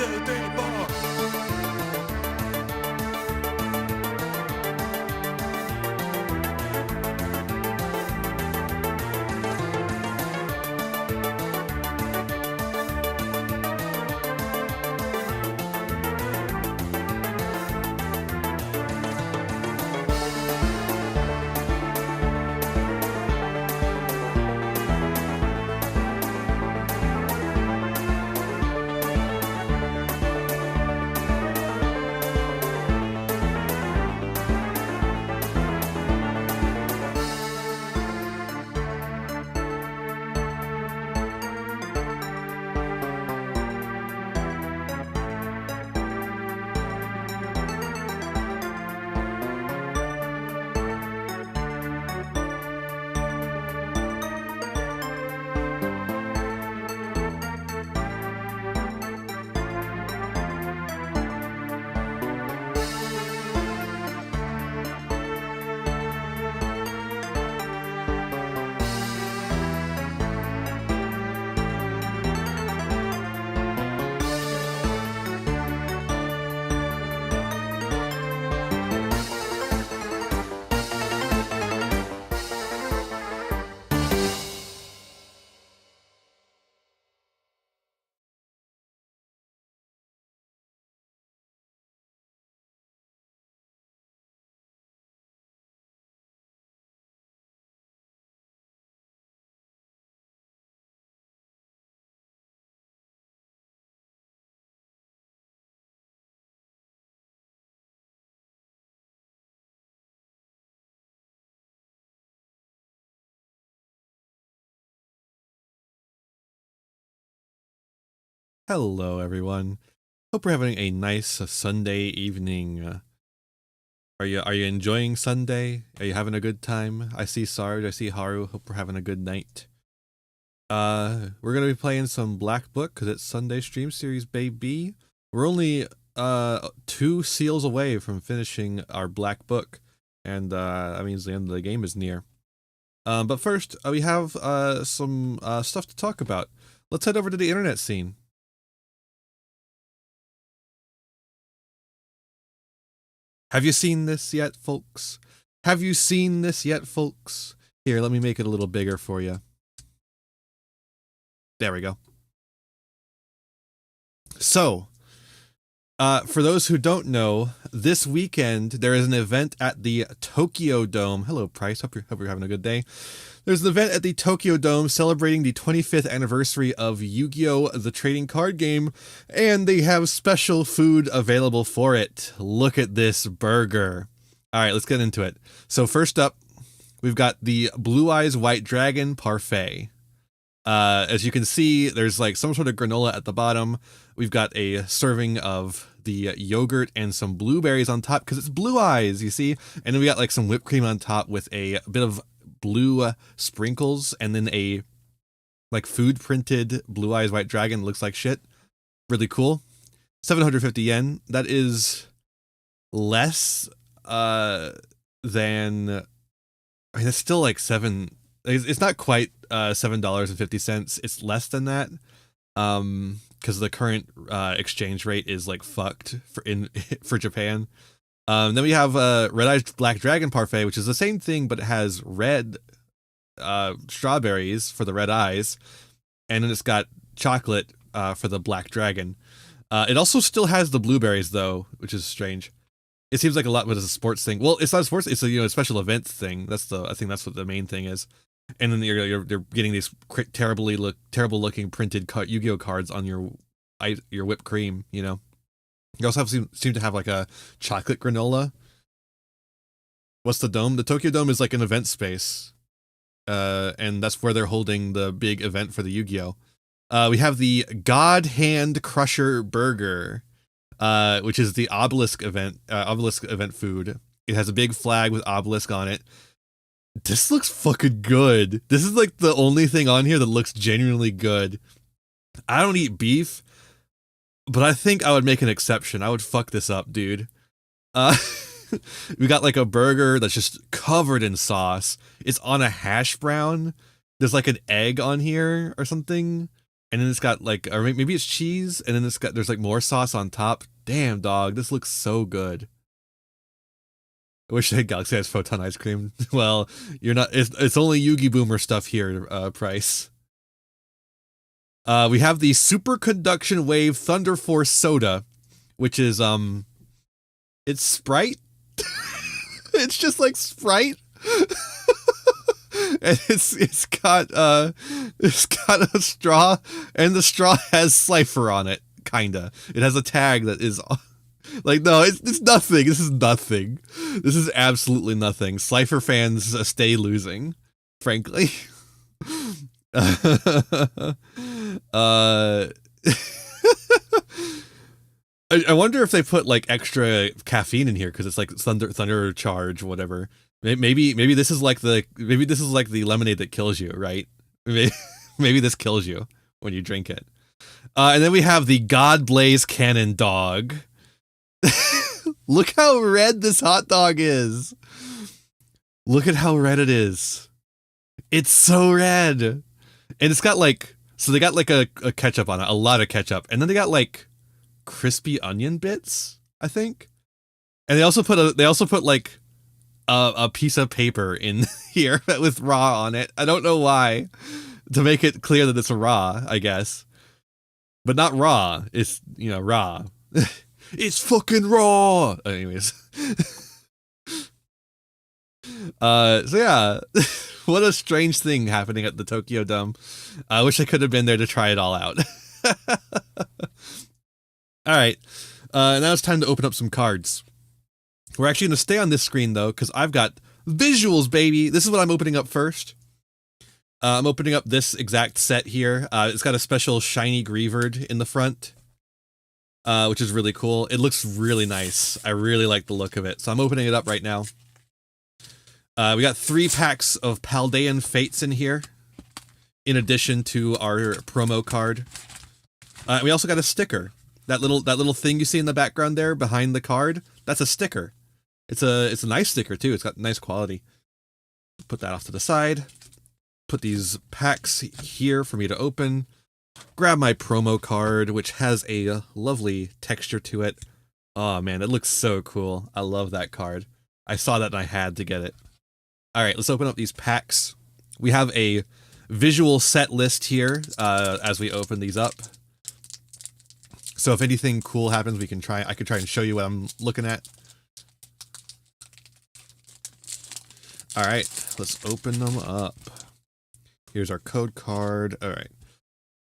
2, 3, 4. Hello, everyone. Hope you're having a nice Sunday evening. Are you enjoying Sunday? Are you having a good time? I see Sarge, I see Haru. Hope we're having a good night. We're gonna be playing some Black Book because it's Sunday stream series, baby. We're only 2 seals away from finishing our Black Book, and that means the end of the game is near. But first, we have some stuff to talk about. Let's head over to the internet scene. Have you seen this yet, folks? Have you seen this yet, folks? Here, let me make it a little bigger for you. There we go. So, for those who don't know, this weekend there is an event at the Tokyo Dome. Hello, Price. Hope you're having a good day. There's an event at the Tokyo Dome celebrating the 25th anniversary of Yu-Gi-Oh! The trading card game, and they have special food available for it. Look at this burger. All right, let's get into it. So first up, we've got the Blue Eyes White Dragon Parfait. As you can see, there's like some sort of granola at the bottom. We've got a serving of the yogurt and some blueberries on top because it's Blue Eyes, you see? And then we got like some whipped cream on top with a bit of blue sprinkles and then a like food printed Blue Eyes White Dragon. Looks like shit. Really cool. 750 yen. That is less than, I mean, it's still like it's not quite $7.50. It's less than that. Because the current exchange rate is like fucked for Japan. Then we have Red Eyes Black Dragon Parfait, which is the same thing, but it has red strawberries for the red eyes, and then it's got chocolate for the Black Dragon. It also still has the blueberries though, which is strange. It seems like a lot, but it's a sports thing. Well, it's not a sports; it's a special event thing. I think that's what the main thing is. And then you're getting these terrible looking printed Yu-Gi-Oh cards on your whipped cream. You also seem to have like a chocolate granola. What's the dome? The Tokyo Dome is like an event space, and that's where they're holding the big event for the Yu-Gi-Oh. We have the God Hand Crusher Burger, which is the obelisk event food. It has a big flag with obelisk on it. This looks fucking good. This is like the only thing on here that looks genuinely good. I don't eat beef, but I think I would make an exception. I would fuck this up, dude. We got like a burger that's just covered in sauce. It's on a hash brown. There's like an egg on here or something. And then it's got like, or maybe it's cheese, and then there's like more sauce on top. Damn, dog, this looks so good. I wish I had Galaxy Ice Photon ice cream. Well, you're not. It's only Yugi Boomer stuff here, Price. We have the Super Conduction Wave Thunder Force Soda, which is it's Sprite. It's just like Sprite. And it's got a straw, and the straw has Slifer on it, kinda. It has a tag that is like, no, it's nothing. This is nothing. This is absolutely nothing. Slifer fans stay losing, frankly. I wonder if they put like extra caffeine in here because it's like thunder charge, whatever. Maybe this is like the lemonade that kills you, right? Maybe this kills you when you drink it. And then we have the God Blaze Cannon Dog. Look how red this hot dog is. Look at how red it is. It's so red. And it's got like, so they got like a ketchup on it, a lot of ketchup. And then they got like crispy onion bits, I think. And they also put like a piece of paper in here with raw on it. I don't know why, to make it clear that it's raw, I guess. But not raw. It's, raw. It's fucking raw. Anyways. So yeah, what a strange thing happening at the Tokyo Dome. I wish I could have been there to try it all out. All right, now it's time to open up some cards. We're actually going to stay on this screen though, because I've got visuals, baby. This is what I'm opening up first. I'm opening up this exact set here. It's got a special shiny Greavard in the front, which is really cool. It looks really nice. I really like the look of it. So I'm opening it up right now. We got 3 packs of Paldean Fates in here, in addition to our promo card. We also got a sticker. That little thing you see in the background there behind the card, that's a sticker. It's a nice sticker too. It's got nice quality. Put that off to the side. Put these packs here for me to open. Grab my promo card, which has a lovely texture to it. Oh man, it looks so cool. I love that card. I saw that and I had to get it. All right, let's open up these packs. We have a visual set list here as we open these up. So if anything cool happens, I could try and show you what I'm looking at. All right, let's open them up. Here's our code card. All right.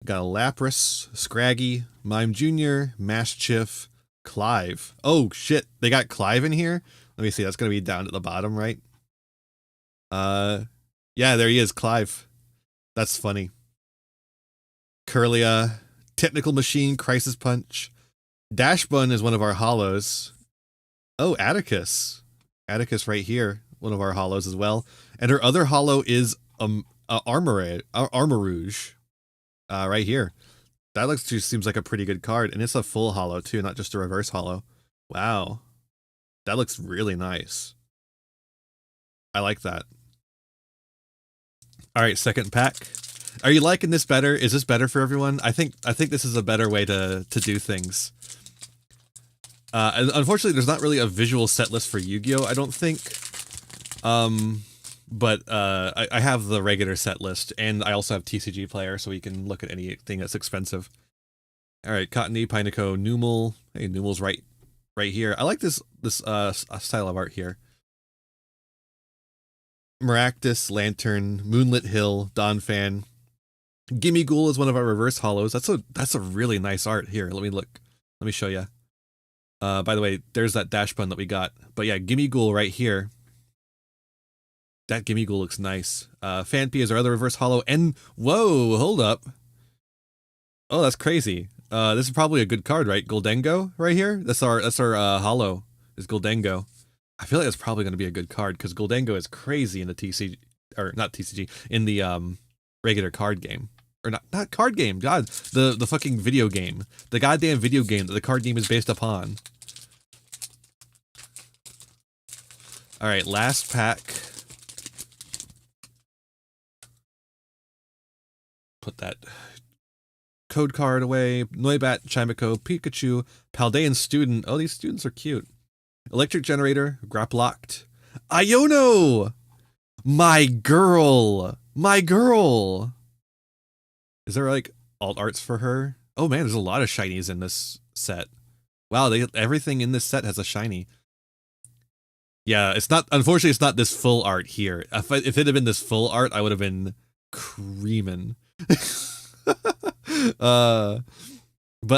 Got a Lapras, Scraggy, Mime Jr., Mastiff, Clive. Oh shit, they got Clive in here? Let me see, that's gonna be down at the bottom, right? Yeah, there he is, Clive. That's funny. Curlia, Technical Machine, Crisis Punch. Dashbun is one of our hollows. Oh, Atticus. Atticus right here, one of our hollows as well. And her other hollow is Armourouge. Right here. That just seems like a pretty good card, and it's a full hollow too, not just a reverse hollow. Wow. That looks really nice. I like that. All right, second pack. Are you liking this better? Is this better for everyone? I think this is a better way to do things. Unfortunately, there's not really a visual set list for Yu-Gi-Oh! I don't think. But I have the regular set list, and I also have TCG Player, so you can look at anything that's expensive. All right, Cottony, Pineco, Numel. Hey, Numel's right here. I like this style of art here. Maractus, Lantern, Moonlit Hill, Donphan. Gimme Ghoul is one of our reverse hollows. That's a really nice art here. Let me look. Let me show you. By the way, there's that dash pun that we got. But yeah, Gimme Ghoul right here. That Gimme Ghoul looks nice. Fanpy is our other reverse hollow. And whoa, hold up. Oh, that's crazy. This is probably a good card, right? Goldengo right here. That's our hollow. Is Goldengo. I feel like that's probably going to be a good card because Goldengo is crazy in the TCG, or not TCG, in the regular card game. Or not card game. God, the fucking video game. The goddamn video game that the card game is based upon. All right, last pack. Put that code card away. Noibat, Chimico, Pikachu, Paldean Student. Oh, these students are cute. Electric Generator, Graplocked. Iono! My girl! My girl! Is there like alt arts for her? Oh man, there's a lot of shinies in this set. Wow, everything in this set has a shiny. Yeah, it's not, unfortunately it's not this full art here. If it had been this full art, I would have been creaming. But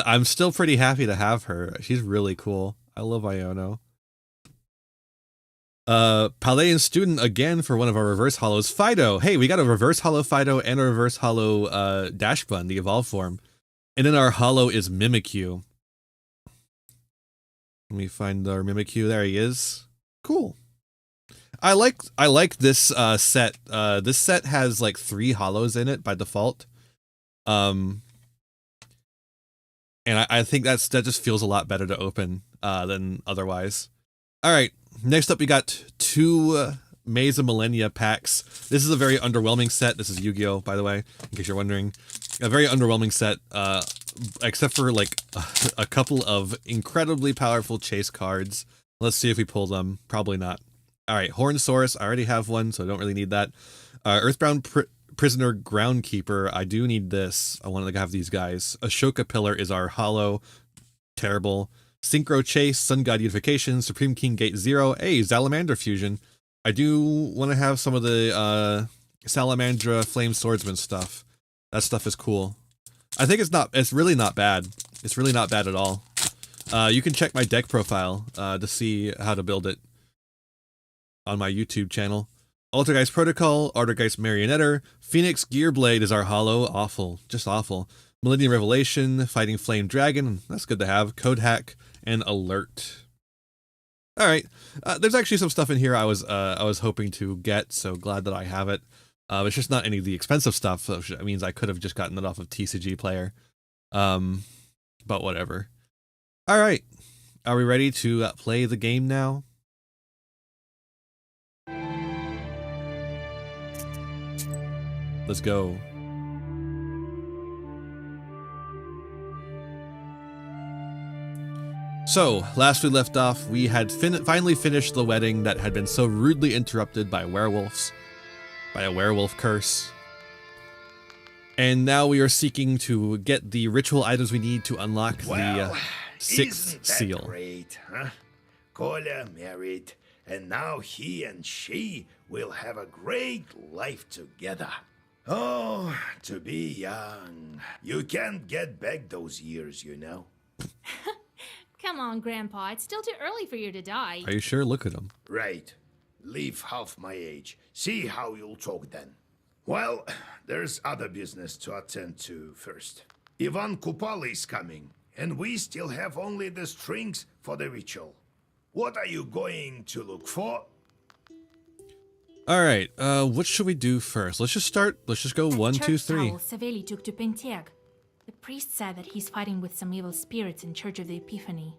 I'm still pretty happy to have her. She's really cool. I love Iono. Paldean Student again for one of our reverse hollows. Fido. Hey, we got a reverse hollow Fido and a reverse hollow Dash Bun, the evolve form. And then our hollow is Mimikyu. Let me find our Mimikyu. There he is. Cool. I like this set. This set has like 3 hollows in it by default. And I think that just feels a lot better to open than otherwise. All right, next up we got 2 Maze of Millennia packs. This is a very underwhelming set. This is Yu-Gi-Oh, by the way, in case you're wondering. A very underwhelming set, except for like a couple of incredibly powerful chase cards. Let's see if we pull them. Probably not. All right, Hornsaurus. I already have one, so I don't really need that. Earthbound Prisoner Groundkeeper. I do need this. I want to have these guys. Ashoka Pillar is our hollow. Terrible. Synchro Chase, Sun God Unification, Supreme King Gate 0. Hey, Salamander Fusion. I do want to have some of the Salamandra Flame Swordsman stuff. That stuff is cool. I think it's really not bad. It's really not bad at all. You can check my deck profile to see how to build it on my YouTube channel. Altergeist Protocol, Artergeist Marionetter, Phoenix Gearblade is our hollow. Awful. Just awful. Millennium Revelation, Fighting Flame Dragon. That's good to have. Code Hack and Alert. All right. There's actually some stuff in here I was hoping to get, so glad that I have it. It's just not any of the expensive stuff, so it means I could have just gotten it off of TCG Player. But whatever. All right. Are we ready to play the game now? Let's go. So, last we left off, we had finally finished the wedding that had been so rudely interrupted by werewolves, by a werewolf curse. And now we are seeking to get the ritual items we need to unlock the 6th seal. Great, huh? Kolya married, and now he and she will have a great life together. Oh, to be young. You can't get back those years, you know. Come on, Grandpa. It's still too early for you to die. Are you sure? Look at him. Right. Leave half my age. See how you'll talk then. Well, there's other business to attend to first. Ivan Kupal is coming, and we still have only the strings for the ritual. What are you going to look for? All right, what should we do first? Let's just start. Let's just go 1, 2, 3. Saveli took to Pentiag. The priest said that he's fighting with some evil spirits in Church of the Epiphany.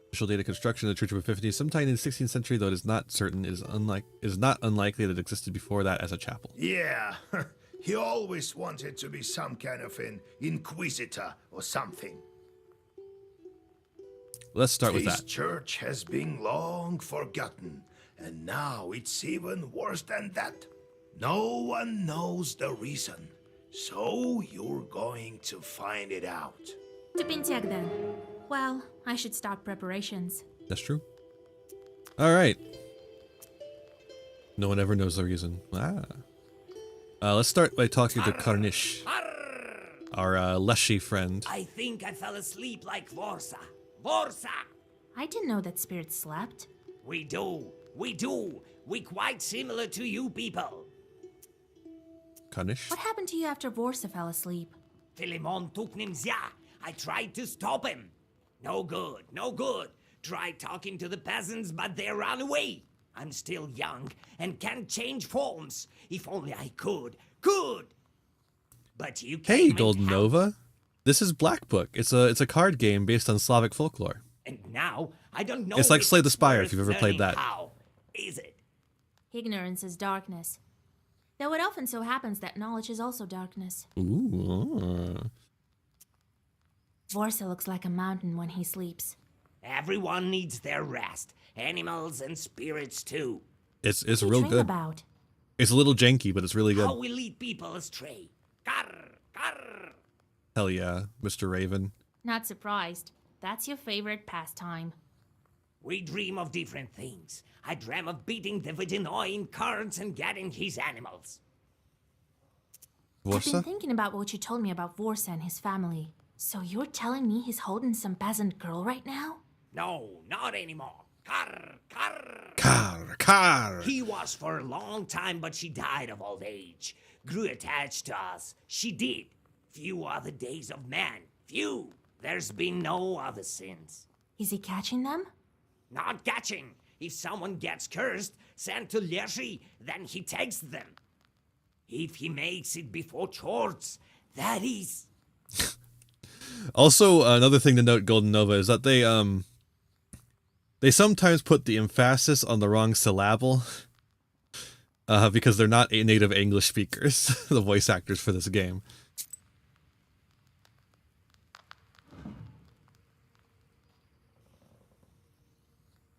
Official data construction of the Church of Epiphany sometime in the 16th century, though it is not certain. It is not unlikely that it existed before that as a chapel. Yeah, he always wanted to be some kind of an inquisitor or something. Let's start with This that. church has been long forgotten, and now it's even worse than that. No one knows the reason, so you're going to find it out. To Pentiag then. Well, I should start preparations. That's true. All right. No one ever knows the reason. Let's start by talking to Karnish, our Leshy friend. I think I fell asleep like Vorsa. Vorsa! I didn't know that spirits slept. We do. We do. We quite similar to you people. Karnish? What happened to you after Vorsa fell asleep? Philemon took Nimzia. I tried to stop him. No good, no good. Tried talking to the peasants, but they ran away. I'm still young and can't change forms. If only I could. But you can't. Hey, Golden Nova. This is Black Book. It's a card game based on Slavic folklore. And now I don't know. It's like if Slay the it's Spire, worth if you've ever played learning that. How is it? Ignorance is darkness. Though it often so happens that knowledge is also darkness. Ooh. Vorsa looks like a mountain when he sleeps. Everyone needs their rest. Animals and spirits too. It's What do you real dream good. about? It's a little janky, but it's really good. How we lead people astray. Carr, carr. Hell yeah, Mr. Raven. Not surprised. That's your favorite pastime. We dream of different things. I dream of beating the Vidinoi in cards and getting his animals. I've been Vorsa? thinking about what you told me about Vorsa and his family. So you're telling me he's holding some peasant girl right now? No, not anymore. Carr, carr. Car. He was for a long time, but she died of old age. Grew attached to us. She did. Few are the days of man. Few. There's been no other since. Is he catching them? Not catching. If someone gets cursed, sent to Leshy, then he takes them. If he makes it before chores, that is. Also, another thing to note, Golden Nova, is that they sometimes put the emphasis on the wrong syllable because they're not native English speakers, the voice actors for this game.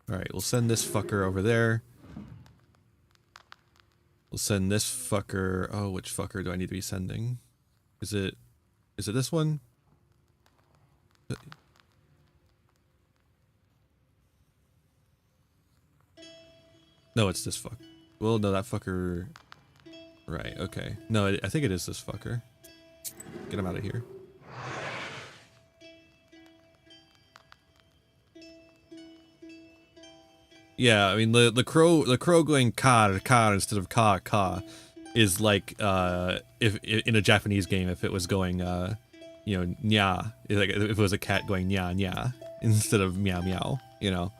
Alright, we'll send this fucker over there. We'll send this fucker... Oh, which fucker do I need to be sending? Is it this one? No, it's this fuck. Well, no, that fucker... Right, okay. No, I think it is this fucker. Get him out of here. Yeah, I mean the crow going ka instead of ka is like if in a Japanese game if it was going you know nya, like if it was a cat going nya nya instead of meow meow, you know.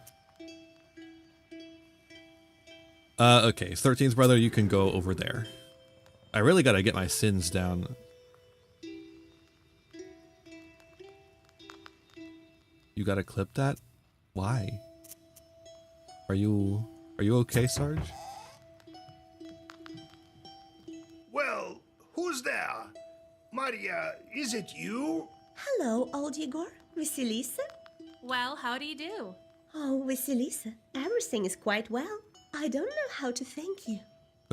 Okay, 13's brother, you can go over there. I really gotta get my sins down. You gotta clip that? Why? Are you okay, Sarge? Well, who's there? Maria, is it you? Hello, old Igor. Vasilisa? Well, how do you do? Oh, Vasilisa, everything is quite well. I don't know how to thank you.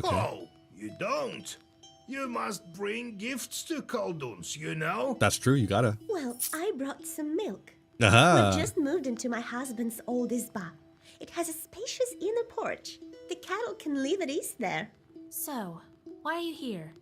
Okay. Oh, you don't? You must bring gifts to Kolduns, you know? That's true, you gotta. Well, I brought some milk. Aha! We've just moved into my husband's old izba. It has a spacious inner porch. The cattle can live at ease there. So, why are you here?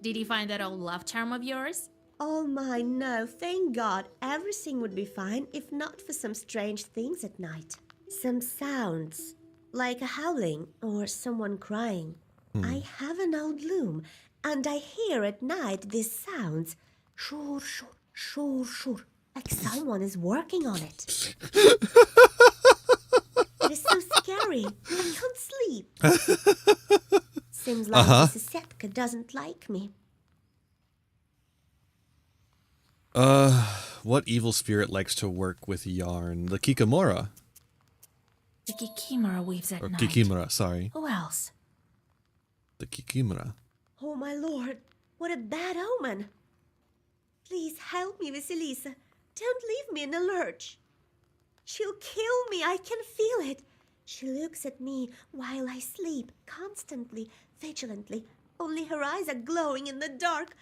Did you find that old love charm of yours? Oh my, no, thank God. Everything would be fine if not for some strange things at night. Some sounds, like a howling or someone crying. I have an old loom, and I hear at night these sounds. Shur, shur, shur, shur, like someone is working on it. It is so scary. I can't sleep. Seems like Mrs. Sepka doesn't like me. What evil spirit likes to work with yarn? The Kikamura. The Kikimora weaves at Or night. Kikimura, sorry. Who else? The Kikimura. Oh my lord, what a bad omen. Please help me, Vasilisa. Don't leave me in a lurch. She'll kill me, I can feel it. She looks at me while I sleep, constantly, vigilantly. Only her eyes are glowing in the dark,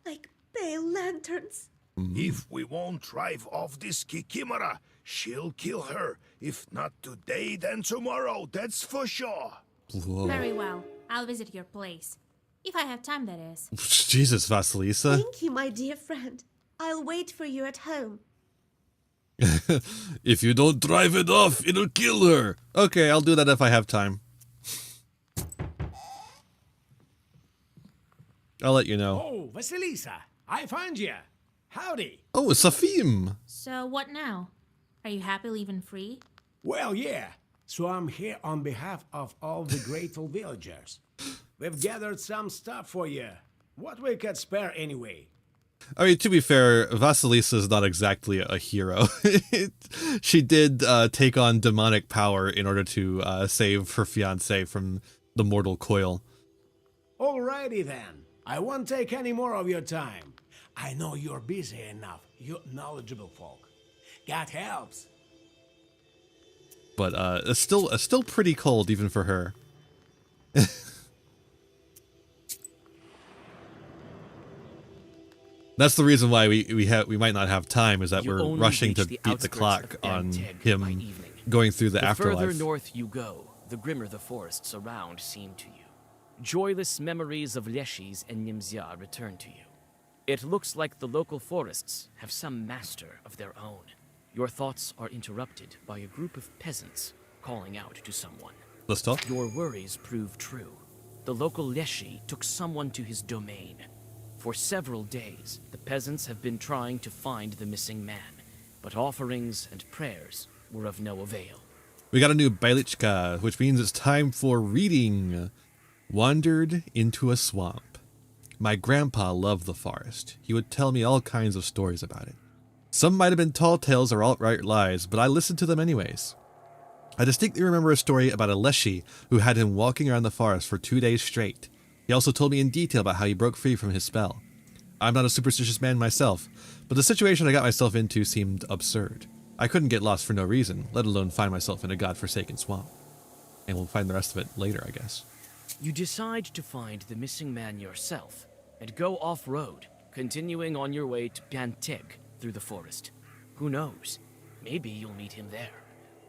like pale lanterns. If we won't drive off this Kikimora, she'll kill her. If not today, then tomorrow, that's for sure. Whoa. Very well. I'll visit your place. If I have time, that is. Jesus, Vasilisa. Thank you, my dear friend. I'll wait for you at home. If you don't drive it off, it'll kill her. Okay, I'll do that if I have time. I'll let you know. Oh, Vasilisa, I found you. Howdy. Oh, Safim. So, what now? Are you happy leaving free? Well, yeah. So I'm here on behalf of all the grateful villagers. We've gathered some stuff for you. What we could spare anyway. I mean, to be fair, Vasilisa is not exactly a hero. She did take on demonic power in order to save her fiancé from the mortal coil. Alrighty then. I won't take any more of your time. I know you're busy enough, you knowledgeable folk. God helps. But it's still pretty cold even for her. That's the reason why we might not have time, is that You we're only rushing to reach the beat the outskirts clock of on Banteg by him evening. going through the The afterlife. further north you go, the grimmer the forests around seem to you. Joyless memories of Leshis and Nimzia return to you. It looks like the local forests have some master of their own. Your thoughts are interrupted by a group of peasants calling out to someone. Let's talk. Your worries prove true. The local Leshi took someone to his domain. For several days, the peasants have been trying to find the missing man, but offerings and prayers were of no avail. We got a new Bailichka, which means it's time for reading. Wandered into a swamp. My grandpa loved the forest. He would tell me all kinds of stories about it. Some might have been tall tales or outright lies, but I listened to them anyways. I distinctly remember a story about a Leshi who had him walking around the forest for 2 days straight. He also told me in detail about how he broke free from his spell. I'm not a superstitious man myself, but the situation I got myself into seemed absurd. I couldn't get lost for no reason, let alone find myself in a godforsaken swamp. And we'll find the rest of it later, I guess. You decide to find the missing man yourself and go off-road, continuing on your way to Banteg through the forest. Who knows? Maybe you'll meet him there.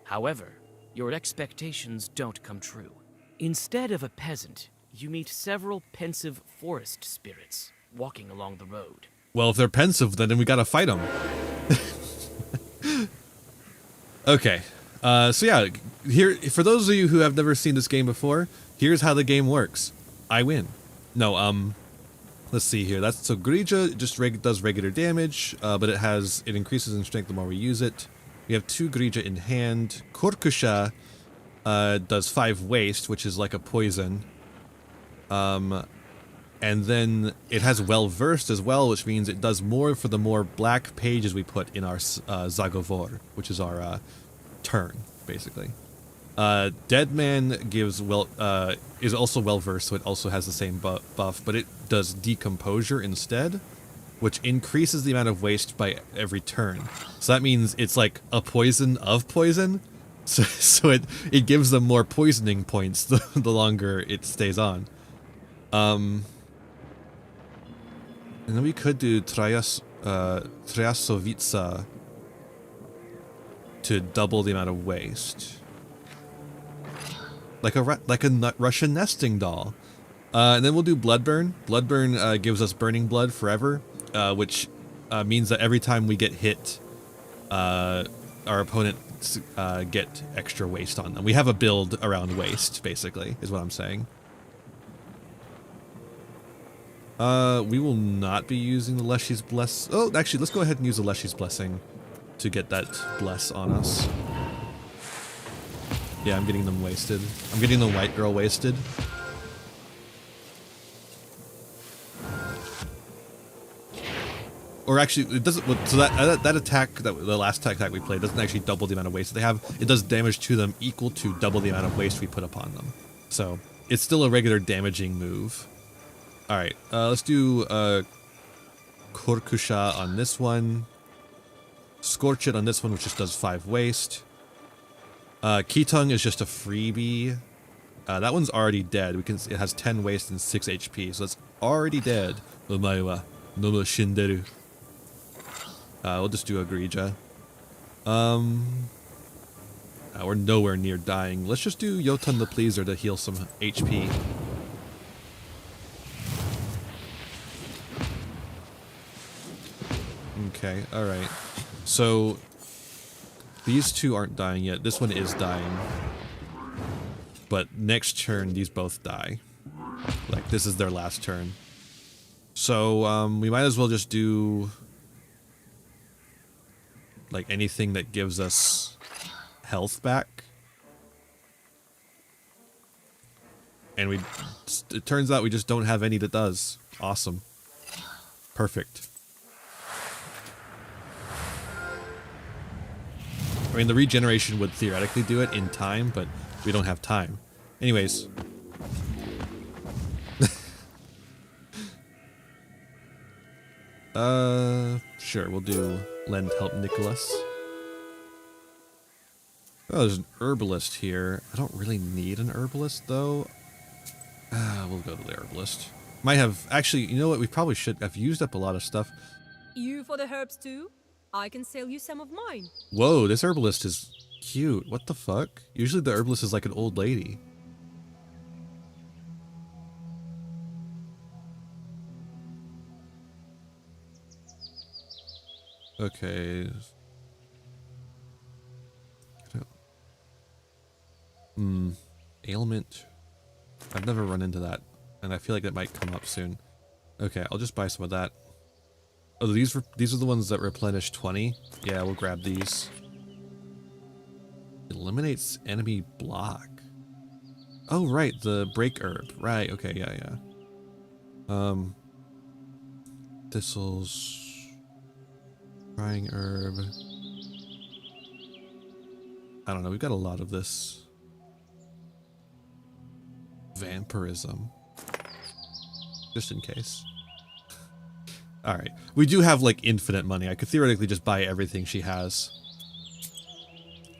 However, your expectations don't come true. Instead of a peasant, you meet several pensive forest spirits walking along the road. Well, if they're pensive, then we gotta fight them. Okay. So yeah, here, for those of you who have never seen this game before, here's how the game works. I win. No, let's see here. That's so Grija just does regular damage, but it increases in strength the more we use it. We have 2 Grija in hand. Korkusha does 5 waste, which is like a poison. And then it has well versed as well, which means it does more for the more black pages we put in our Zagovor, which is our turn, basically. Dead Man gives is also well versed, so it also has the same buff, but it does decomposure instead, which increases the amount of waste by every turn. So that means it's like a poison of poison. So it gives them more poisoning points the longer it stays on. And then we could do Triasovica to double the amount of waste. Like a Russian nesting doll. And then we'll do Bloodburn. Bloodburn gives us burning blood forever, which means that every time we get hit, our opponents get extra waste on them. We have a build around waste, basically, is what I'm saying. We will not be using the Leshy's Bless. Oh, actually, let's go ahead and use the Leshy's Blessing to get that bless on us. Yeah, I'm getting them wasted. I'm getting the white girl wasted. Or actually, it doesn't. So that attack, the last attack we played, doesn't actually double the amount of waste they have. It does damage to them equal to double the amount of waste we put upon them. So it's still a regular damaging move. All right, let's do Korkusha on this one. Scorch It on this one, which just does 5 waste. Ketung is just a freebie. That one's already dead. It has 10 waste and 6 HP, so it's already dead. Omae no shinderu. We'll just do a Grija. We're nowhere near dying. Let's just do Jotun the Pleaser to heal some HP. Okay, alright. So, these 2 aren't dying yet. This one is dying. But next turn, these both die. Like, this is their last turn. So, we might as well just do like anything that gives us health back. And it turns out we just don't have any that does. Awesome. Perfect. I mean, the regeneration would theoretically do it in time, but we don't have time. Anyways. Sure, we'll do lend help Nicholas. Oh, there's an herbalist here. I don't really need an herbalist, though. We'll go to the herbalist. Might have... Actually, you know what? We probably should... I've used up a lot of stuff. You for the herbs too? I can sell you some of mine. Whoa, this herbalist is cute. What the fuck? Usually the herbalist is like an old lady. Okay. Ailment. I've never run into that, and I feel like it might come up soon. Okay, I'll just buy some of that. Oh, these are the ones that replenish 20. Yeah, we'll grab these. Eliminates enemy block. Oh, right, the break herb. Right, okay, yeah. Thistles. Crying herb. I don't know, we've got a lot of this. Vampirism. Just in case. Alright. We do have, like, infinite money. I could theoretically just buy everything she has.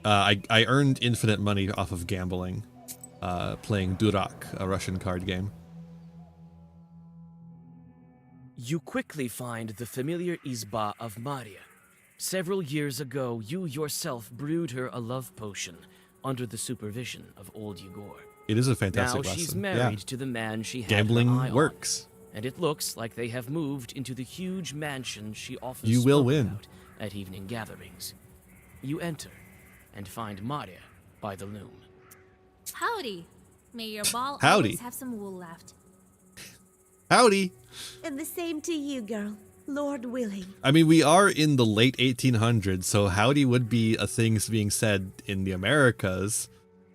I earned infinite money off of gambling. Playing Durak, a Russian card game. You quickly find the familiar Izba of Maria. Several years ago, you yourself brewed her a love potion under the supervision of old Yegor. It is a fantastic Now lesson. she's married to the man she had Gambling her eye on, works. and it looks like they have moved into the huge mansion she often You will spoke win. about at evening gatherings. You enter and find Maria by the loom. Howdy. May your ball Howdy. always have some wool left. Howdy! And the same to you, girl. Lord willing. I mean, we are in the late 1800s, so howdy would be a thing being said in the Americas.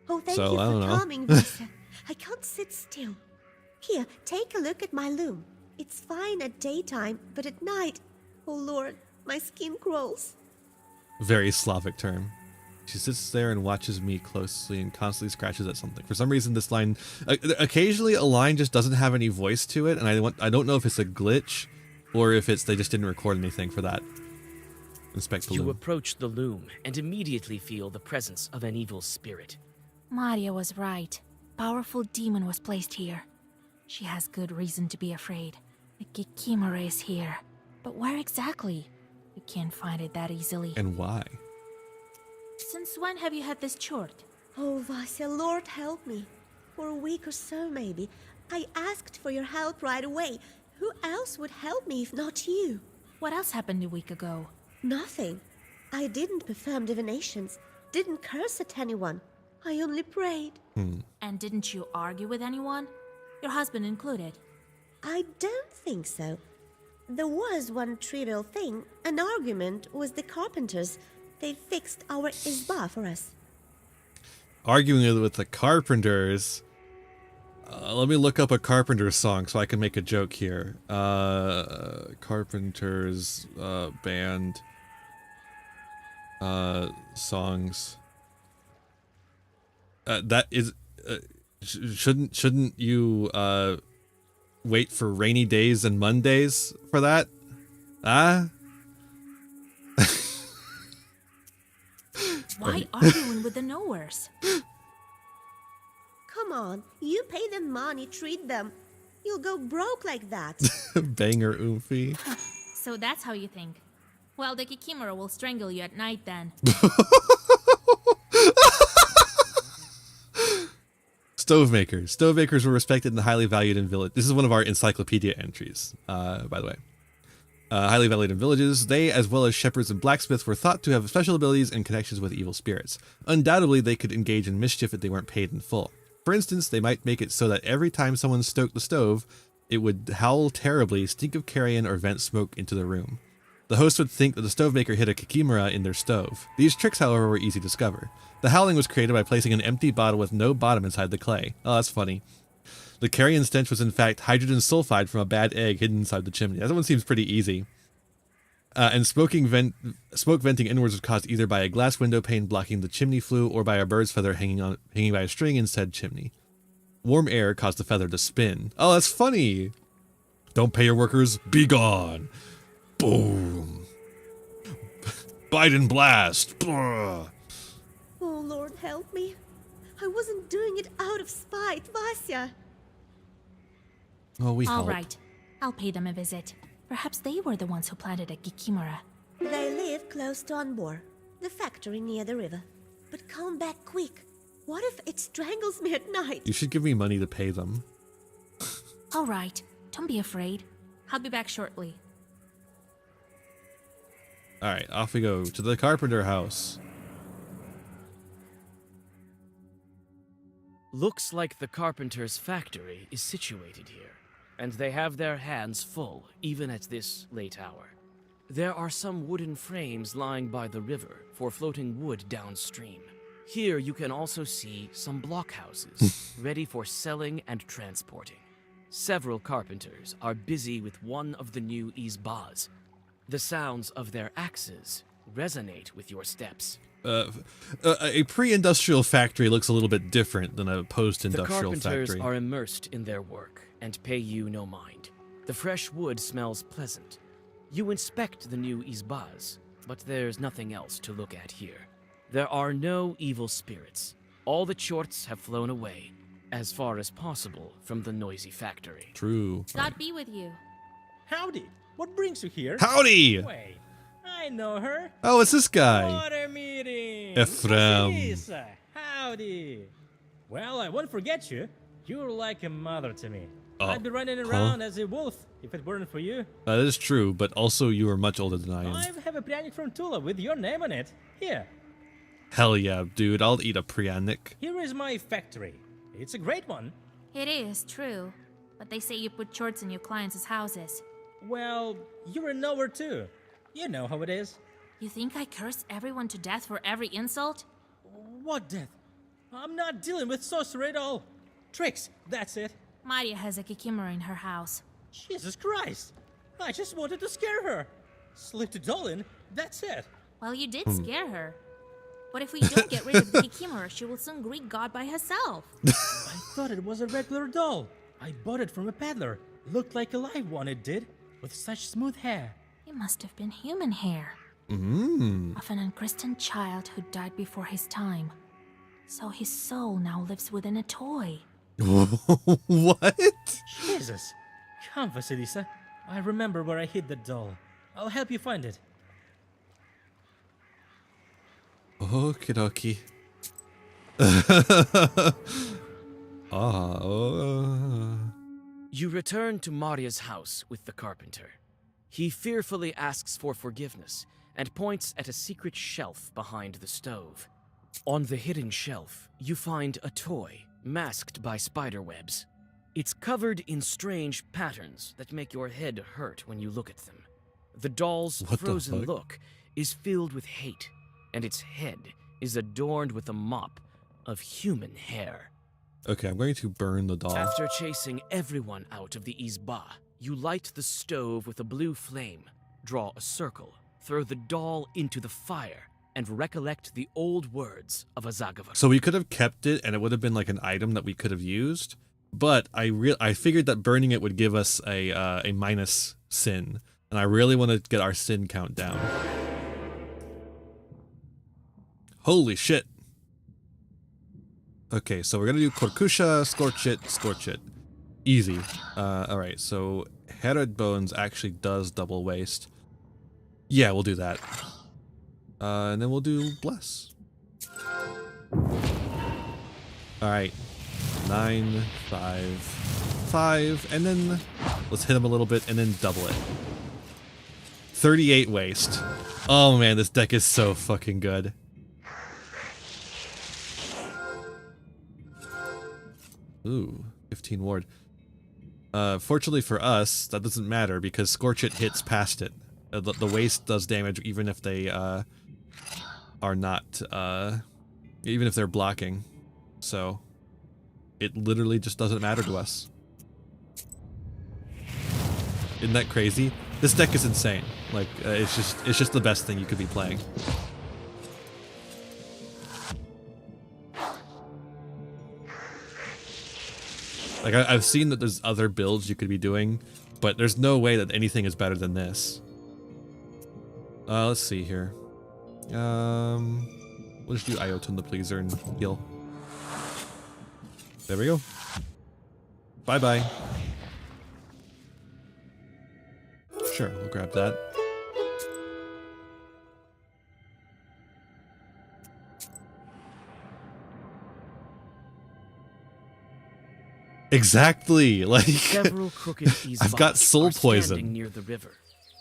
Oh, thank So, you I for don't know. coming, Visa. I can't sit still. Here, take a look at my loom. It's fine at daytime, but at night, oh Lord, my skin crawls. Very Slavic term. She sits there and watches me closely and constantly scratches at something. For some reason, this line... occasionally, a line just doesn't have any voice to it, and I don't know if it's a glitch or if it's they just didn't record anything for that. Inspect the You loom. approach the loom and immediately feel the presence of an evil spirit. Maria was right. Powerful demon was placed here. She has good reason to be afraid. The Kikimora is here. But where exactly? You can't find it that easily. And why? Since when have you had this chort? Oh, Vasya, Lord help me. For a week or so, maybe. I asked for your help right away. Who else would help me if not you? What else happened a week ago? Nothing. I didn't perform divinations, didn't curse at anyone. I only prayed. And didn't you argue with anyone? Your husband included. I don't think so. There was one trivial thing. An argument with the carpenters. They fixed our izba for us. Arguing with the Carpenters. Let me look up a Carpenters song so I can make a joke here. Carpenters band songs. That is shouldn't you wait for rainy days and Mondays for that? Why arguing with the knowers? Come on, you pay them money, treat them. You'll go broke like that. Banger oomphy. So that's how you think. Well, the Kikimora will strangle you at night then. Stovemakers. Stovemakers were respected and highly valued in village. This is one of our encyclopedia entries, by the way. Highly valued in villages, they, as well as shepherds and blacksmiths, were thought to have special abilities and connections with evil spirits. Undoubtedly, they could engage in mischief if they weren't paid in full. For instance, they might make it so that every time someone stoked the stove, it would howl terribly, stink of carrion, or vent smoke into the room. The host would think that the stovemaker hid a kikimora in their stove. These tricks, however, were easy to discover. The howling was created by placing an empty bottle with no bottom inside the clay. Oh, that's funny. The carrion stench was in fact hydrogen sulfide from a bad egg hidden inside the chimney. That one seems pretty easy. And smoke venting inwards was caused either by a glass window pane blocking the chimney flue or by a bird's feather hanging by a string in said chimney. Warm air caused the feather to spin. Oh, that's funny. Don't pay your workers, be gone. Boom. Biden blast. Brr. Oh, Lord, help me. I wasn't doing it out of spite, Vasya. Oh, we All help. right, I'll pay them a visit. Perhaps they were the ones who planted a Kikimora. They live close to Anbor, the factory near the river. But come back quick. What if it strangles me at night? You should give me money to pay them. All right, don't be afraid. I'll be back shortly. All right, off we go to the carpenter house. Looks like the carpenter's factory is situated here, and they have their hands full, even at this late hour. There are some wooden frames lying by the river for floating wood downstream. Here you can also see some blockhouses, ready for selling and transporting. Several carpenters are busy with one of the new izbas. The sounds of their axes resonate with your steps. A pre-industrial factory looks a little bit different than a The post-industrial carpenters factory. are immersed in their work and pay you no mind. The fresh wood smells pleasant. You inspect the new izbas, but there's nothing else to look at here. There are no evil spirits. All the chorts have flown away, as far as possible from the noisy factory. True. God be with you. Howdy. What brings you here? Howdy! Wait, I know her. Oh, it's this guy. What a meeting. Ephraim. Lisa, howdy. Well, I won't forget you. You're like a mother to me. Oh, I'd be running around as a wolf if it weren't for you. That is true, but also you are much older than I am. I have a pryanik from Tula with your name on it. Here. Hell yeah, dude. I'll eat a pryanik. Here is my factory. It's a great one. It is true, but they say you put shorts in your clients' houses. Well, you're a knower too. You know how it is. You think I curse everyone to death for every insult? What death? I'm not dealing with sorcery at all. Tricks, that's it. Maria has a Kikimora in her house. Jesus Christ! I just wanted to scare her. Slipped a doll in, that's it. Well, you did scare her. But if we don't get rid of the Kikimora, she will soon greet God by herself. I thought it was a regular doll. I bought it from a peddler. Looked like a live one, it did, with such smooth hair. It must have been human hair. Of an unchristened child who died before his time. So his soul now lives within a toy. What? Jesus. Come, Vasilisa. I remember where I hid the doll. I'll help you find it. Okie dokie. You return to Maria's house with the carpenter. He fearfully asks for forgiveness and points at a secret shelf behind the stove. On the hidden shelf, you find a toy masked by spider webs. It's covered in strange patterns that make your head hurt when you look at them. The doll's What the frozen fuck? look is filled with hate, and its head is adorned with a mop of human hair. Okay, I'm going to burn the doll. After chasing everyone out of the izba, you light the stove with a blue flame, draw a circle, throw the doll into the fire, and recollect the old words of Azagava. So we could have kept it, and it would have been like an item that we could have used. But I figured that burning it would give us a minus sin, and I really want to get our sin count down. Holy shit! Okay, so we're gonna do Korkusha, Scorch It. Easy. Alright, so Herod Bones actually does double waste. Yeah, we'll do that. And then we'll do Bless. Alright. 9, 5, 5, and then let's hit him a little bit and then double it. 38 waste. Oh man, this deck is so fucking good. Ooh, 15 ward. Fortunately for us, that doesn't matter because Scorch It hits past it. The waste does damage even if they are not, even if they're blocking. So, it literally just doesn't matter to us. Isn't that crazy? This deck is insane. Like, it's just the best thing you could be playing. Like, I've seen that there's other builds you could be doing, but there's no way that anything is better than this. Let's see here. We'll just do Iotun the Pleaser and heal. There we go. Bye-bye. Sure, we'll grab that. Exactly, like Several crooked I've got Izvak soul are poison. standing near the river,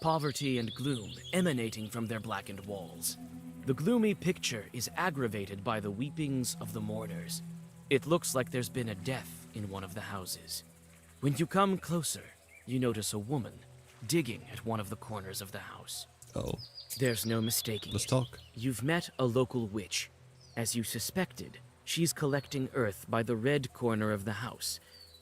poverty and gloom emanating from their blackened walls. The gloomy picture is aggravated by the weepings of the mourners. It looks like there's been a death in one of the houses. When you come closer, you notice a woman digging at one of the corners of the house. Oh, There's no mistaking let's it. talk. You've met a local witch. As you suspected, she's collecting earth by the red corner of the house,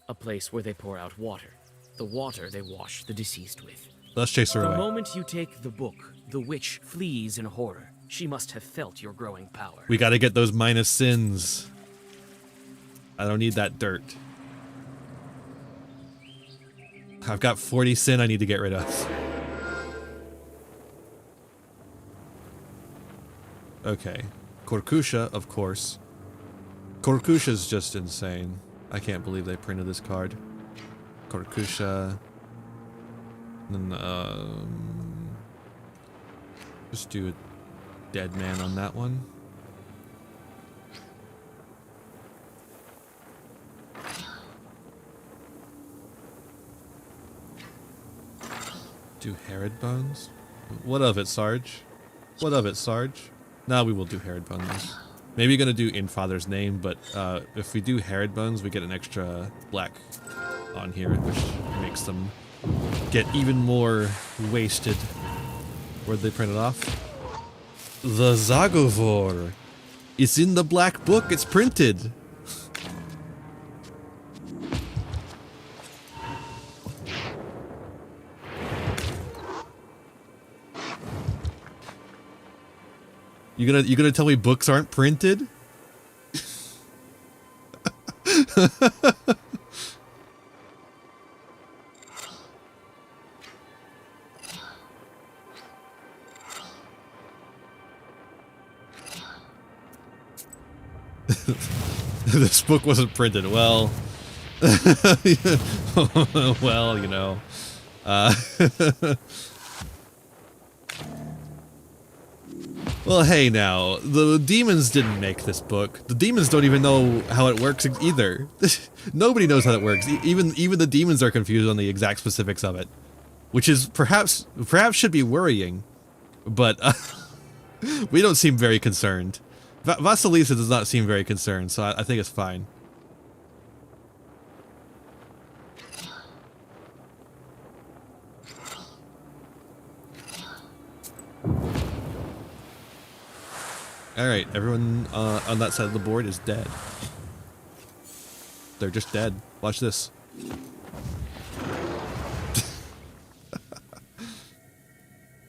a place where they pour out water. The water they wash the deceased with. Let's chase her The away. moment you take the book, the witch flees in horror. She must have felt your growing power. We gotta get those minus sins. I don't need that dirt. I've got 40 sin I need to get rid of. Okay. Korkusha, of course. Korkusha's just insane. I can't believe they printed this card. Korkusha. Then, just do a dead man on that one. Do Herod Bones? What of it, Sarge? What of it, Sarge? Nah, we will do Herod Bones. Maybe gonna do In Father's Name, but if we do Herod Bones, we get an extra black on here, which makes them get even more wasted. Where'd they print it off? The Zagovor. It's in the black book. It's printed. You gonna tell me books aren't printed? This book wasn't printed. Well, well, you know. Well, hey now, the demons didn't make this book. The demons don't even know how it works either. Nobody knows how it works. Even the demons are confused on the exact specifics of it, which is perhaps should be worrying, but we don't seem very concerned. Vasilisa does not seem very concerned, so I think it's fine. Alright, everyone on that side of the board is dead. They're just dead. Watch this.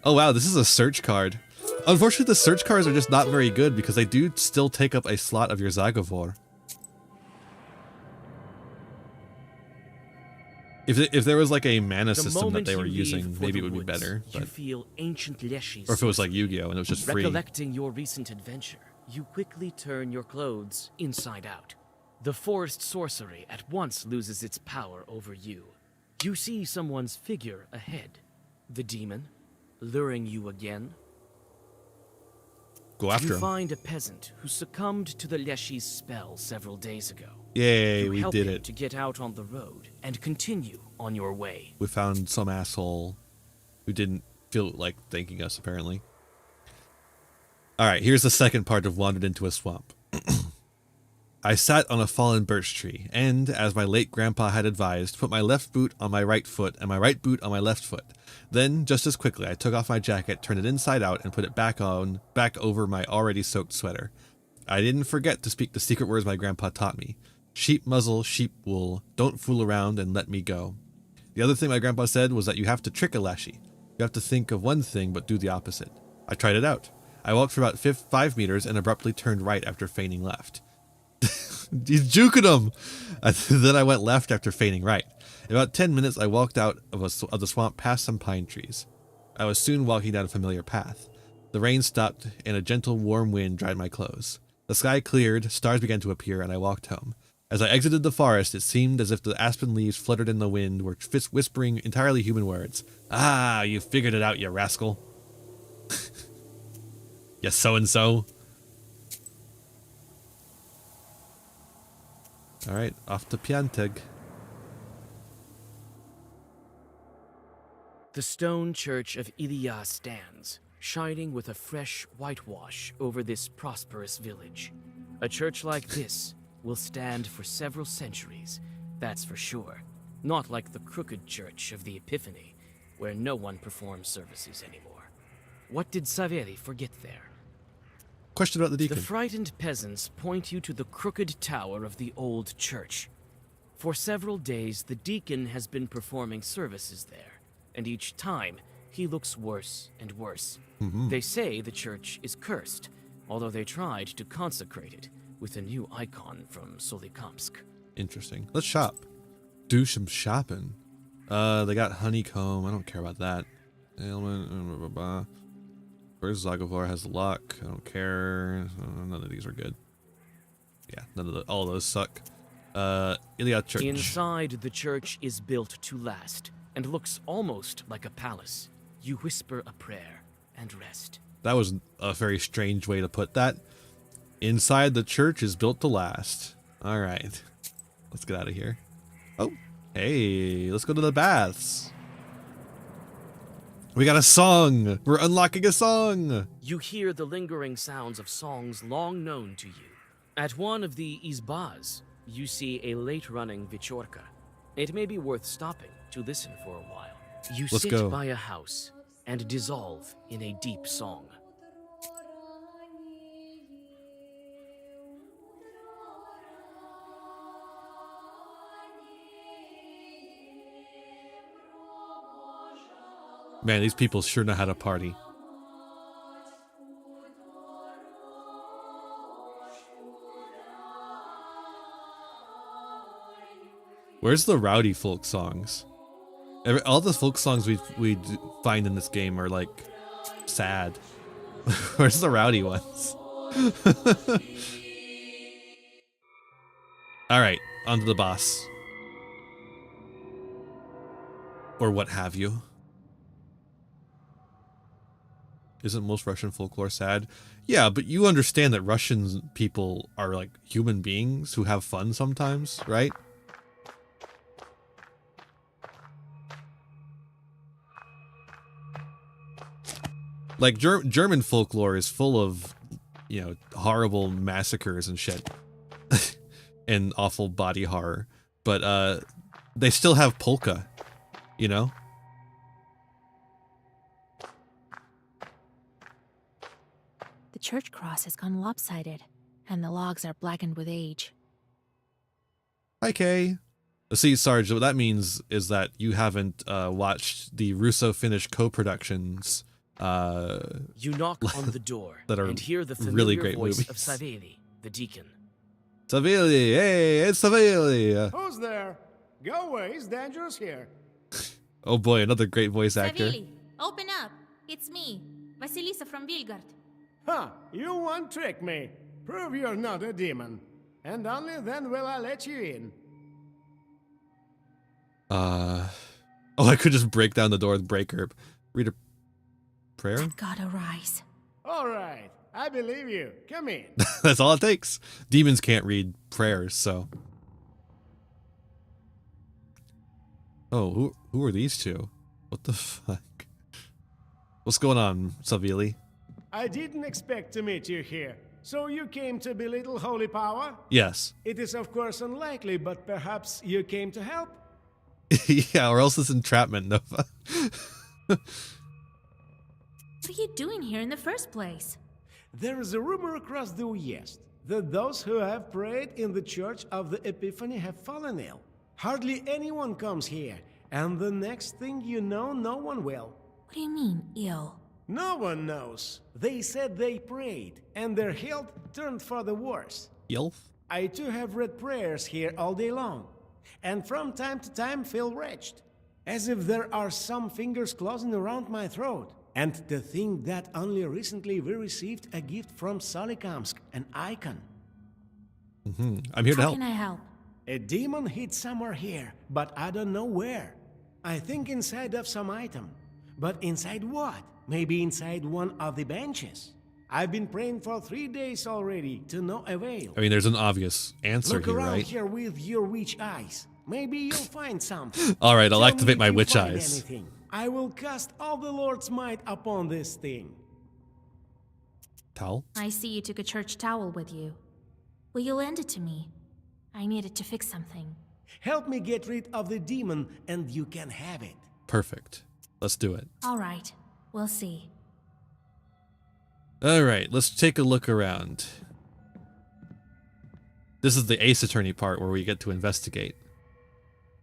Oh wow, this is a search card. Unfortunately, the search cards are just not very good because they do still take up a slot of your Zagovor. If there was like a mana system that they were using, maybe it would be better. You But, feel ancient Leshy's or if it was like sorcery. Yu-Gi-Oh! And it was just free. Recollecting your recent adventure, you quickly turn your clothes inside out. The forest sorcery at once loses its power over you. You see someone's figure ahead. The demon, luring you again. Go after You him. find a peasant who succumbed to the Leshy's spell several days ago. Yay, You we help did him it. to get out on the road and continue on your way. We found some asshole who didn't feel like thanking us, apparently. Alright, here's the second part of Wandered into a Swamp. I sat on a fallen birch tree, and, as my late grandpa had advised, put my left boot on my right foot and my right boot on my left foot. Then, just as quickly, I took off my jacket, turned it inside out, and put it back over my already soaked sweater. I didn't forget to speak the secret words my grandpa taught me. Sheep muzzle, sheep wool, don't fool around and let me go. The other thing my grandpa said was that you have to trick a Leshy. You have to think of one thing but do the opposite. I tried it out. I walked for about 5 meters and abruptly turned right after feigning left. He's juking him! Then I went left after feigning right. In about 10 minutes I walked out of the swamp past some pine trees. I was soon walking down a familiar path. The rain stopped, and a gentle, warm wind dried my clothes. The sky cleared, stars began to appear, and I walked home. As I exited the forest, it seemed as if the aspen leaves fluttered in the wind, were whispering entirely human words. Ah, you figured it out, you rascal. You so-and-so. All right, off to Pianteg. The stone church of Ilia stands, shining with a fresh whitewash over this prosperous village. A church like this will stand for several centuries, that's for sure. Not like the crooked church of the Epiphany, where no one performs services anymore. What did Saveri forget there? Question about the deacon. The frightened peasants point you to the crooked tower of the old church. For several days, the deacon has been performing services there, and each time, he looks worse and worse. They say the church is cursed, although they tried to consecrate it with a new icon from Solikamsk. Interesting. Let's shop. Do some shopping. They got honeycomb. I don't care about that. Ailment. Blah, blah, blah. Where's Zagavor has luck. I don't care. None of these are good. Yeah, all of those suck. Iliad Church. Inside, the church is built to last and looks almost like a palace. You whisper a prayer and rest. That was a very strange way to put that. Inside the church is built to last. All right. Let's get out of here. Oh, hey, let's go to the baths. We got a song. We're unlocking a song. You hear the lingering sounds of songs long known to you. At one of the izbas, you see a late-running Vichorka. It may be worth stopping to listen for a while. You Let's sit go. by a house and dissolve in a deep song. Man, these people sure know how to party. Where's the rowdy folk songs? All the folk songs we find in this game are like sad. Where's the rowdy ones? All right, on to the boss. Or what have you. Isn't most Russian folklore sad? Yeah, but you understand that Russian people are like human beings who have fun sometimes, right? Like German folklore is full of, you know, horrible massacres and shit. And awful body horror. But they still have polka, you know? The church cross has gone lopsided, and the logs are blackened with age. Hi, Kay. See, Sarge, what that means is that you haven't watched the Russo-Finnish co-productions. You knock on the door that are and hear the familiar really great voice movies. of Saveli, the deacon. Savili, hey, it's Savili. Who's there? Go away, it's dangerous here. Oh boy, another great voice actor. Savili, open up. It's me, Vasilisa from Vilgard. Huh, you won't trick me. Prove you're not a demon. And only then will I let you in. Oh, I could just break down the door with break herb. Read a prayer? Let God arise. All right, I believe you. Come in. That's all it takes. Demons can't read prayers, so. Oh, who are these two? What the fuck? What's going on, Savili? I didn't expect to meet you here. So you came to belittle holy power? Yes. It is of course unlikely, but perhaps you came to help? Yeah, or else it's entrapment, Nova. What are you doing here in the first place? There is a rumor across the Uyezd that those who have prayed in the Church of the Epiphany have fallen ill. Hardly anyone comes here, and the next thing you know, no one will. What do you mean, ill? No one knows. They said they prayed, and their health turned for the worse. Yelf? I too have read prayers here all day long, and from time to time feel wretched. As if there are some fingers closing around my throat. And to think that only recently we received a gift from Solikamsk, an icon. I'm here to How help. can I help? A demon hid somewhere here, but I don't know where. I think inside of some item. But inside what? Maybe inside one of the benches. I've been praying for 3 days already, to no avail. I mean, there's an obvious answer Look here, around right? here with your witch eyes. Maybe you'll find something. All right, I'll Tell activate me my if you witch find eyes. anything. I will cast all the Lord's might upon this thing. Towel? I see you took a church towel with you. Will you lend it to me? I needed to fix something. Help me get rid of the demon, and you can have it. Perfect. Let's do it. All right, we'll see. All right, let's take a look around. This is the Ace Attorney part where we get to investigate.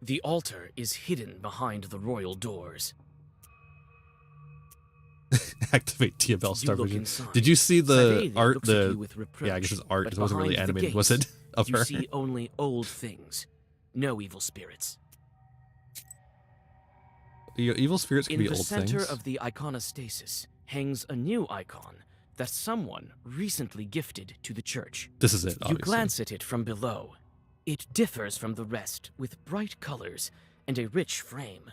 The altar is hidden behind the royal doors. Activate Diabel You Star look Vision. inside. Did you see the Savelia art? looks at you with Yeah, I guess it's reproach, art. but It wasn't really behind the animated, was it? gates, Of you her. see only old things, no evil spirits. Evil spirits can In be the old center things. of the iconostasis hangs a new icon that someone recently gifted to the church. This is it, You obviously. glance at it from below. It differs from the rest with bright colors and a rich frame.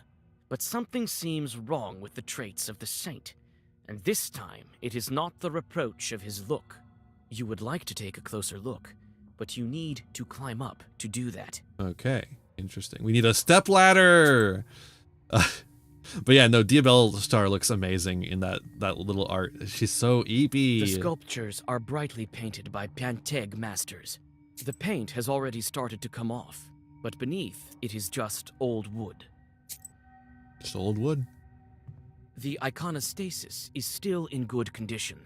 But something seems wrong with the traits of the saint. And this time, it is not the reproach of his look. You would like to take a closer look, but you need to climb up to do that. Okay, interesting. We need a step ladder. But yeah, no, Diabel Star looks amazing in that little art. She's so eepy. The sculptures are brightly painted by Panteg masters. The paint has already started to come off, but beneath it is just old wood. Just old wood. The iconostasis is still in good condition,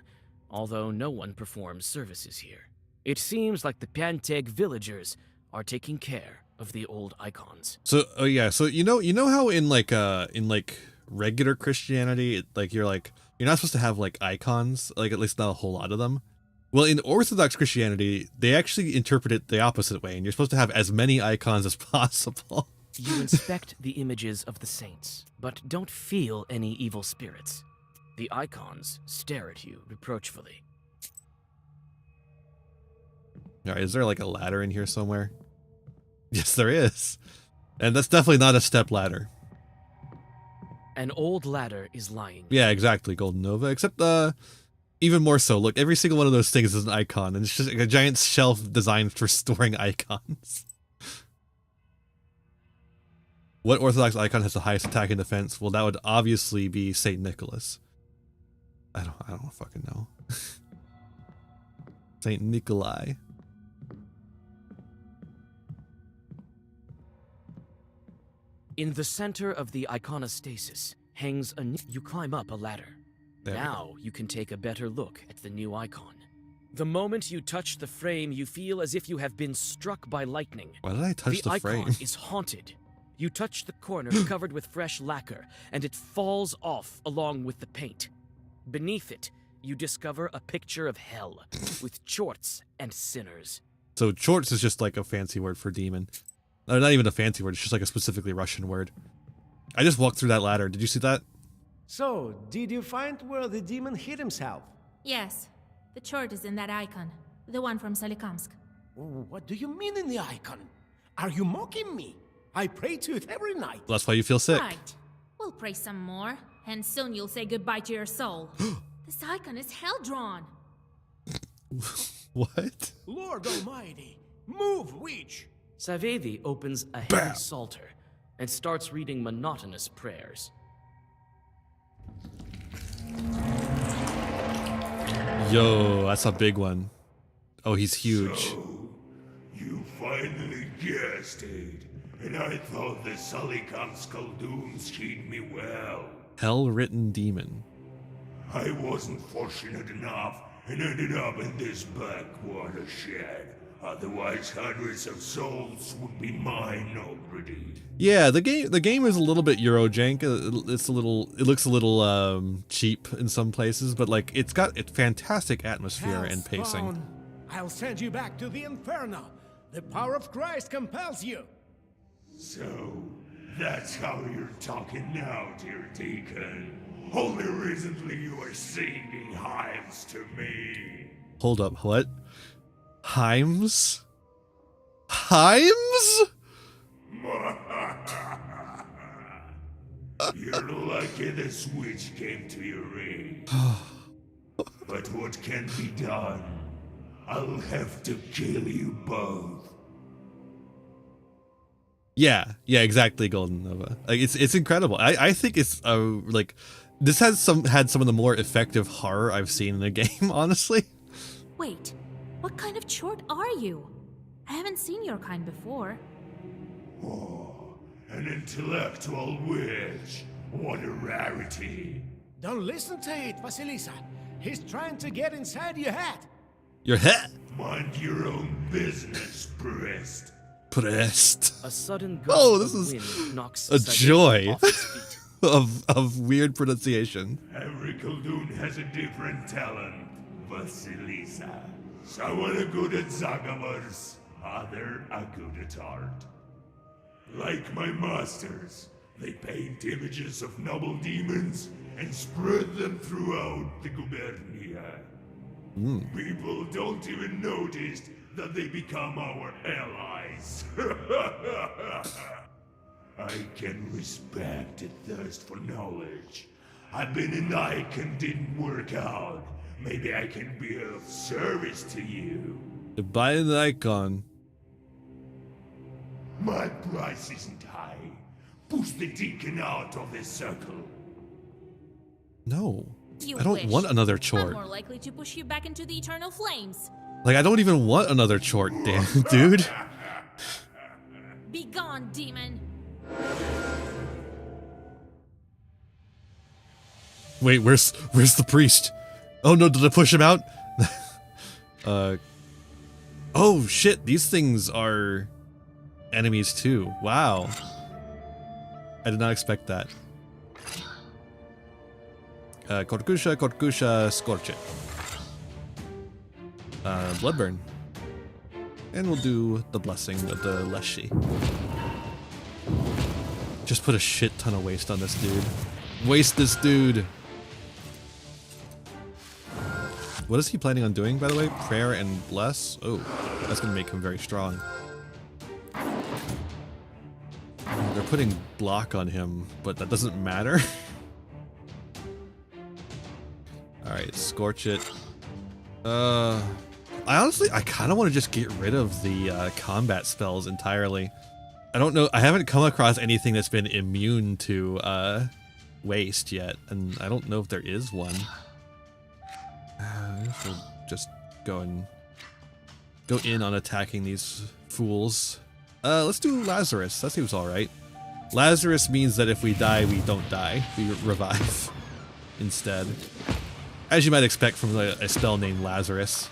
although no one performs services here. It seems like the Panteg villagers are taking care of the old icons. So, oh yeah, so you know how in like regular Christianity, you're not supposed to have like icons, like at least not a whole lot of them. Well, in Orthodox Christianity, they actually interpret it the opposite way, and you're supposed to have as many icons as possible. You inspect the images of the saints, but don't feel any evil spirits. The icons stare at you reproachfully. All right, is there like a ladder in here somewhere? Yes, there is. And that's definitely not a step ladder. An old ladder is lying. Yeah, exactly, Golden Nova, except even more so. Look, every single one of those things is an icon, and it's just like a giant shelf designed for storing icons. What Orthodox icon has the highest attack and defense? Well, that would obviously be Saint Nicholas. I don't fucking know. Saint Nikolai. In the center of the iconostasis hangs a You climb up a ladder. There we Now you can take a better look at the new icon. The moment you touch the frame, you feel as if you have been struck by lightning. Why did I touch the icon frame? is haunted. You touch the corner covered with fresh lacquer, and it falls off along with the paint. Beneath it, you discover a picture of hell, with chorts and sinners. So chorts is just like a fancy word for demon. Or not even a fancy word, it's just like a specifically Russian word. I just walked through that ladder. Did you see that? So, did you find where the demon hid himself? Yes, the chart is in that icon. The one from Solikamsk. What do you mean in the icon? Are you mocking me? I pray to it every night. Well, that's why you feel sick. Right. We'll pray some more, and soon you'll say goodbye to your soul. This icon is hell-drawn. What? Lord Almighty, move, witch! Savevi opens a heavy psalter and starts reading monotonous prayers. Yo, that's a big one. Oh, he's huge. So, you finally guessed it. And I thought the Solikamsk Dooms treat me well. Hell-written demon. I wasn't fortunate enough and ended up in this backwater shed. Otherwise, hundreds of souls would be mine already. Yeah, the game is a little bit Eurojank. It looks a little cheap in some places, but like it's got a fantastic atmosphere and pacing. Hellspawn, I'll send you back to the Inferno. The power of Christ compels you. So, That's how you're talking now, dear Deacon. Only recently you were singing hymns to me. Hold up, what? Himes? Himes? You're lucky the switch came to your aid. But what can be done? I'll have to kill you both. Yeah, exactly, Golden Nova. Like it's incredible. I think it's like this has had some of the more effective horror I've seen in a game, honestly. Wait, what kind of chort are you? I haven't seen your kind before. Oh, an intellectual witch. What a rarity. Don't listen to it, Vasilisa. He's trying to get inside your head. Your head. Mind your own business, priest. Pressed. A sudden gust Oh, this of is wind knocks a Slavic joy off his feet. of weird pronunciation. Every Khaldun has a different talent, Vasilisa. Some are good at Zagavars, other are good at art. Like my masters, they paint images of noble demons and spread them throughout the gubernia. People don't even notice that they become our allies. I can respect a thirst for knowledge. I've been an icon, didn't work out. Maybe I can be of service to you. Buy an icon. My price isn't high. Push the deacon out of this circle. No. You I don't wish. want another I'm chort. more likely to push you back into the eternal flames. Like, I don't even want another chort, damn, dude. Be gone, demon. Wait, where's the priest? Oh no, did I push him out? Oh shit, these things are enemies too. Wow. I did not expect that. Korkusha, scorch it. Bloodburn. And we'll do the blessing of the Leshy. Just put a shit ton of waste on this dude. Waste this dude. What is he planning on doing, by the way? Prayer and bless? Oh, that's gonna make him very strong. They're putting block on him, but that doesn't matter. Alright, scorch it. I kind of want to just get rid of the combat spells entirely. I don't know, I haven't come across anything that's been immune to waste yet, and I don't know if there is one. I guess we'll just go in on attacking these fools. Let's do Lazarus, that seems alright. Lazarus means that if we die, we don't die. We revive instead. As you might expect from a spell named Lazarus.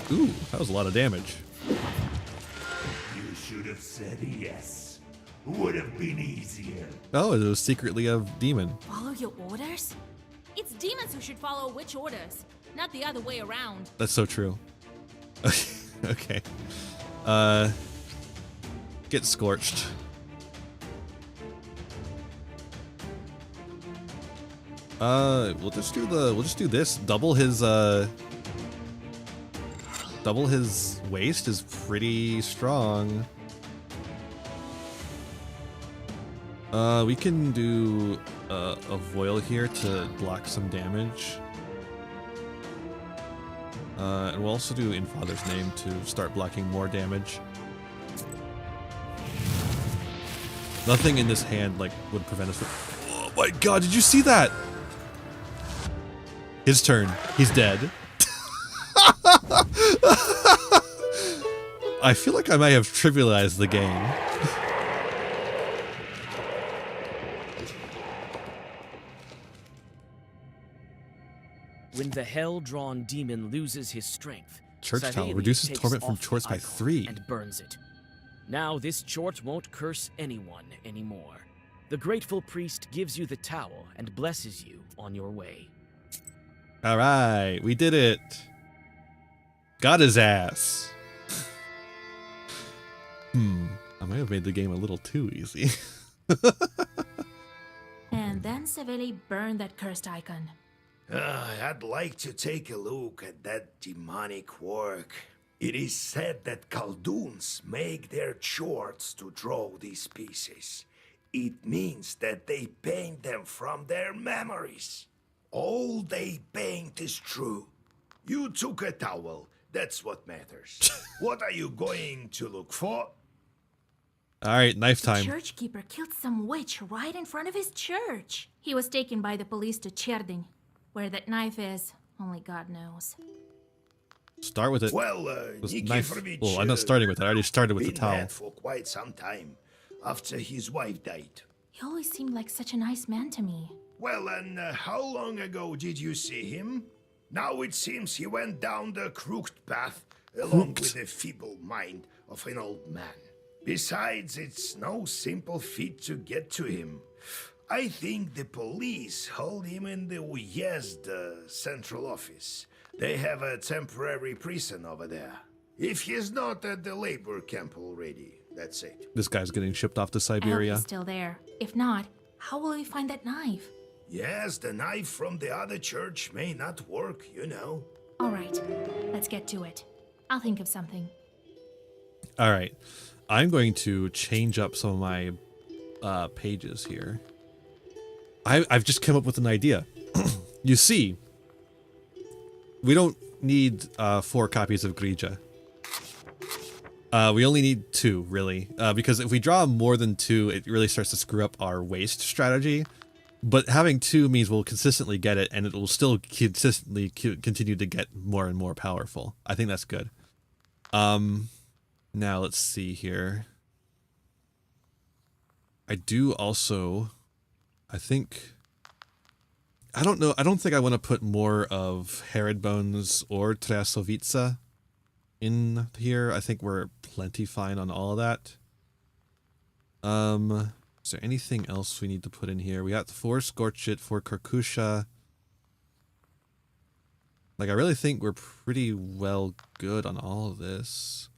Ooh, that was a lot of damage. You should have said yes. Would have been easier. Oh, it was secretly a demon. Follow your orders? It's demons who should follow witch orders, not the other way around. That's so true. Okay. Get scorched. We'll just do this. Double his waist is pretty strong. We can do a voil here to block some damage. And we'll also do In Father's Name to start blocking more damage. Nothing in this hand like would prevent us from... Oh my god, did you see that? His turn. He's dead. I feel like I might have trivialized the game. When the hell-drawn demon loses his strength, Church Tower Saheeli reduces takes torment from off the chorts by icon 3. and burns it. Now this chort won't curse anyone anymore. The grateful priest gives you the towel and blesses you on your way. Alright, we did it. Got his ass. I might have made the game a little too easy. And then Saveli burned that cursed icon. I'd like to take a look at that demonic work. It is said that Khaldoons make their chords to draw these pieces. It means that they paint them from their memories. All they paint is true. You took a towel, that's what matters. What are you going to look for? All right, knife The time. church keeper killed some witch right in front of his church. He was taken by the police to Cherding. Where that knife is, only God knows. Start with it. Well, This Nikiforovich... Well, I'm not starting with it. I already started with the been towel. mad for quite some time, after his wife died. He always seemed like such a nice man to me. Well, and how long ago did you see him? Now it seems he went down the crooked path, along with the feeble mind of an old man. Besides, it's no simple feat to get to him. I think the police hold him in the Uyezd central office. They have a temporary prison over there. If he's not at the labor camp already, that's it. This guy's getting shipped off to I hope Siberia. he's still there. If not, how will we find that knife? Yes, the knife from the other church may not work, you know. All right, let's get to it. I'll think of something. All right. I'm going to change up some of my pages here. I've just come up with an idea. You see, we don't need 4 copies of Grija. We only need 2, really. Because if we draw more than 2, it really starts to screw up our waste strategy. But having 2 means we'll consistently get it, and it will still consistently continue to get more and more powerful. I think that's good. Now let's see here. I do also, I don't know, I don't think I want to put more of Herod Bones or Treasovica in here. I think we're plenty fine on all of that. Is there anything else we need to put in here? We got 4 Scorchit, 4 Karkusha. Like, I really think we're pretty well good on all of this.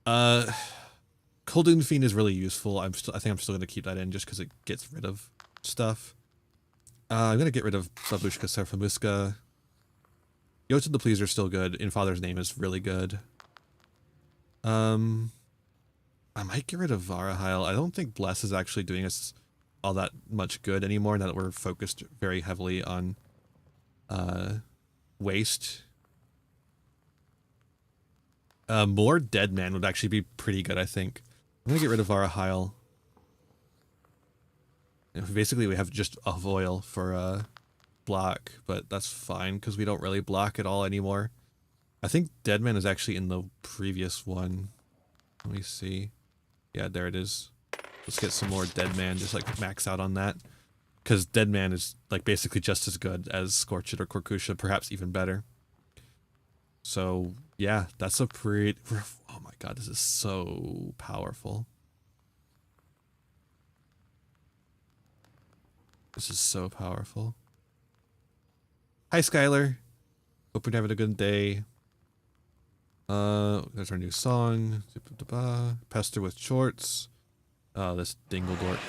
Khaldoon Fiend is really useful. I think I'm still gonna keep that in just because it gets rid of stuff. I'm gonna get rid of Babushka Serfamuska. Yota the Pleaser is still good. In Father's Name is really good. I might get rid of Varahile. I don't think Bless is actually doing us all that much good anymore now that we're focused very heavily on waste. More Dead Man would actually be pretty good, I think. I'm gonna get rid of Varahile. Basically, we have just a Voil for block, but that's fine because we don't really block at all anymore. I think Dead Man is actually in the previous one. Let me see. Yeah, there it is. Let's get some more Dead Man, just like max out on that. Because Dead Man is like basically just as good as Scorchit or Korkusha, perhaps even better. So yeah, that's a pretty... Oh my god, this is so powerful. This is so powerful. Hi, Skylar. Hope you're having a good day. There's our new song. Pester with shorts. This dingle dork.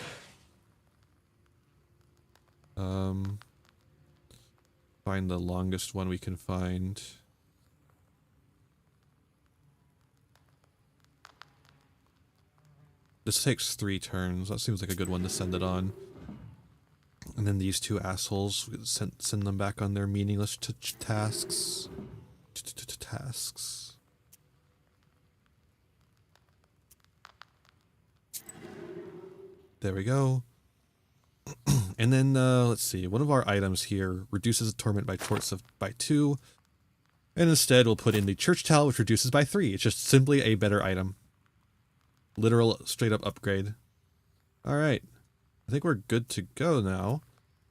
Find the longest one we can find. This takes 3 turns. That seems like a good one to send it on. And then these 2 assholes, we send them back on their meaningless tasks. Tasks. There we go. And then, let's see. One of our items here reduces torment by torts by 2. And instead, we'll put in the church towel, which reduces by 3. It's just simply a better item. Literal straight-up upgrade. All right. I think we're good to go now.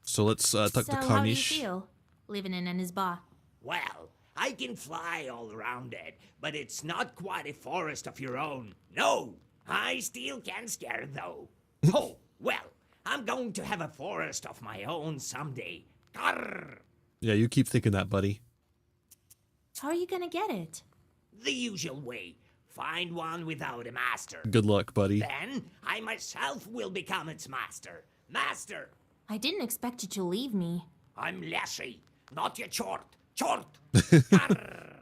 So let's talk to So how do you Karnish. feel, living in Anisba? Well, I can fly all around it, but it's not quite a forest of your own. No, I still can scare though. Oh, well, I'm going to have a forest of my own someday. Grrr. Yeah, you keep thinking that, buddy. How are you gonna get it? The usual way. Find one without a master. Good luck, buddy. Then I myself will become its master. Master! I didn't expect you to leave me. I'm Leshy, not your chort. Chort! Karr!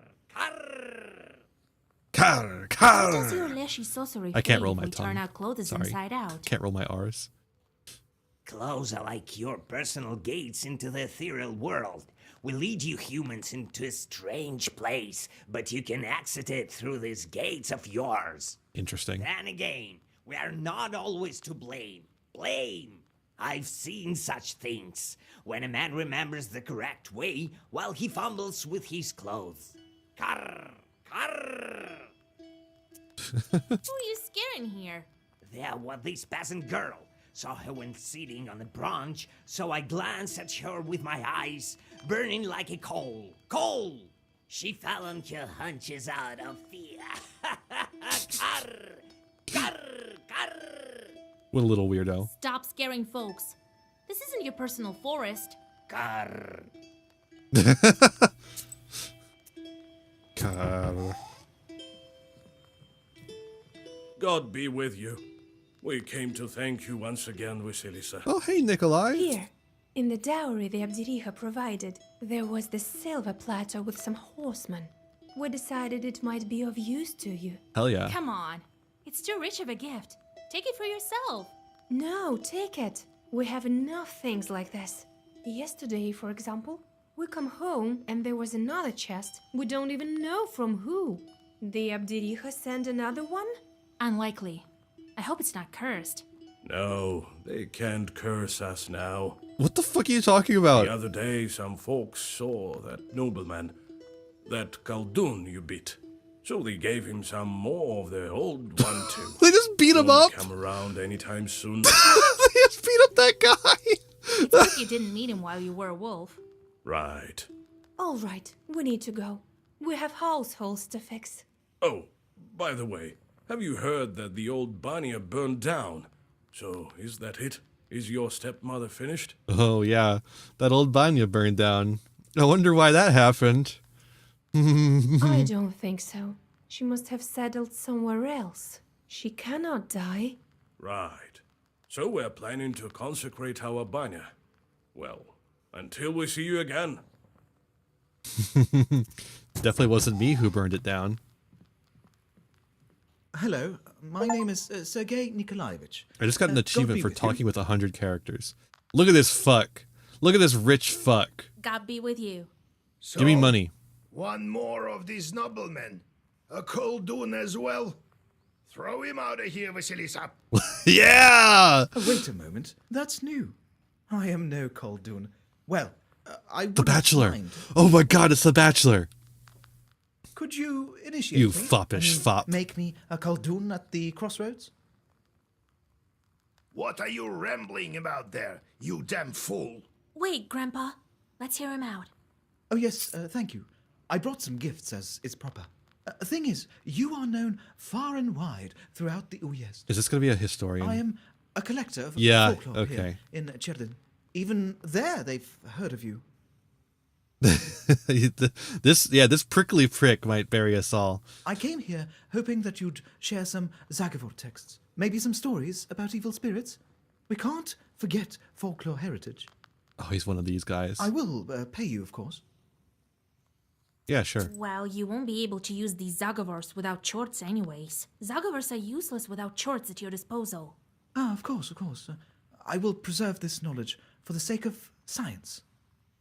Karr! Car, How does your car. leshy sorcery I can't fade roll if my we turn tongue. our clothes Sorry. inside out? Can't roll my R's. Clothes are like your personal gates into the ethereal world. We lead you humans into a strange place, but you can exit it through these gates of yours. Interesting. Then again, we are not always to blame. Blame! I've seen such things. When a man remembers the correct way while he fumbles with his clothes. Karr! Karr! Who are you scaring here? There was this peasant girl. Saw her when sitting on the branch, so I glanced at her with my eyes, burning like a coal. Coal! She fell on her hunches out of fear. Karr! Karr! Karr! What a little weirdo. Stop scaring folks. This isn't your personal forest. Karr! Car. God be with you. We came to thank you once again, Vasilisa. Oh, hey, Nikolai. Here, in the dowry the Abdiriha provided, there was this silver platter with some horsemen. We decided it might be of use to you. Hell yeah. Come on. It's too rich of a gift. Take it for yourself. No, take it. We have enough things like this. Yesterday, for example, we come home and there was another chest. We don't even know from who. The Abdiriha sent another one? Unlikely. I hope it's not cursed. No, they can't curse us now. What the fuck are you talking The about? other day, some folks saw that nobleman, that Khaldun you beat. So they gave him some more of their old one too. They just beat him Won't up. come around anytime soon. They just beat up that guy. It's like you didn't meet him while you were a wolf. Right. All right, we need to go. We have households to fix. Oh, by the way, have you heard that the old Banya burned down? So, is that it? Is your stepmother finished? Oh, yeah. That old banya burned down. I wonder why that happened. I don't think so. She must have settled somewhere else. She cannot die. Right. So we're planning to consecrate our Banya. Well, until we see you again. Definitely wasn't me who burned it down. Hello, my name is Sergei Nikolaevich. I just got an God achievement be for with you. talking with 100 characters. Look at this fuck. Look at this rich fuck. God be with you. So, Give me money. One more of these noblemen. A Khaldun as well. Throw him out of here, Vasilisa. Yeah! Wait a moment, that's new. I am no Khaldun. Well, I The wouldn't Bachelor. mind. Oh my god, it's The Bachelor. Could you initiate You me? foppish fop. Make me a Khaldun at the crossroads? What are you rambling about there, you damn fool? Wait, Grandpa. Let's hear him out. Oh yes, thank you. I brought some gifts as is proper. Thing is, you are known far and wide throughout the Uyezd. Is this gonna be a historian? I am a collector of Yeah, folklore okay. here in Cherdin. Even there, they've heard of you. this prickly prick might bury us all. I came here hoping that you'd share some Zagavor texts, maybe some stories about evil spirits. We can't forget folklore heritage. Oh, he's one of these guys. I will pay you, of course. Yeah, sure. Well, you won't be able to use these Zagavors without chorts anyways. Zagavors are useless without chorts at your disposal. Ah, of course, of course. I will preserve this knowledge for the sake of science.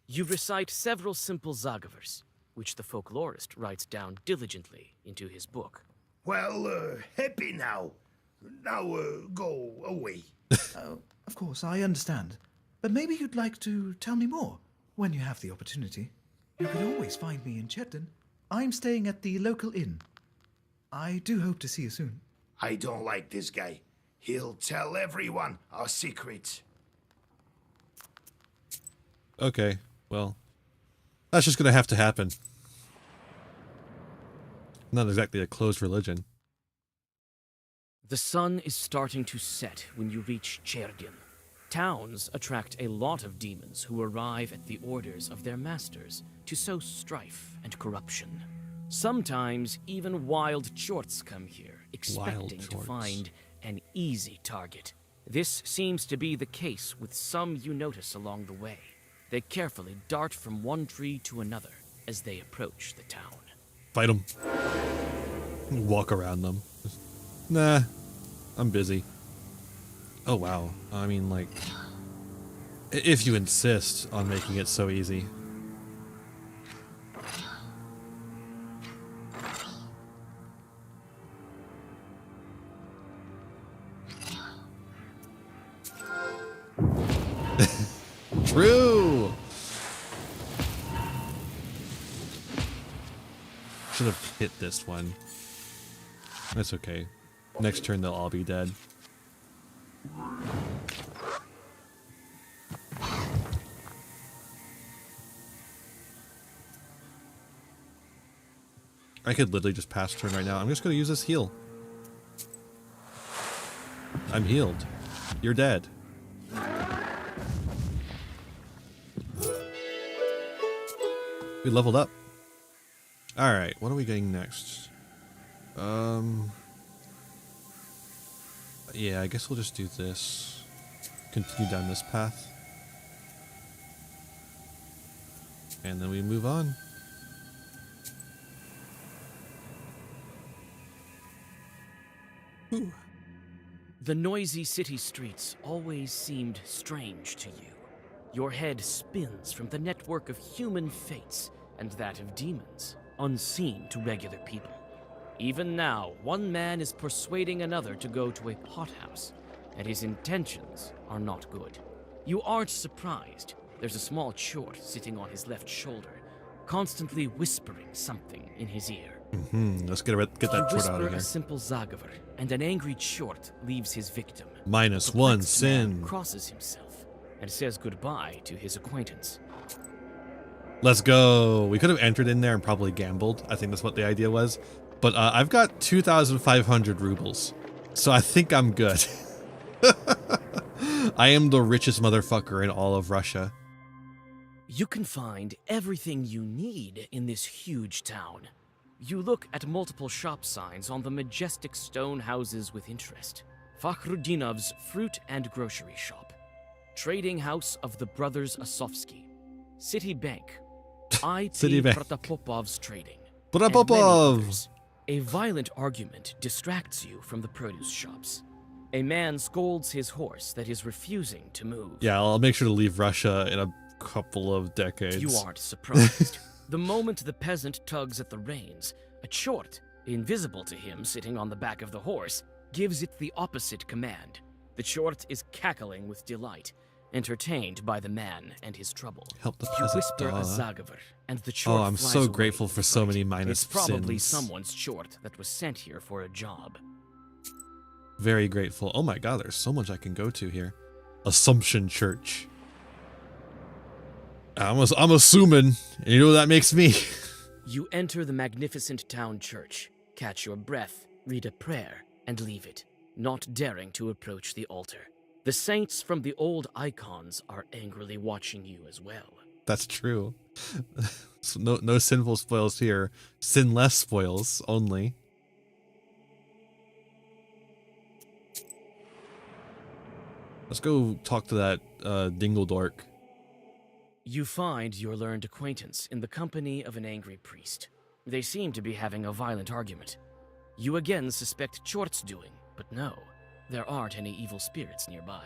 You recite several simple Zagavers, which the folklorist writes down diligently into his book. Well, happy now. Now, go away. Of course, I understand. But maybe you'd like to tell me more when you have the opportunity. You can always find me in Cherdin. I'm staying at the local inn. I do hope to see you soon. I don't like this guy. He'll tell everyone our secrets. Okay, well, that's just gonna have to happen. Not exactly a closed religion. The sun is starting to set when you reach Cherdin. Towns attract a lot of demons who arrive at the orders of their masters to sow strife and corruption. Sometimes even wild chorts come here, expecting to chorts. find an easy target. This seems to be the case with some you notice along the way. They carefully dart from one tree to another as they approach the town. Fight them. Walk around them. Nah, I'm busy. Oh wow. I mean, like, if you insist on making it so easy. True. Should have hit this one. That's okay. Next turn they'll all be dead. I could literally just pass turn right now. I'm just going to use this heal. I'm healed. You're dead. We leveled up. Alright, what are we getting next? Yeah, I guess we'll just do this. Continue down this path. And then we move on. Ooh. The noisy city streets always seemed strange to you. Your head spins from the network of human fates and that of demons, unseen to regular people. Even now, one man is persuading another to go to a pothouse, and his intentions are not good. You aren't surprised. There's a small chort sitting on his left shoulder, constantly whispering something in his ear. Let's get that chort out whisper of here. a simple zagavar, and an angry chort leaves his victim. Minus The one perplexed man sin. crosses himself and says goodbye to his acquaintance. Let's go. We could have entered in there and probably gambled. I think that's what the idea was. But I've got 2,500 rubles. So I think I'm good. I am the richest motherfucker in all of Russia. You can find everything you need in this huge town. You look at multiple shop signs on the majestic stone houses with interest. Fakhrudinov's fruit and grocery shop. Trading house of the brothers Asofsky. City Bank. I.P. Citibank. Protopopov's trading. Protopopov! And many others. A violent argument distracts you from the produce shops. A man scolds his horse that is refusing to move. Yeah, I'll make sure to leave Russia in a couple of decades. You aren't surprised. The moment the peasant tugs at the reins, a chort, invisible to him sitting on the back of the horse, gives it the opposite command. The chort is cackling with delight, entertained by the man and his trouble. Help the You peasant, whisper a duh. zagavar, and the chort Oh, I'm flies so away grateful with for so fright. many minus It's probably sins. someone's chort that was sent here for a job. Very grateful. Oh my god, there's so much I can go to here. Assumption Church. I'm assuming. You know what that makes me? You enter the magnificent town church, catch your breath, read a prayer, and leave it, not daring to approach the altar. The saints from the old icons are angrily watching you as well. That's true. So no sinful spoils here. Sinless spoils only. Let's go talk to that dingle dork. You find your learned acquaintance in the company of an angry priest. They seem to be having a violent argument. You again suspect Chort's doing, but no, there aren't any evil spirits nearby.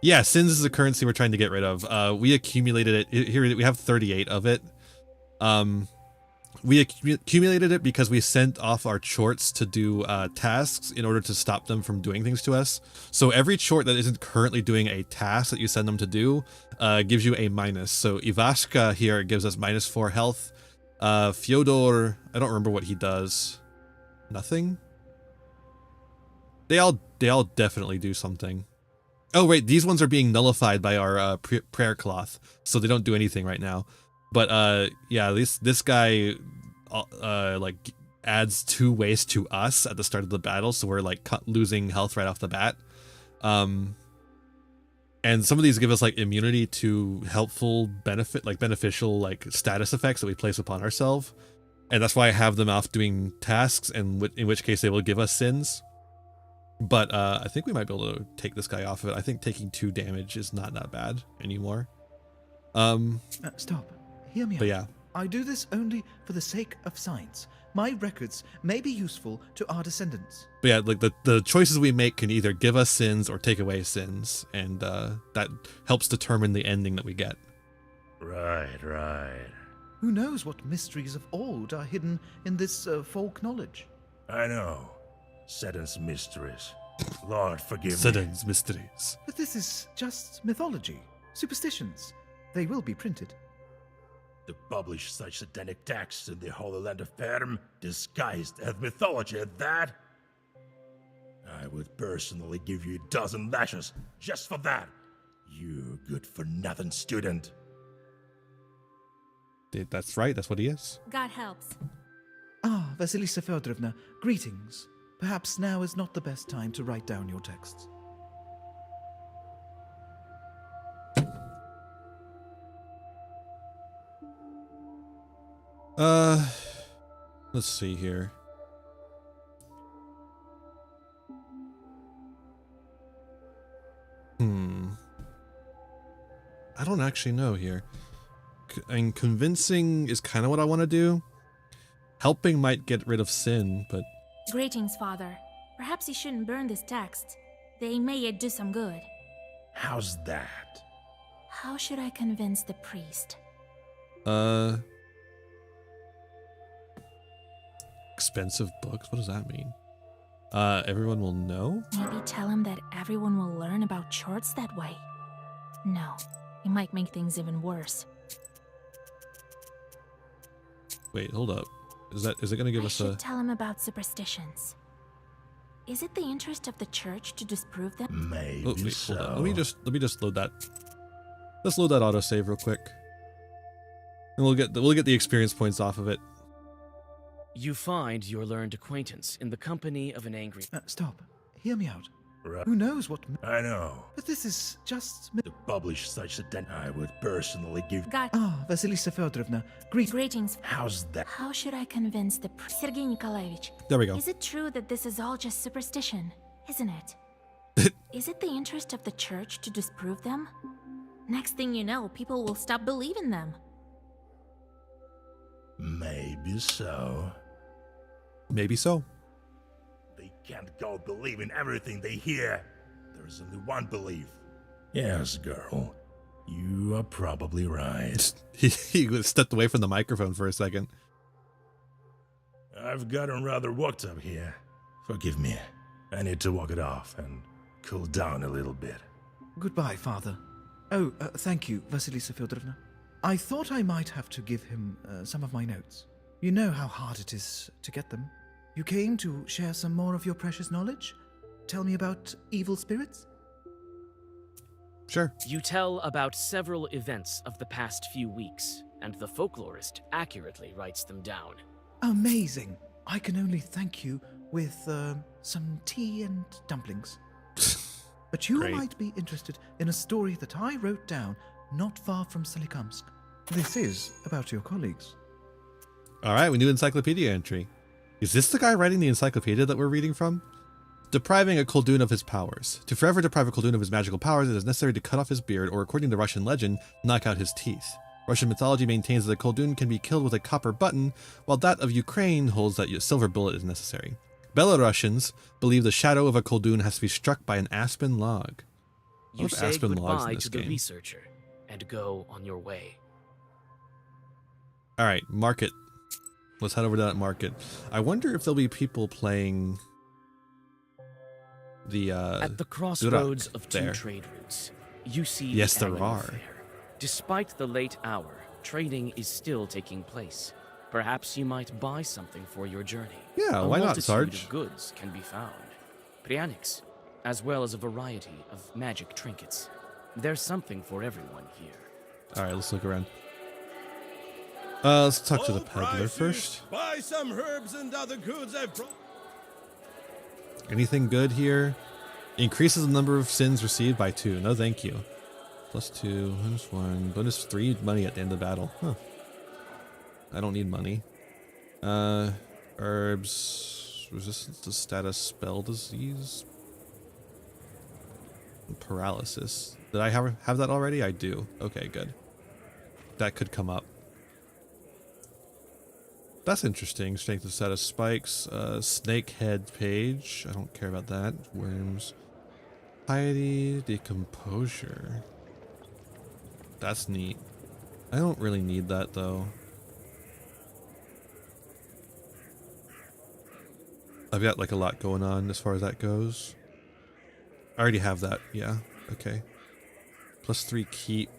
Yeah, sins is a currency we're trying to get rid of. We accumulated it. Here we have 38 of it. We accumulated it because we sent off our chorts to do tasks in order to stop them from doing things to us. So every chort that isn't currently doing a task that you send them to do gives you a minus. So Ivashka here gives us -4 health. Fyodor, I don't remember what he does. Nothing? They all definitely do something. Oh wait, these ones are being nullified by our prayer cloth, so they don't do anything right now. But yeah, this guy like adds 2 waste to us at the start of the battle, so we're like losing health right off the bat. And some of these give us like immunity to beneficial like status effects that we place upon ourselves. And that's why I have them off doing tasks, and in which case they will give us sins. But I think we might be able to take this guy off of it. I think taking 2 damage is not that bad anymore. Stop. Hear me out. But yeah. I do this only for the sake of science. My records may be useful to our descendants. But yeah, like the choices we make can either give us sins or take away sins, and that helps determine the ending that we get. Right. Who knows what mysteries of old are hidden in this folk knowledge? I know. Satan's mysteries. Lord, forgive me. Satan's mysteries. But this is just mythology, superstitions. They will be printed. To publish such satanic texts in the Holy Land of Perm, disguised as mythology at that? I would personally give you a dozen lashes just for that. You good-for-nothing student. That's right, that's what he is. God helps. Ah, Vasilisa Feodorovna, greetings. Perhaps now is not the best time to write down your texts. Let's see here. I don't actually know here. And convincing is kind of what I want to do. Helping might get rid of sin, but... Greetings, Father. Perhaps you shouldn't burn this text. They may yet do some good. How's that? How should I convince the priest? Expensive books? What does that mean? Everyone will know? Maybe tell him that everyone will learn about charts that way. No, it might make things even worse. Wait, hold up. Is it going to give us a... I should tell him about superstitions. Is it the interest of the church to disprove them? Maybe Oh, wait, so. hold on. Let me just load that. Let's load that autosave real quick. And we'll get the experience points off of it. You find your learned acquaintance in the company of an angry... Stop. Hear me out. Right. Who knows what... I know. But this is just... To publish such a I would personally give... God. Ah, Vasilisa Feodorovna, Greetings. How's that? How should I convince the Sergei Nikolaevich? There we go. Is it true that this is all just superstition? Isn't it? Is it the interest of the church to disprove them? Next thing you know, people will stop believing them. Maybe so. Maybe so. They can't go believe in everything they hear. There's only one belief. Yes, girl. You are probably right. He stepped away from the microphone for a second. I've gotten rather worked up here. Forgive me. I need to walk it off and cool down a little bit. Goodbye, Father. Oh, thank you, Vasilisa Feodorovna. I thought I might have to give him some of my notes. You know how hard it is to get them. You came to share some more of your precious knowledge? Tell me about evil spirits? Sure. You tell about several events of the past few weeks, and the folklorist accurately writes them down. Amazing! I can only thank you with some tea and dumplings. But you Great. might be interested in a story that I wrote down not far from Solikamsk. This is about your colleagues. All right, we new encyclopedia entry. Is this the guy writing the encyclopedia that we're reading from? Depriving a Koldun of his powers. To forever deprive a Koldun of his magical powers, it is necessary to cut off his beard, or according to Russian legend, knock out his teeth. Russian mythology maintains that a Koldun can be killed with a copper button, while that of Ukraine holds that a silver bullet is necessary. Belarusians believe the shadow of a Koldun has to be struck by an aspen log. I You love say aspen logs in goodbye this to the game. researcher and go on your way. All right, market. Let's head over to that market. I wonder if there'll be people playing the At the crossroads Durak of two there. trade routes, you see Yes, the there annual are. fair. Despite the late hour, trading is still taking place. Perhaps you might buy something for your journey. Yeah, a why not, multitude Sarge? of goods can be found. Prianics, as well as a variety of magic trinkets. There's something for everyone here. All right, let's look around. Let's talk to the peddler first. Buy some herbs and other goods I've brought. Anything good here? Increases the number of sins received by 2. No, thank you. +2, -1, -3 money at the end of the battle. Huh. I don't need money. Herbs, resistance to status, spell disease, paralysis. Did I have that already? I do. Okay, good. That could come up. That's interesting. Strength of status spikes. Snake head page. I don't care about that. Worms. Piety, decomposure. That's neat. I don't really need that though. I've got like a lot going on as far as that goes. I already have that. Yeah. Okay. +3 keep.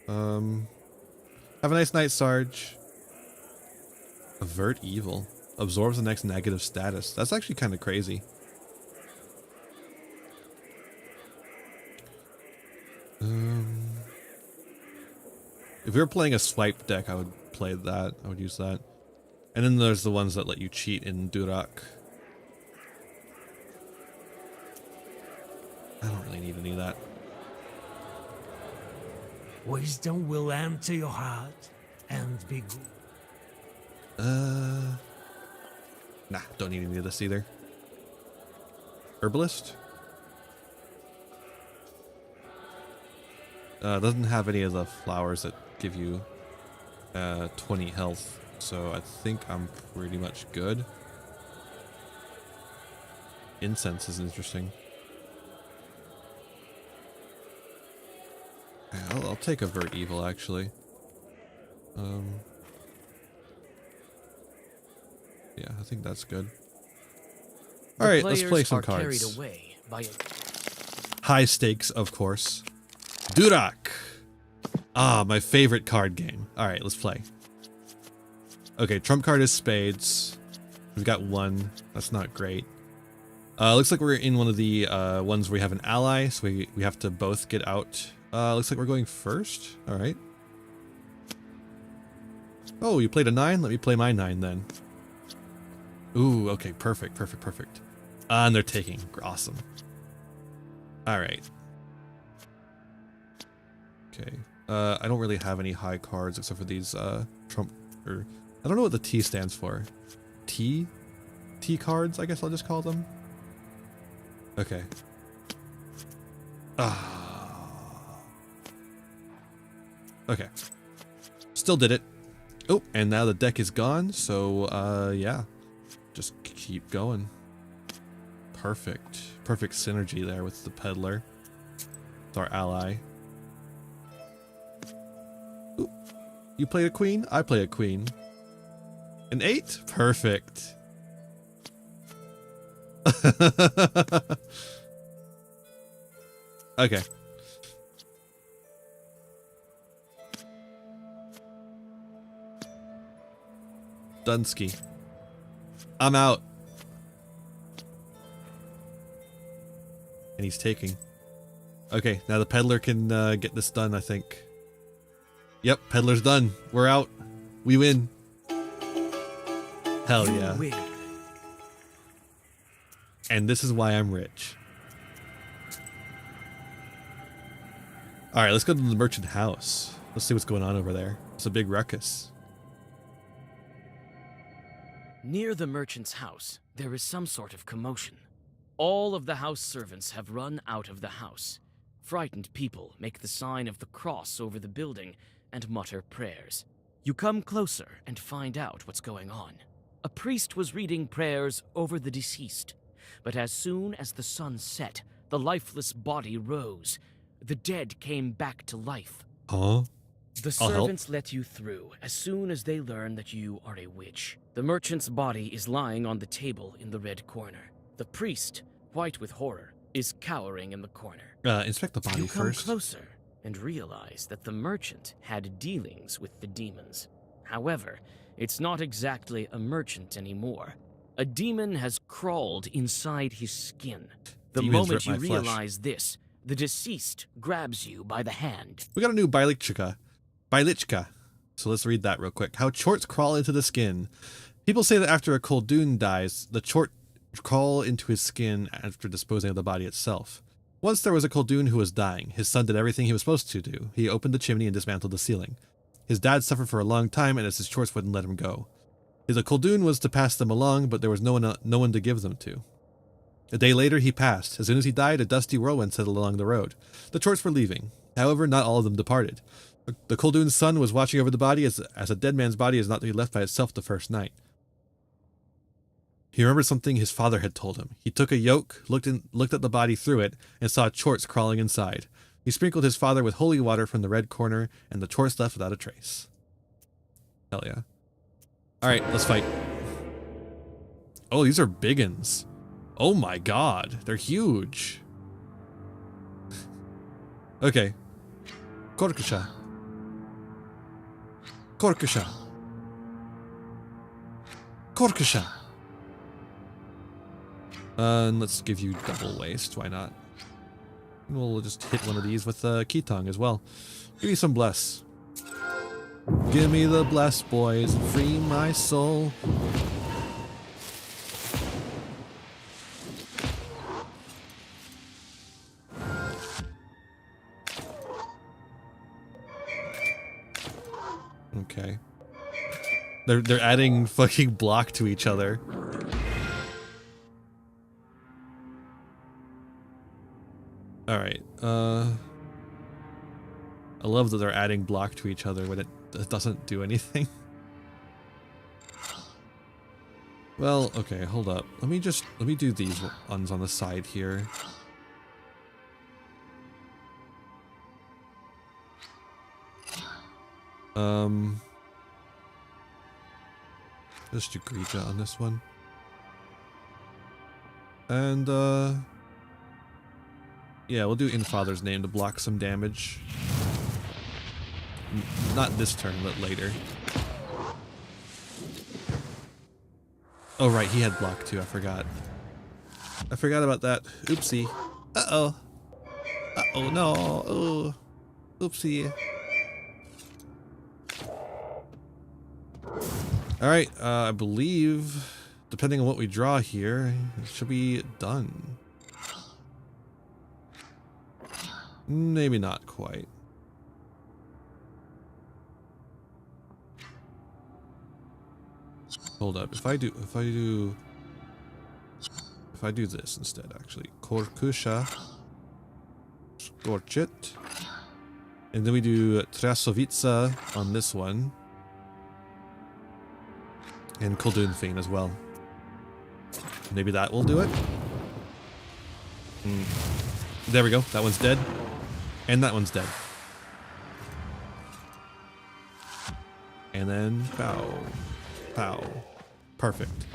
Have a nice night, Sarge. Avert evil. Absorbs the next negative status. That's actually kind of crazy. If we were playing a swipe deck, I would play that. I would use that. And then there's the ones that let you cheat in Durak. I don't really need any of that. Wisdom will enter your heart and be good. Nah, don't need any of this either. Herbalist? Doesn't have any of the flowers that give you 20 health, so I think I'm pretty much good. Incense is interesting. I'll take Avert Evil, actually. Yeah, I think that's good. Alright, let's play some cards. Carried away by High stakes, of course. Durak! Ah, my favorite card game. Alright, let's play. Okay, trump card is spades. We've got 1. That's not great. Looks like we're in one of the ones where we have an ally, so we have to both get out. Looks like we're going first. Alright. Oh, you played a 9? Let me play my 9 then. Ooh, okay, perfect, perfect, perfect. And they're taking. Awesome. Alright. Okay. I don't really have any high cards except for these trump, or I don't know what the T stands for. T cards, I guess I'll just call them. Okay. Okay. Still did it. Oh, and now the deck is gone, so yeah. Just keep going. Perfect. Perfect synergy there with the peddler. With our ally. Ooh. You played a queen? I play a queen. An 8? Perfect. Okay. Dunsky. I'm out. And he's taking. Okay, now the peddler can get this done, I think. Yep, peddler's done. We're out. We win. Hell yeah. And this is why I'm rich. Alright, let's go to the merchant house. Let's see what's going on over there. It's a big ruckus. Near the merchant's house, there is some sort of commotion. All of the house servants have run out of the house. Frightened people make the sign of the cross over the building and mutter prayers. You come closer and find out what's going on. A priest was reading prayers over the deceased, but as soon as the sun set, the lifeless body rose. The dead came back to life. Huh? The servants let you through as soon as they learn that you are a witch. The merchant's body is lying on the table in the red corner. The priest, white with horror, is cowering in the corner. Inspect the body you come first. Closer and realize that the merchant had dealings with the demons. However, it's not exactly a merchant anymore. A demon has crawled inside his skin. The Demons moment you rip my flesh. realize this, the deceased grabs you by the hand. We got a new Bylichka. So let's read that real quick. How chorts crawl into the skin. People say that after a Koldun dies, the chort crawl into his skin after disposing of the body itself. Once there was a Khaldun who was dying. His son did everything he was supposed to do. He opened the chimney and dismantled the ceiling. His dad suffered for a long time, and his chores wouldn't let him go. His Khaldun was to pass them along, but there was no one to give them to. A day later, he passed. As soon as he died, a dusty whirlwind settled along the road. The Chorts were leaving. However, not all of them departed. The Khaldun's son was watching over the body as a dead man's body is not to be left by itself the first night. He remembered something his father had told him. He took a yoke, looked at the body through it, and saw Chorts crawling inside. He sprinkled his father with holy water from the red corner, and the Chorts left without a trace. Hell yeah. Alright, let's fight. Oh, these are biggins. Oh my god, they're huge. Okay. Korkusha. Korkusha. Korkusha. And let's give you double waste, why not? We'll just hit one of these with Kitong as well. Give me some bless. Give me the bless, boys, and free my soul. Okay. They're adding fucking block to each other. Alright, I love that they're adding block to each other when it doesn't do anything. Well, okay, hold up. Let me do these ones on the side here. Just do Grija on this one. And, yeah, we'll do In Father's Name to block some damage. Not this turn, but later. Oh, right, he had block too, I forgot. I forgot about that. Oopsie. Uh-oh. Uh-oh, no. Oh. Oopsie. Alright, I believe, depending on what we draw here, it should be done. Maybe not quite. Hold up, if I do this instead, actually. Korkusha. Scorch it. And then we do Trasovica on this one. And Khaldun Fiend as well. Maybe that will do it. There we go. That one's dead. And that one's dead. And then pow. Pow. Perfect.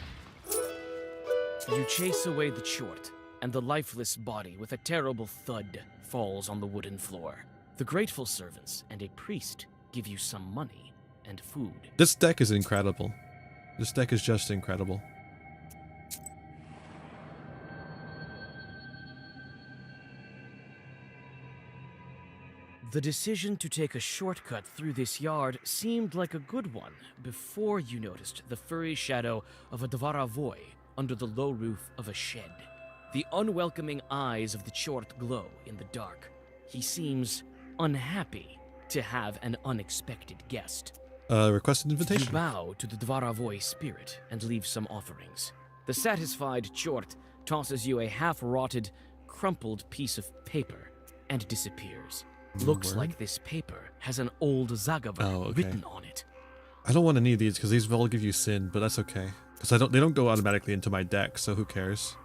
You chase away the Chort, and the lifeless body with a terrible thud falls on the wooden floor. The grateful servants and a priest give you some money and food. This deck is incredible. This deck is just incredible. The decision to take a shortcut through this yard seemed like a good one before you noticed the furry shadow of a Dvaravoy under the low roof of a shed. The unwelcoming eyes of the Chort glow in the dark. He seems unhappy to have an unexpected guest. Request an invitation. You bow to the Dvaravoy spirit and leave some offerings. The satisfied Chort tosses you a half-rotted, crumpled piece of paper and disappears. Looks like this paper has an old Zagavar written on it. I don't want any of these because these will all give you sin, but that's okay. Because they don't go automatically into my deck, so who cares?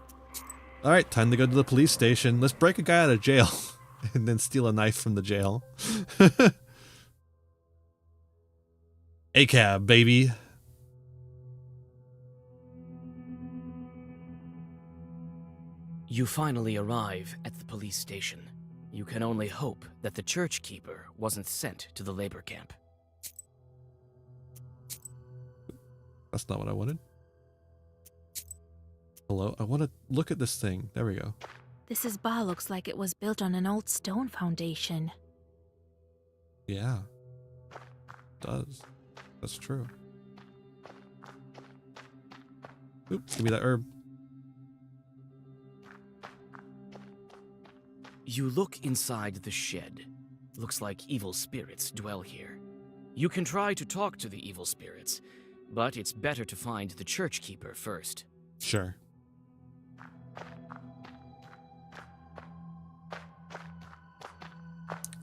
Alright, time to go to the police station. Let's break a guy out of jail and then steal a knife from the jail. A-cab, baby. You finally arrive at the police station. You can only hope that the church keeper wasn't sent to the labor camp. That's not what I wanted. Hello? I want to look at this thing. There we go. This Isba looks like it was built on an old stone foundation. Yeah. It does. That's true. Oops, give me that herb. You look inside the shed. Looks like evil spirits dwell here. You can try to talk to the evil spirits, but it's better to find the church keeper first. Sure.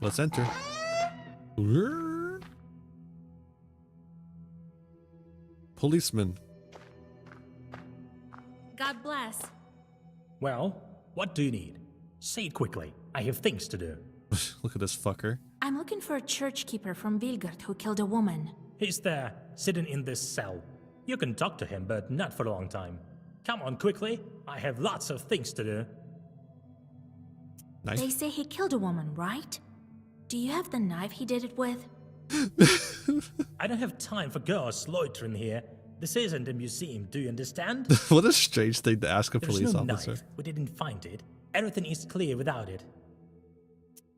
Let's enter. Policeman. God bless. Well, what do you need? Say it quickly. I have things to do. Look at this fucker. I'm looking for a church keeper from Vilgard who killed a woman. He's there, sitting in this cell. You can talk to him, but not for a long time. Come on quickly. I have lots of things to do. Nice. They say he killed a woman, right? Do you have the knife he did it with? I don't have time for girls loitering here. This isn't a museum, do you understand? What a strange thing to ask a There's police no officer. knife. We didn't find it. Everything is clear without it.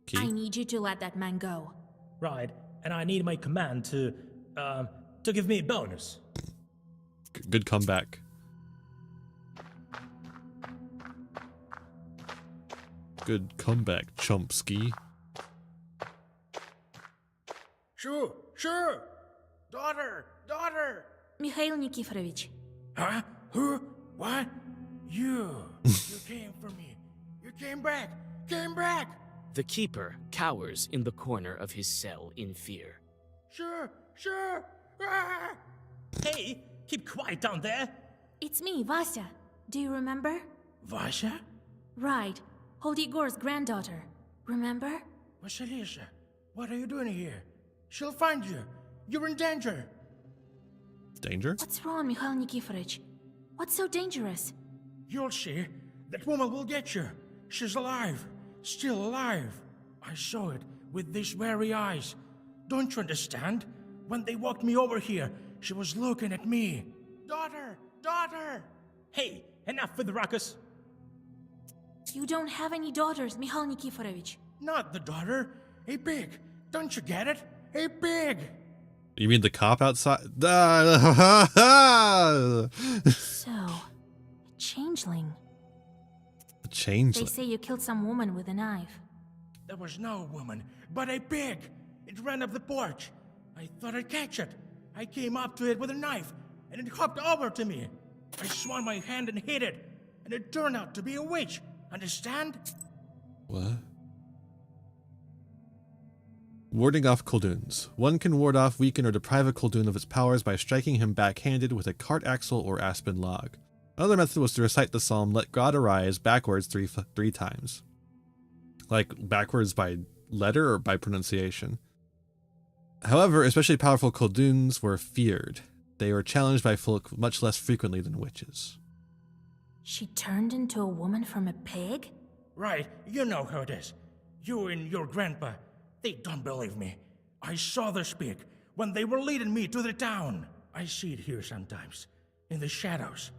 Key? I need you to let that man go. Right, and I need my command to give me a bonus. Good comeback. Good comeback, Chomsky. Sure. Daughter. Mikhail Nikiforovich. Huh? Who? What? You came for me. You came back. The keeper cowers in the corner of his cell in fear. Sure. Ah! Hey, keep quiet down there. It's me, Vasya. Do you remember? Vasha? Right. Old Igor's granddaughter. Remember? Vasilisa, what are you doing here? She'll find you. You're in danger. Danger? What's wrong, Mikhail Nikiforovich? What's so dangerous? You'll see. That woman will get you. She's alive. Still alive. I saw it with these very eyes. Don't you understand? When they walked me over here, she was looking at me. Daughter! Hey, enough with the ruckus. You don't have any daughters, Mikhail Nikiforovich. Not the daughter. A pig. Don't you get it? A pig. You mean the cop outside? So, a changeling. The changeling. They say you killed some woman with a knife. There was no woman, but a pig. It ran up the porch. I thought I'd catch it. I came up to it with a knife, and it hopped over to me. I swung my hand and hit it, and it turned out to be a witch. Understand? What? Warding off Kolduns. One can ward off, weaken, or deprive a Koldun of its powers by striking him backhanded with a cart axle or aspen log. Another method was to recite the psalm, Let God Arise, backwards three times. Like, backwards by letter or by pronunciation. However, especially powerful Kolduns were feared. They were challenged by folk much less frequently than witches. She turned into a woman from a pig? Right, you know how it is. You and your grandpa, they don't believe me. I saw the speak when they were leading me to the town. I see it here sometimes, in the shadows.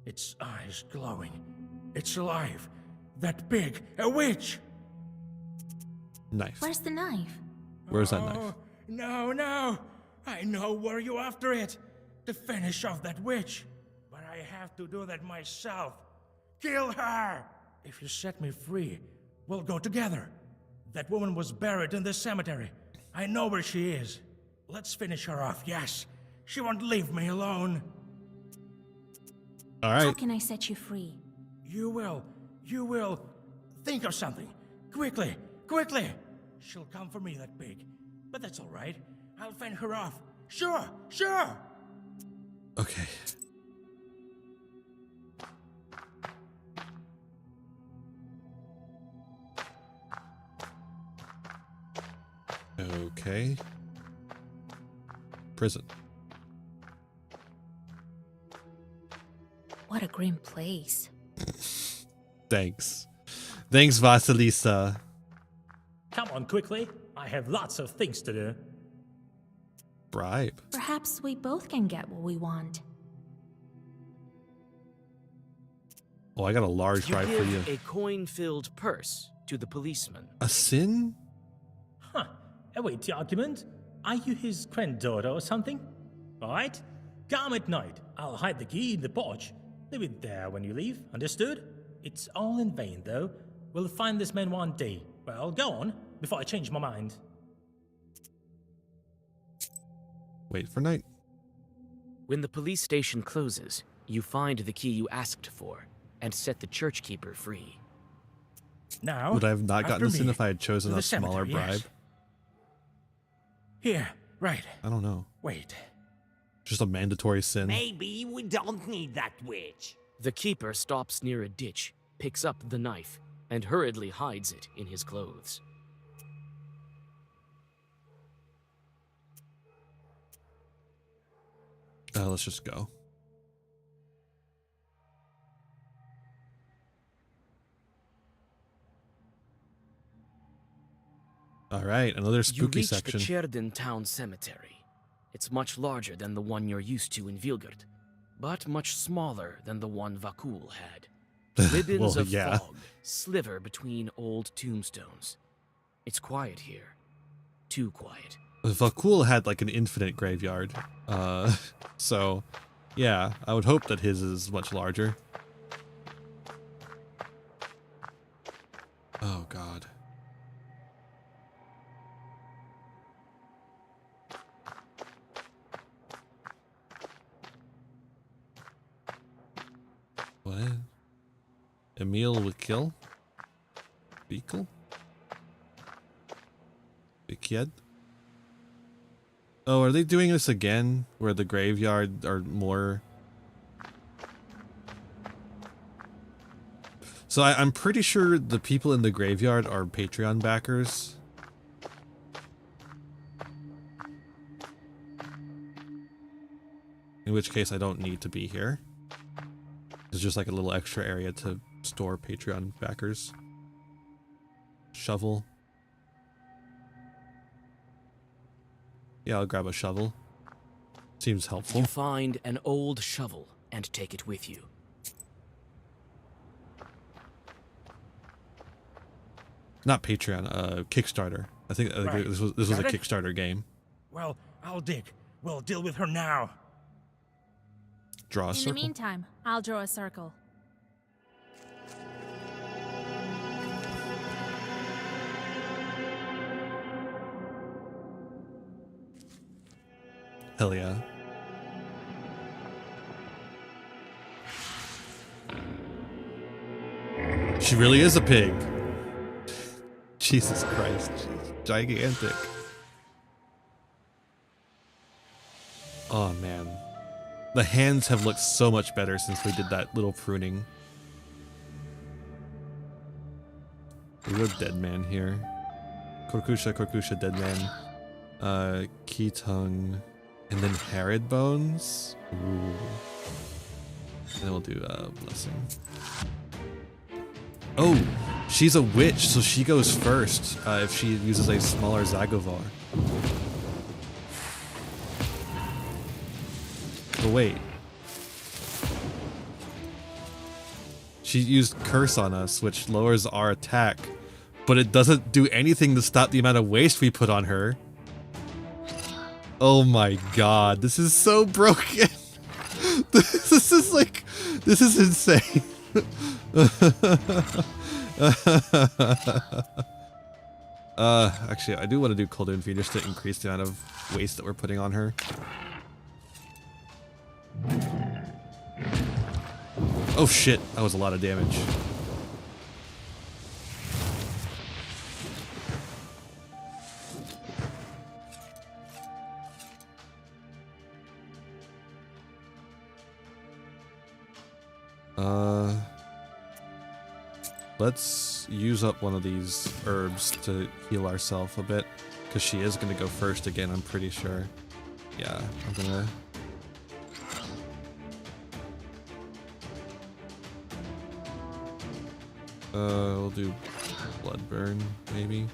Its eyes glowing. It's alive. That pig, a witch! Knife. Where's the knife? Where's that knife? No. I know where you're after it. To finish off that witch. But I have to do that myself. Kill her! If you set me free, we'll go together. That woman was buried in the cemetery. I know where she is. Let's finish her off, yes. She won't leave me alone. All right. How can I set you free? You will. Think of something. Quickly. She'll come for me, that pig. But that's all right. I'll fend her off. Sure. Okay. Okay. Prison. What a grim place. Thanks, Vasilisa. Come on quickly. I have lots of things to do. Bribe. Perhaps we both can get what we want. Oh, I got a large bribe for you. Give a coin-filled purse to the policeman. A sin? Huh. Await the argument. Are you his granddaughter or something? Alright. Come at night. I'll hide the key in the porch. Leave it there when you leave. Understood? It's all in vain, though. we'll find this man one day. Well, go on, before I change my mind. Wait for night. When the police station closes, you find the key you asked for and set the church keeper free. Now, Would I have not gotten after this in me, if I had chosen to the a smaller cemetery, bribe? yes. Here, right. I don't know. Wait. Just a mandatory sin. Maybe we don't need that witch. The keeper stops near a ditch, picks up the knife, and hurriedly hides it in his clothes. Let's just go. All right, another spooky you reach section. the Cherden town cemetery. It's much larger than the one you're used to in Vilgard, but much smaller than the one Vakul had. Ribbons Well, of yeah. fog sliver between old tombstones. It's quiet here. Too quiet. Vakul had like an infinite graveyard. So yeah, I would hope that his is much larger. Oh god. What? Emil would kill? Beakle? Bikyed? Oh, are they doing this again? Where the graveyard are more... So I'm pretty sure the people in the graveyard are Patreon backers. In which case I don't need to be here. It's just like a little extra area to store Patreon backers. Shovel. Yeah, I'll grab a shovel. Seems helpful. You find an old shovel and take it with you. Not Patreon, Kickstarter. I think Right. this was a Got it? Kickstarter game. Well, I'll dig. We'll deal with her now. Draw a In the circle. meantime, I'll draw a circle. Hell yeah. She really is a pig. Jesus Christ, she's gigantic. Oh man. The hands have looked so much better since we did that little pruning. We have dead man here. Korkusha, dead man. Keatung. And then Herod bones. Ooh. And then we'll do blessing. Oh, she's a witch, so she goes first if she uses a smaller Zagovar. But wait. She used Curse on us, which lowers our attack, but it doesn't do anything to stop the amount of waste we put on her. Oh my god, this is so broken. This is like, this is insane. Actually, I do want to do Cold Infusion just to increase the amount of waste that we're putting on her. Oh shit, that was a lot of damage. Let's use up one of these herbs to heal ourselves a bit, because she is going to go first again, I'm pretty sure. Yeah, I'm gonna... we'll do blood burn, maybe.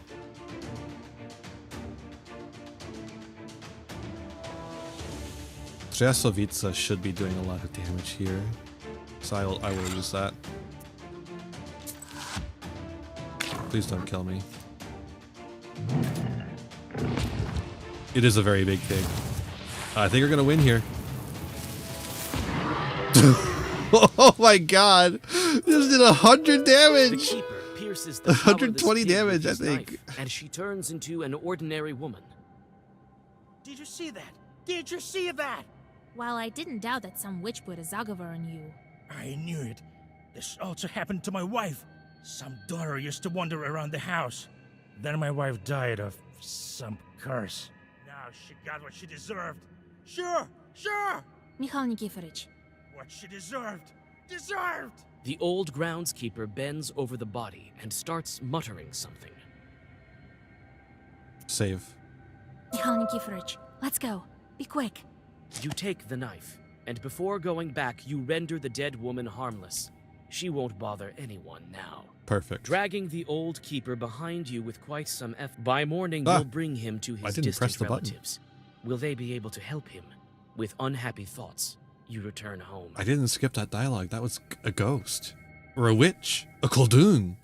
Tryasovica should be doing a lot of damage here, so I will use that. Please don't kill me. It is a very big pig. I think we're gonna win here. Oh my god! This did 100 The damage! keeper pierces forces the powerless 120 pig with damage, I his think. knife, and she turns into an ordinary woman. Did you see that? Did you see that? While I didn't doubt that some witch put a Zagavar on you. I knew it. This also happened to my wife. Some daughter used to wander around the house. Then my wife died of some curse. Now she got what she deserved. Sure, sure! Mikhail Nikiforovich, What she deserved. Deserved! The old groundskeeper bends over the body and starts muttering something. Save. Mikhail Nikiforovich, let's go. Be quick. You take the knife, and before going back, you render the dead woman harmless. She won't bother anyone now. Perfect. Dragging the old keeper behind you with quite some effort. By morning, you'll bring him to his didn't press distant the button. relatives. Will they be able to help him? With unhappy thoughts, you return home. I didn't skip that dialogue. That was a ghost. Or a witch. A Khaldun.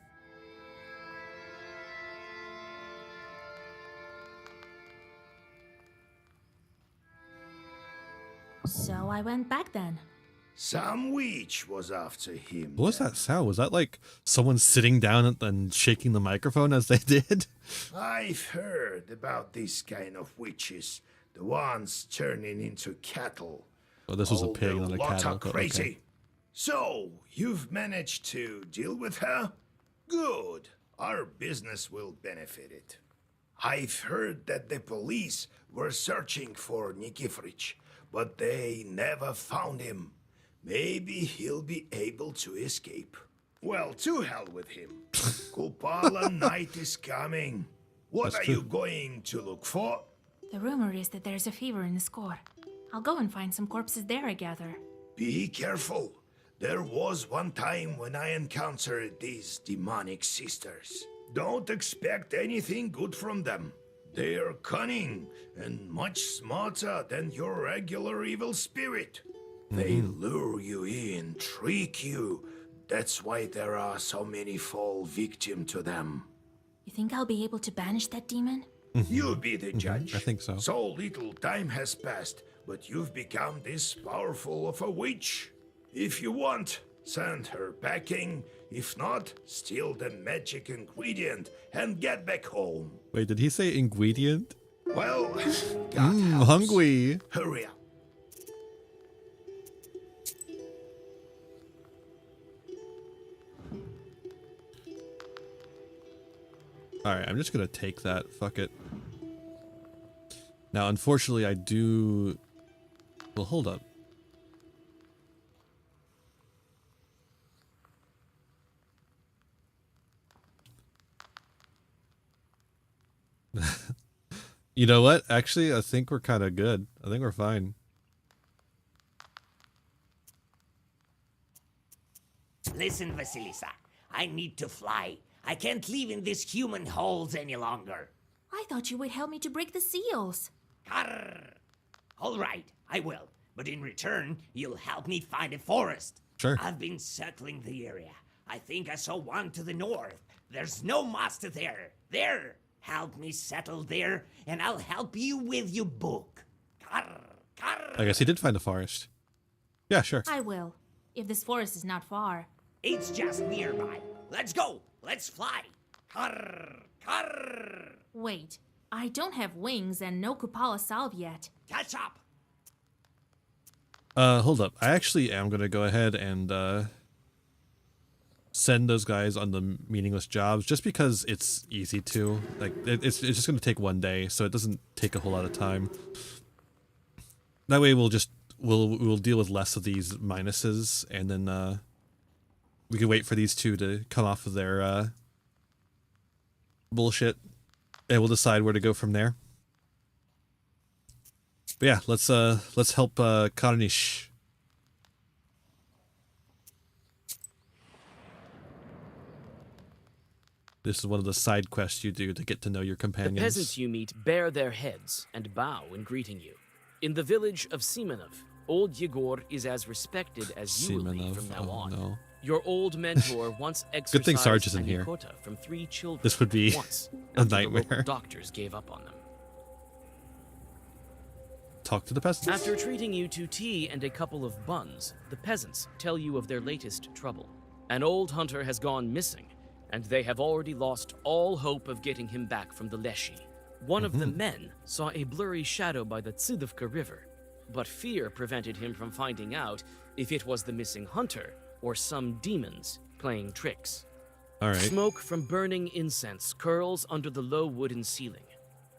So I went back then. Some witch was after him. What was that sound? Was that like someone sitting down and shaking the microphone as they did? I've heard about this kind of witches. The ones turning into cattle. Oh, this was a Oh, pig, the not a lot cattle. are but crazy. okay. So, you've managed to deal with her? Good. Our business will benefit it. I've heard that the police were searching for Nikiforovich, but they never found him. Maybe he'll be able to escape. Well, to hell with him. Kupala night is coming. What That's are true. you going to look for? The rumor is that there's a fever in the score. I'll go and find some corpses there, I gather. Be careful. There was one time when I encountered these demonic sisters. Don't expect anything good from them. They are cunning and much smarter than your regular evil spirit. They lure you in, trick you. That's why there are so many fall victim to them. You think I'll be able to banish that demon? You be the judge. I think so. So little time has passed, but you've become this powerful of a witch. If you want, send her packing. If not, steal the magic ingredient and get back home. Wait, did he say ingredient? Well, God helps. Hungry. Hurry up. Alright, I'm just gonna take that. Fuck it. Now, unfortunately, I do... Well, hold up. You know what? Actually, I think we're kind of good. I think we're fine. Listen, Vasilisa, I need to fly. I can't live in these human holes any longer. I thought you would help me to break the seals. Arr. All right, I will. But in return, you'll help me find a forest. Sure. I've been circling the area. I think I saw one to the north. There's no master there. There. Help me settle there, and I'll help you with your book. Arr. Arr. I guess he did find a forest. Yeah, sure. I will, if this forest is not far. It's just nearby. Let's go. Let's fly. Arr. Arr. Wait, I don't have wings and no Kupala salve yet. Catch up. Hold up. I actually am gonna go ahead and send those guys on the meaningless jobs just because it's easy to. Like, it's just gonna take one day, so it doesn't take a whole lot of time. That way we'll deal with less of these minuses, and then we can wait for these two to come off of their bullshit, and we'll decide where to go from there. But yeah, let's help Karnish. This is one of the side quests you do to get to know your companions. The peasants you meet bare their heads and bow in greeting you. In the village of Simonov, old Yegor is as respected as you will be from now on. No. Your old mentor once exercised Good thing Sarge isn't here. Anikota from 3 children. This would be once, a after the local nightmare. doctors gave up on them. Talk to the peasants. After treating you to tea and a couple of buns, the peasants tell you of their latest trouble. An old hunter has gone missing, and they have already lost all hope of getting him back from the Leshy. One of the men saw a blurry shadow by the Tsidovka River, but fear prevented him from finding out if it was the missing hunter or some demons playing tricks. All right. Smoke from burning incense curls under the low wooden ceiling.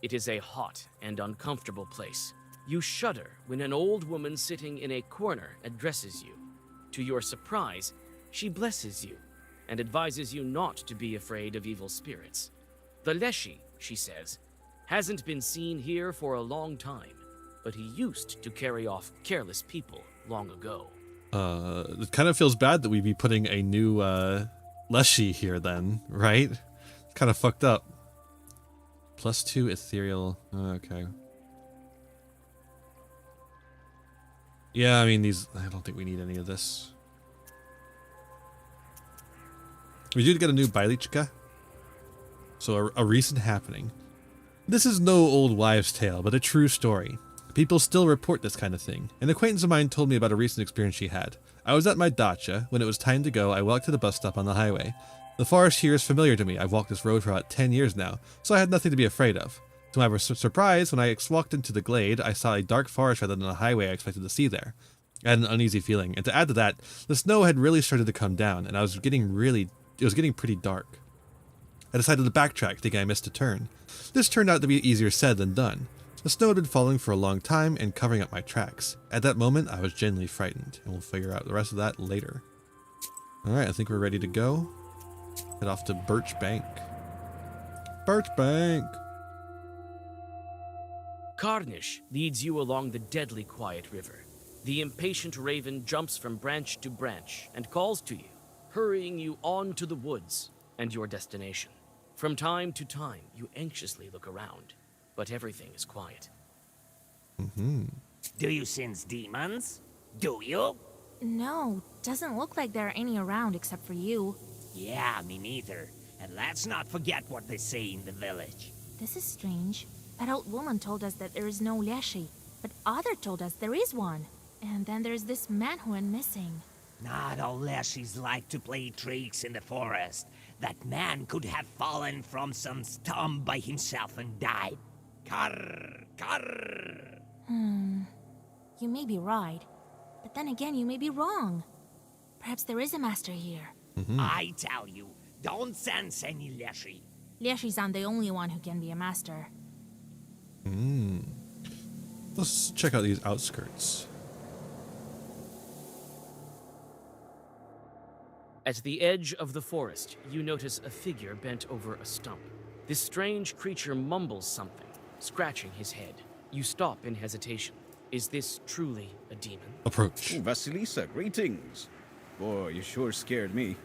It is a hot and uncomfortable place. You shudder when an old woman sitting in a corner addresses you. To your surprise, she blesses you and advises you not to be afraid of evil spirits. The Leshy, she says, hasn't been seen here for a long time, but he used to carry off careless people long ago. It kind of feels bad that we'd be putting a new Leshy here then, right? It's kind of fucked up. +2 ethereal. Okay. Yeah, I mean, I don't think we need any of this. We do get a new Bailichka. So a recent happening. This is no old wives' tale, but a true story. People still report this kind of thing. An acquaintance of mine told me about a recent experience she had. I was at my dacha. When it was time to go, I walked to the bus stop on the highway. The forest here is familiar to me. I've walked this road for about 10 years now, so I had nothing to be afraid of. To my surprise, when I walked into the glade, I saw a dark forest rather than a highway I expected to see there. I had an uneasy feeling, and to add to that, the snow had really started to come down, and it was getting pretty dark. I decided to backtrack, thinking I missed a turn. This turned out to be easier said than done. The snow had been falling for a long time and covering up my tracks. At that moment, I was genuinely frightened, and we'll figure out the rest of that later. Alright, I think we're ready to go. Head off to Birch Bank. Birch Bank! Carnish leads you along the deadly quiet river. The impatient raven jumps from branch to branch and calls to you, hurrying you on to the woods and your destination. From time to time, you anxiously look around, but everything is quiet. Do you sense demons? Do you? No, doesn't look like there are any around except for you. Yeah, me neither. And let's not forget what they say in the village. This is strange. That old woman told us that there is no Leshy, but Other told us there is one. And then there's this man who went missing. Not all Leshies like to play tricks in the forest. That man could have fallen from some stump by himself and died. Karr, karr. You may be right, but then again you may be wrong. Perhaps there is a master here. I tell you, don't sense any Leshy. Leshies aren't the only one who can be a master. Let's check out these outskirts. At the edge of the forest, you notice a figure bent over a stump. This strange creature mumbles something, scratching his head. You stop in hesitation. Is this truly a demon? Approach. Oh, Vasilisa, greetings. Boy, you sure scared me.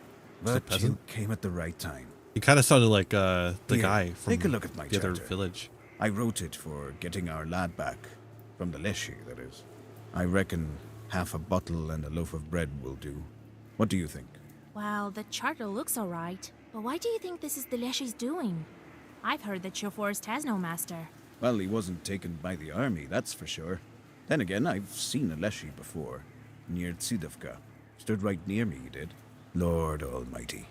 But peasant? you came at the right time. He kind of sounded like the guy from take a look at my the other charter. village. I wrote it for getting our lad back. From the Leshy, that is. I reckon half a bottle and a loaf of bread will do. What do you think? Well, the charter looks alright, but why do you think this is the Leshy's doing? I've heard that your forest has no master. Well, he wasn't taken by the army, that's for sure. Then again, I've seen a Leshy before. Near Tsidovka. Stood right near me, he did. Lord almighty.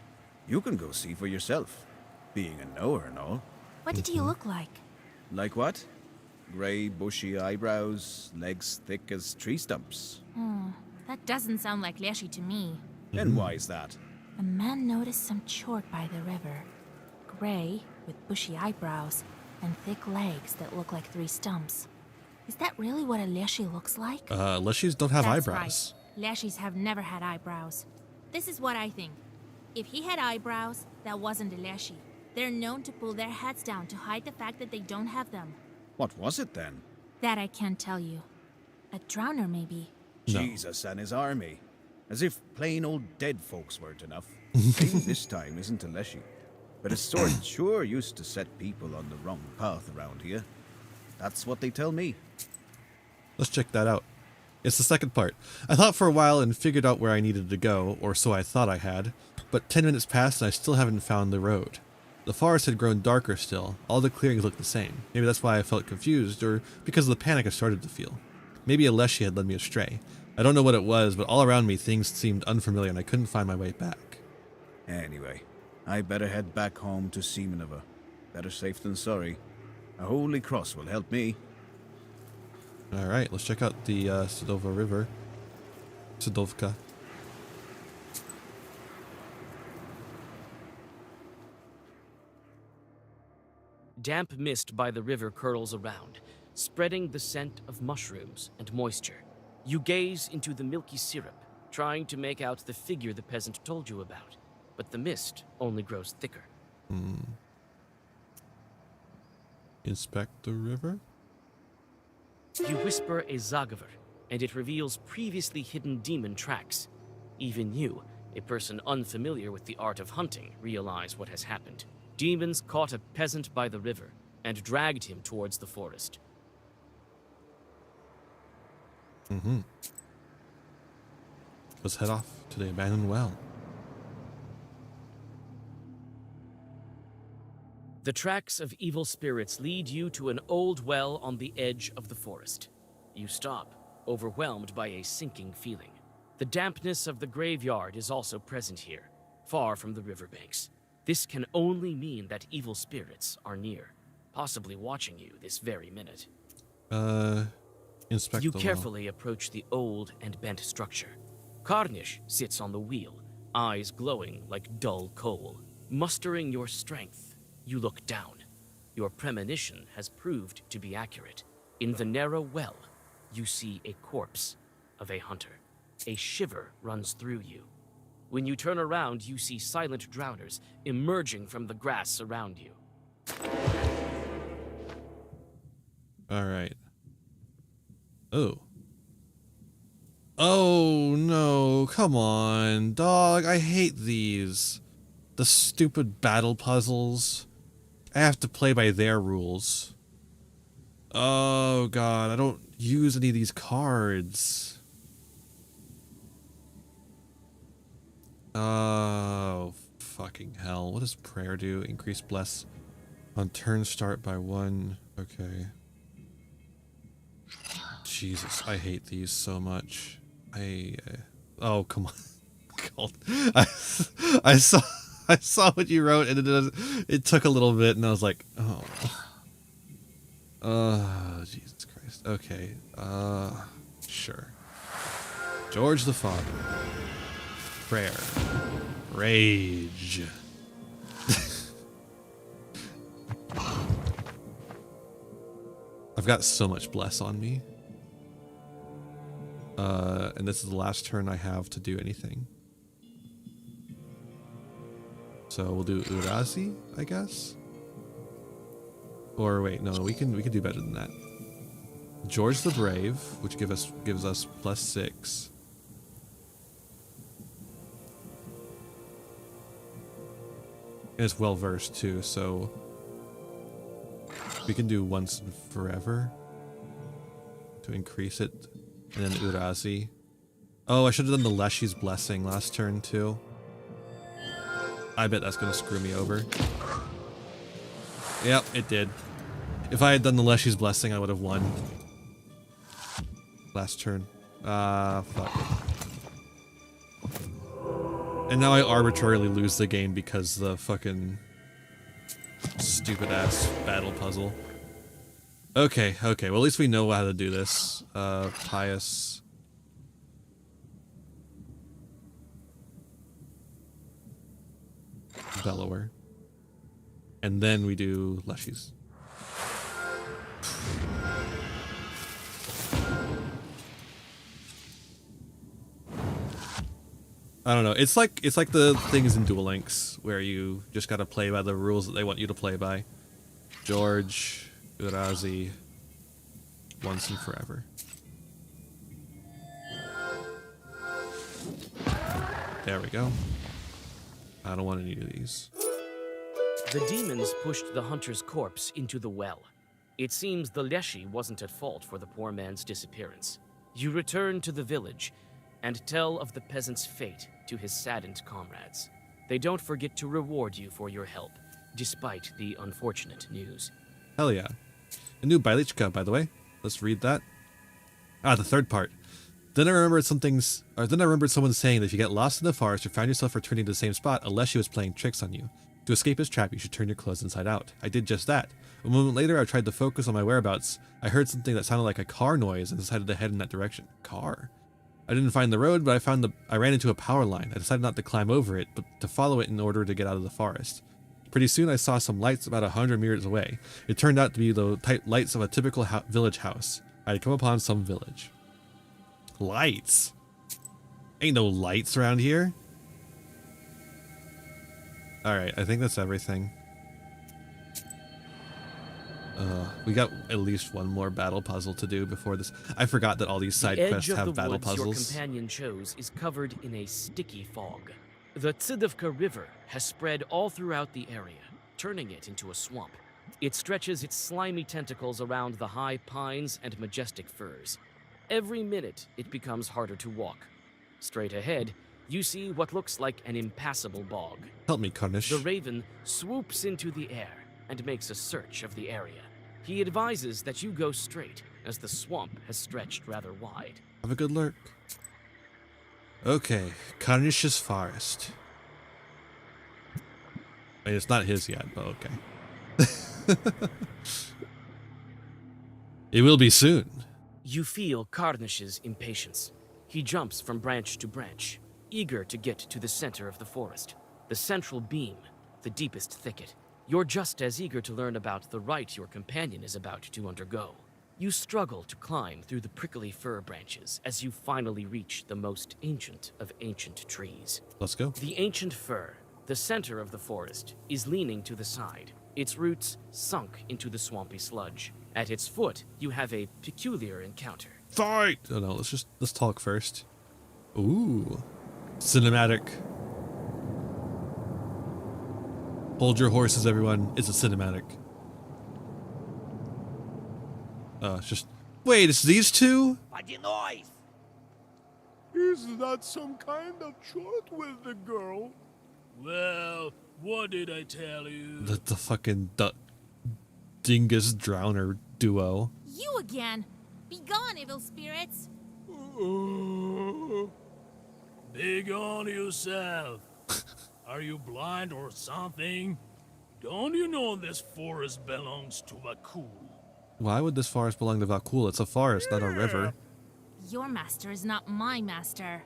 You can go see for yourself. Being a knower and all. What did he look like? Like what? Grey, bushy eyebrows, legs thick as tree stumps. That doesn't sound like Leshy to me. And why is that? The man noticed some chort by the river. Gray, with bushy eyebrows, and thick legs that look like three stumps. Is that really what a Leshy looks like? Leshies don't have That's eyebrows. Right. Leshies have never had eyebrows. This is what I think. If he had eyebrows, that wasn't a Leshy. They're known to pull their heads down to hide the fact that they don't have them. What was it then? That I can't tell you. A drowner, maybe. No. Jesus and his army. As if plain old dead folks weren't enough. King this time isn't a Leshy. But his sword sure used to set people on the wrong path around here. That's what they tell me. Let's check that out. It's the second part. I thought for a while and figured out where I needed to go, or so I thought I had, but 10 minutes passed and I still haven't found the road. The forest had grown darker still. All the clearings looked the same. Maybe that's why I felt confused, or because of the panic I started to feel. Maybe a Leshy had led me astray. I don't know what it was, but all around me things seemed unfamiliar and I couldn't find my way back. Anyway, I better head back home to Semenova. Better safe than sorry. A holy cross will help me. All right, let's check out the Sadova River. Sadovka. Damp mist by the river curls around, spreading the scent of mushrooms and moisture. You gaze into the milky syrup, trying to make out the figure the peasant told you about, but the mist only grows thicker. Inspect the river? You whisper a Zagaver, and it reveals previously hidden demon tracks. Even you, a person unfamiliar with the art of hunting, realize what has happened. Demons caught a peasant by the river and dragged him towards the forest. Let's head off to the abandoned well. The tracks of evil spirits lead you to an old well on the edge of the forest. You stop, overwhelmed by a sinking feeling. The dampness of the graveyard is also present here, far from the riverbanks. This can only mean that evil spirits are near, possibly watching you this very minute. Inspect You the carefully approach the old and bent structure. Karnish sits on the wheel, eyes glowing like dull coal. Mustering your strength, you look down. Your premonition has proved to be accurate. In the narrow well, you see a corpse of a hunter. A shiver runs through you. When you turn around, you see silent drowners emerging from the grass around you. All right. Oh. Oh, no. Come on, dog. I hate these. The stupid battle puzzles. I have to play by their rules. Oh, God. I don't use any of these cards. Oh, fucking hell. What does prayer do? Increase bless on turn start by 1. Okay. Jesus, I hate these so much. Oh, come on. God. I saw what you wrote, and it took a little bit, and I was like, oh, Jesus Christ. Okay. Sure. George the Father. Prayer. Rage. I've got so much bless on me. And this is the last turn I have to do anything. So we'll do Urazi, I guess. Or wait, no, we can do better than that. George the Brave, which gives us +6. And it's well versed too, so we can do Once and Forever to increase it, and then Urazi. Oh, I should have done the Leshy's Blessing last turn too. I bet that's gonna screw me over. Yep, it did. If I had done the Leshy's Blessing, I would have won. Last turn. Fuck. And now I arbitrarily lose the game because the fucking stupid ass battle puzzle. Okay, well at least we know how to do this. Pious. Bellower. And then we do Leshy's. I don't know. It's like the things in Duel Links where you just gotta play by the rules that they want you to play by. George, Urazi, Once and Forever. There we go. I don't want any of these. The demons pushed the hunter's corpse into the well. It seems the Leshy wasn't at fault for the poor man's disappearance. You return to the village and tell of the peasant's fate to his saddened comrades. They don't forget to reward you for your help, despite the unfortunate news. Hell yeah. A new Bailichka, by the way. Let's read that. Ah, the third part. Then I remembered someone saying that if you get lost in the forest or found yourself returning to the same spot, unless she was playing tricks on you. To escape his trap, you should turn your clothes inside out. I did just that. A moment later, I tried to focus on my whereabouts. I heard something that sounded like a car noise and decided to head in that direction. Car? I didn't find the road, but I ran into a power line. I decided not to climb over it, but to follow it in order to get out of the forest. Pretty soon, I saw some lights about 100 meters away. It turned out to be the lights of a typical village house. I had come upon some village. Lights? Ain't no lights around here. Alright, I think that's everything. We got at least one more battle puzzle to do before this. I forgot that all these side quests have battle puzzles. Your companion chose is covered in a sticky fog. The Tsidovka River has spread all throughout the area, turning it into a swamp. It stretches its slimy tentacles around the high pines and majestic firs. Every minute, it becomes harder to walk. Straight ahead, you see what looks like an impassable bog. Help me, Karnish. The raven swoops into the air and makes a search of the area. He advises that you go straight, as the swamp has stretched rather wide. Have a good lurk. Okay, Karnish's forest. I mean, it's not his yet, but okay. It will be soon. You feel Karnish's impatience. He jumps from branch to branch, eager to get to the center of the forest, the central beam, the deepest thicket. You're just as eager to learn about the rite your companion is about to undergo. You struggle to climb through the prickly fir branches as you finally reach the most ancient of ancient trees. Let's go. The ancient fir, the center of the forest, is leaning to the side, its roots sunk into the swampy sludge. At its foot, you have a peculiar encounter. Fight! Oh no, let's talk first. Ooh. Cinematic. Hold your horses, everyone. It's a cinematic. It's just... Wait, it's these two? What the noise? Is that some kind of short with the girl? Well, what did I tell you? The fucking dingus drowner duo. You again! Be gone, evil spirits! Big on yourself. Are you blind or something? Don't you know this forest belongs to Vakul? Why would this forest belong to Vakul? It's a forest, not a river. Your master is not my master.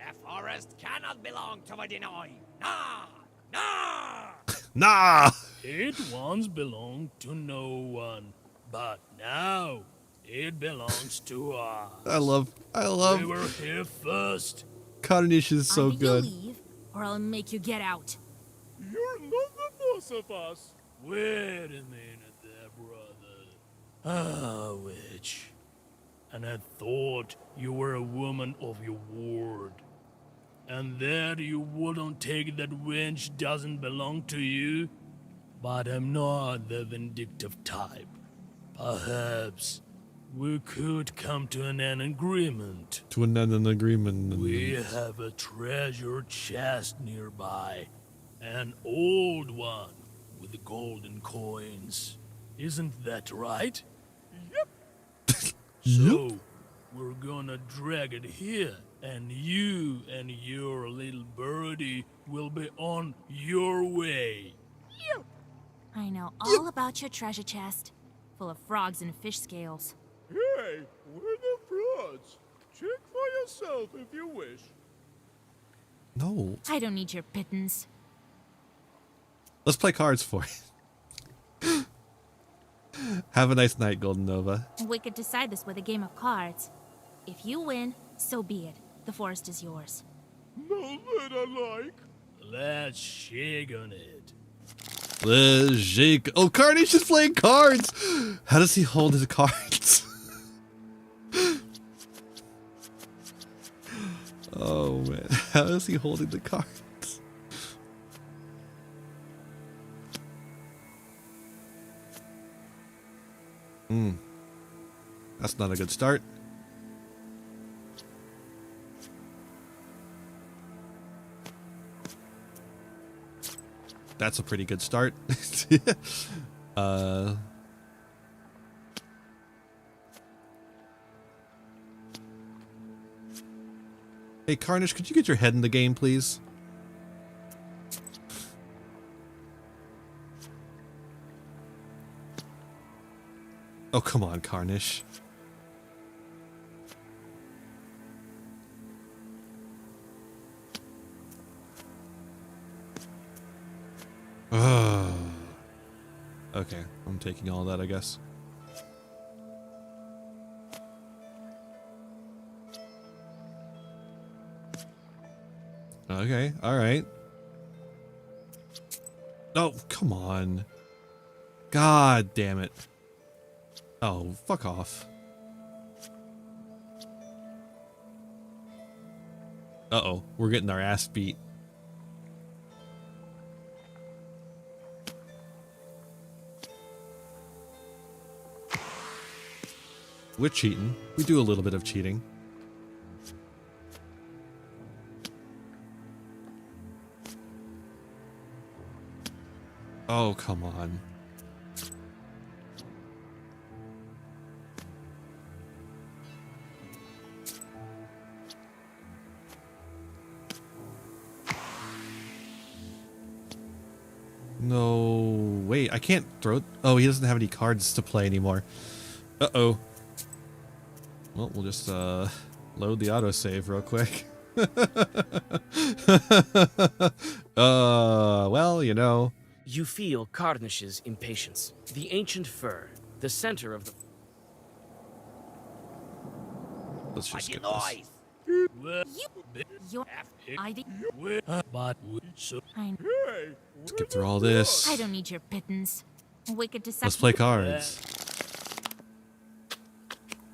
A forest cannot belong to Vadinoi. Nah! Nah! Nah! It once belonged to no one, but now it belongs to us. I love. We were here first. Karnish is so Either good. You leave, or I'll make you get out. You're not the boss of us. Wait a minute there, brother. Ah, witch. And I thought you were a woman of your word. And that you wouldn't take that wench doesn't belong to you. But I'm not the vindictive type. Perhaps we could come to an agreement. To an agreement. We have a treasure chest nearby. An old one with golden coins. Isn't that right? Yep. So, we're gonna drag it here, and you and your little birdie will be on your way. Yep. I know all about your treasure chest, full of frogs and fish scales. Hey, we're the frauds. Check for yourself if you wish. No. I don't need your pittance. Let's play cards for it. Have a nice night, Golden Nova. We could decide this with a game of cards. If you win, so be it. The forest is yours. Know that I like. Let's shake on it. Let's shake. Oh, Karnish is playing cards. How does he hold his cards? Oh man, how is he holding the cards? That's not a good start. That's a pretty good start. Hey, Carnage, could you get your head in the game, please? Oh, come on, Carnage. Okay, I'm taking all that, I guess. Okay, alright. Oh, come on. God damn it. Oh, fuck off. Uh-oh, we're getting our ass beat. We're cheating. We do a little bit of cheating. Oh, come on. No, wait, I can't throw... Oh, he doesn't have any cards to play anymore. Uh-oh. Well, we'll just load the autosave real quick. Well, you know. You feel Carnish's impatience. The ancient fur, the center of the... Let's just skip noise. skip through all this. I don't need your pittance. Wicked deception. Let's play cards.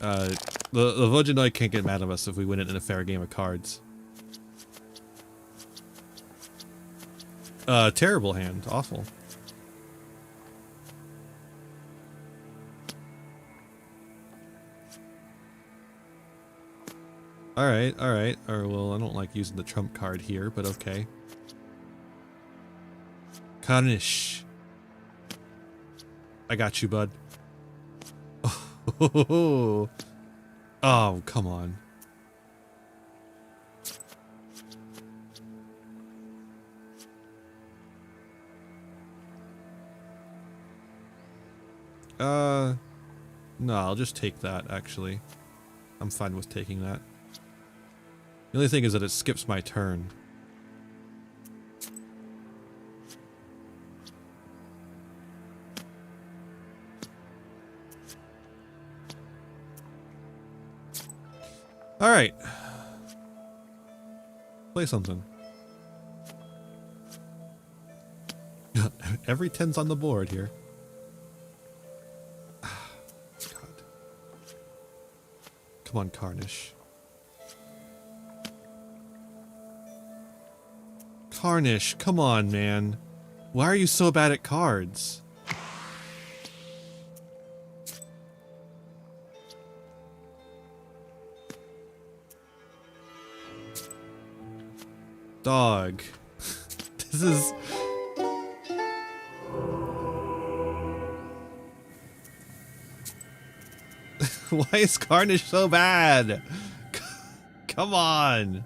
The Vojanoid can't get mad at us if we win it in a fair game of cards. Terrible hand. Awful. Alright, alright. Or, well, I don't like using the trump card here, but okay. Carnish. I got you, bud. Oh, come on. No, I'll just take that, actually. I'm fine with taking that. The only thing is that it skips my turn. Alright. Play something. Every 10's on the board here. God. Come on, Carnish. Carnish, come on, man. Why are you so bad at cards? Dog. This is... Why is Carnish so bad? Come on.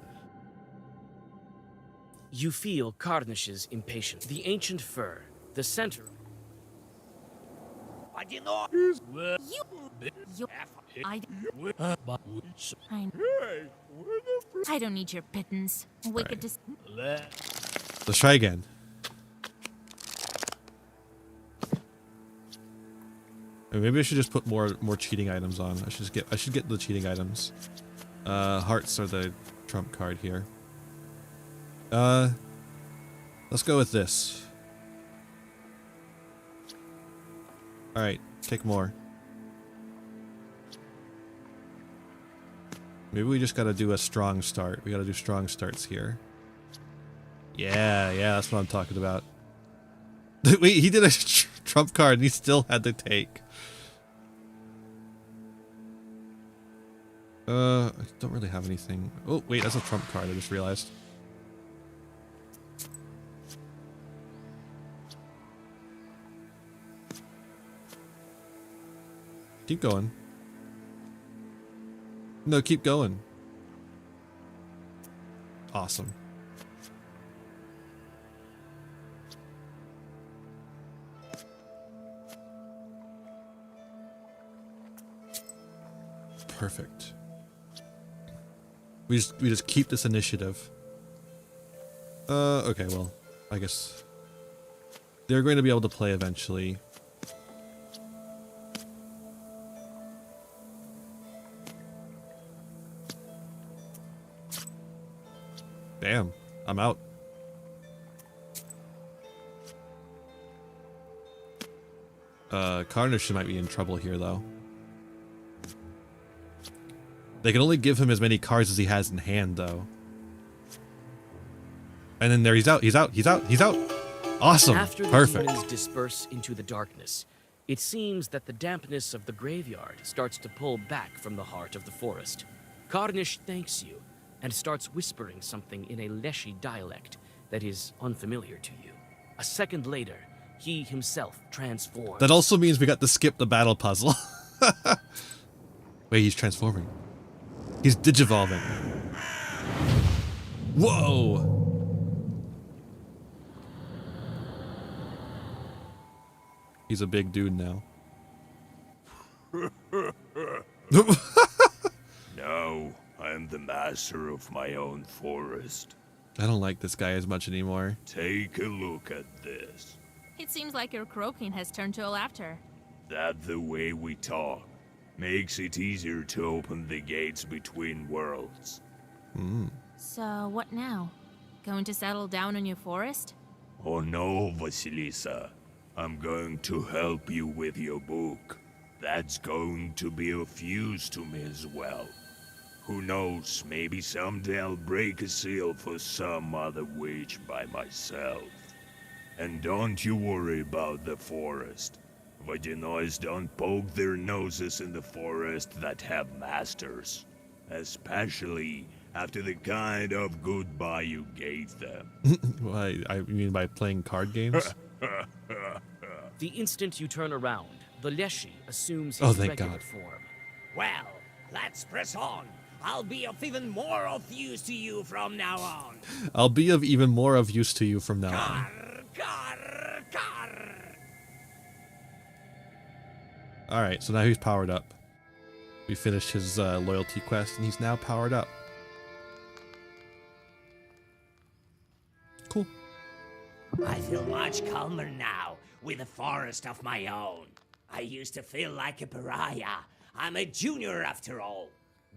You feel Carnish's impatience. The ancient fur, the center. I don't need your pittance. Wicked Let's try again. Maybe I should just put more cheating items on. I should get the cheating items. Hearts are the trump card here. Let's go with this. Alright, take more. Maybe we just gotta do a strong start. We gotta do strong starts here. Yeah, that's what I'm talking about. Wait, he did a trump card and he still had to take. I don't really have anything. Oh, wait, that's a trump card, I just realized. Keep going. No, keep going. Awesome. Perfect. We just keep this initiative. Okay, well, I guess they're going to be able to play eventually. Damn, I'm out. Carnage might be in trouble here, though. They can only give him as many cards as he has in hand, though. And then there he's out, he's out, he's out, he's out! Awesome! After the Perfect. demons disperse into the darkness, it seems that the dampness of the graveyard starts to pull back from the heart of the forest. Carnish thanks you and starts whispering something in a Leshy dialect that is unfamiliar to you. A second later, he himself transforms. That also means we got to skip the battle puzzle. Wait, he's transforming. He's digivolving. Whoa! He's a big dude now. Now I am the master of my own forest. I don't like this guy as much anymore. Take a look at this. It seems like your croaking has turned to a laughter. That the way we talk makes it easier to open the gates between worlds. So, what now? Going to settle down in your forest? Oh no, Vasilisa. I'm going to help you with your book. That's going to be of use to me as well. Who knows, maybe someday I'll break a seal for some other witch by myself. And don't you worry about the forest. Vodinois don't poke their noses in the forest that have masters. Especially after the kind of goodbye you gave them. Why? I mean by playing card games? The instant you turn around, the Leshy assumes Oh, his thank regular God. form. Well, let's press on. I'll be of even more of use to you from now on. I'll be of even more of use to you from now on. Alright, so now he's powered up. We finished his loyalty quest and he's now powered up. Cool. I feel much calmer now with a forest of my own. I used to feel like a pariah. I'm a junior after all.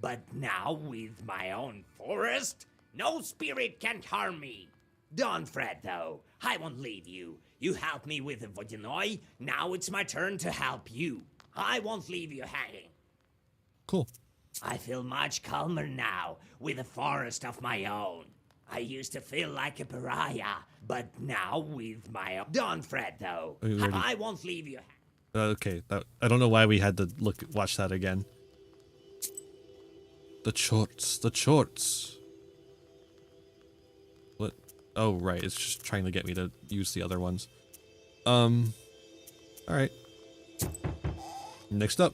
But now with my own forest, no spirit can harm me. Don't fret though, I won't leave you. You helped me with the Vodinoi, now it's my turn to help you. I won't leave you hanging. Cool. I feel much calmer now with a forest of my own. I used to feel like a pariah, but now with my own. Don't fret though, Oh, you already- I won't leave you. Okay, I don't know why we had to watch that again. The shorts, the shorts. What? Oh, right, it's just trying to get me to use the other ones. Alright. Next up.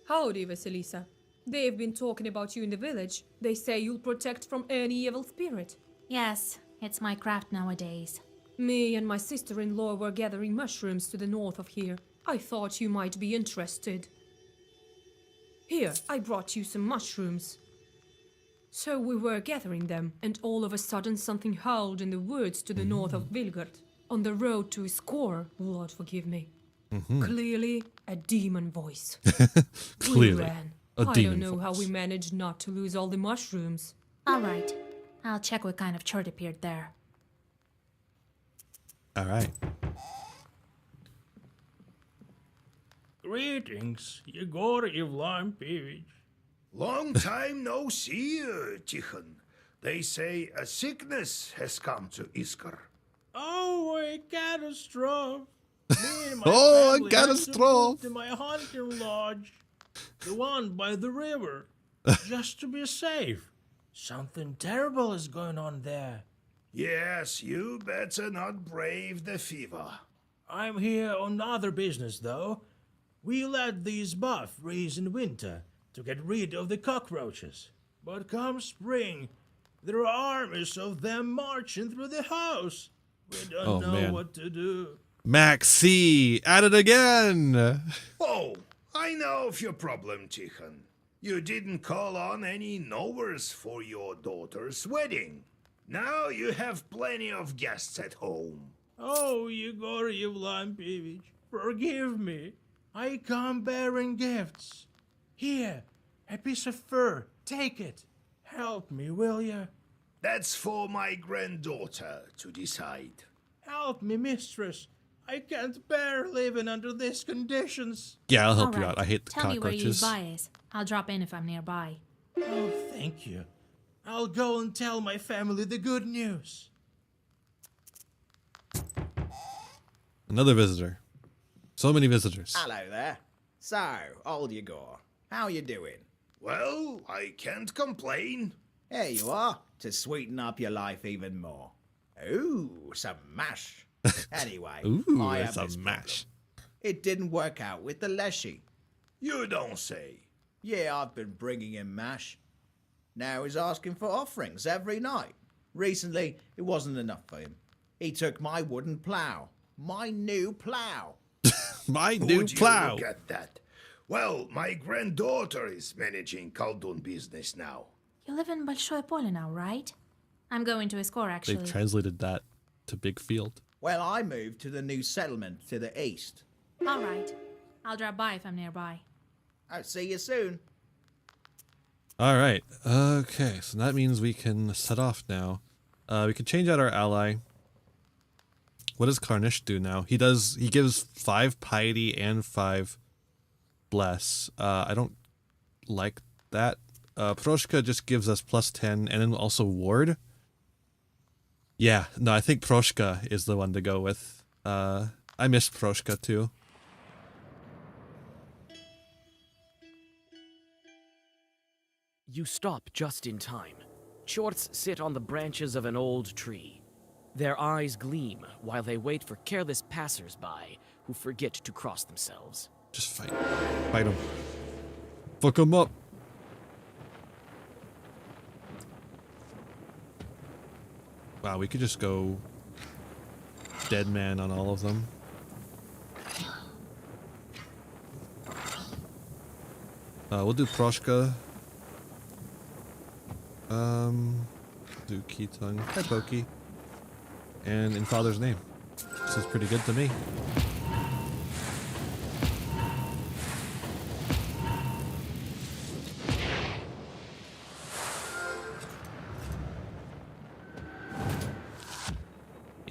Howdy, Vasilisa. They've been talking about you in the village. They say you'll protect from any evil spirit. Yes, it's my craft nowadays. Me and my sister-in-law were gathering mushrooms to the north of here. I thought you might be interested. Here, I brought you some mushrooms. So we were gathering them, and all of a sudden something howled in the woods to the north of Vilgard. On the road to Iskor, Lord forgive me. Clearly, a demon voice. Clearly, We ran. a I demon don't know how voice. we managed not to lose all the mushrooms. Alright, I'll check what kind of chart appeared there. Alright. Greetings, Yegor Evlampevich. Long time no see, Tikhon. They say a sickness has come to Iskar. Oh, a catastrophe. Me and my Oh, a family had to catastrophe. move to my hunting lodge, the one by the river, just to be safe. Something terrible is going on there. Yes, you better not brave the fever. I'm here on other business, though. We let these buff freeze in winter to get rid of the cockroaches. But come spring, there are armies of them marching through the house. We don't know man. what to do. Maxi, at it again. Oh, I know of your problem, Tikhon. You didn't call on any knowers for your daughter's wedding. Now you have plenty of guests at home. Oh, Yegor Yevlampevich, forgive me. I come bearing gifts. Here, a piece of fur. Take it. Help me, will you? That's for my granddaughter to decide. Help me, mistress. I can't bear living under these conditions. Yeah, I'll help you Alright, out. I hate the tell me where you cockroaches. buy is. I'll drop in if I'm nearby. Oh, thank you. I'll go and tell my family the good news. Another visitor. So many visitors. Hello there. So, old Yegor, how you doing? Well, I can't complain. Here you are, to sweeten up your life even more. Ooh, some mash. Anyway, Ooh, I that's have a this mash. problem. It didn't work out with the Leshy. You don't say. Yeah, I've been bringing him mash. Now he's asking for offerings every night. Recently, it wasn't enough for him. He took my wooden plow. My new plow. My new Would you plow. look at that? Well, my granddaughter is managing Khaldun business now. You live in Большое Поле now, right? I'm going to Iskor, actually. They've translated that to big field. Well, I moved to the new settlement to the east. All right. I'll drop by if I'm nearby. I'll see you soon. All right. Okay, so that means we can set off now. We can change out our ally. What does Karnish do now? He gives 5 piety and 5 bless. I don't like that. Proshka just gives us +10 and then also ward. Yeah, no, I think Proshka is the one to go with. I miss Proshka too. You stop just in time. Shorts sit on the branches of an old tree. Their eyes gleam while they wait for careless passers-by who forget to cross themselves. Just fight. Fight him. Fuck him up. Wow, we could just go dead man on all of them. We'll do Proshka. Do Keatung. Hi, Pokey. And in Father's name. This is pretty good to me.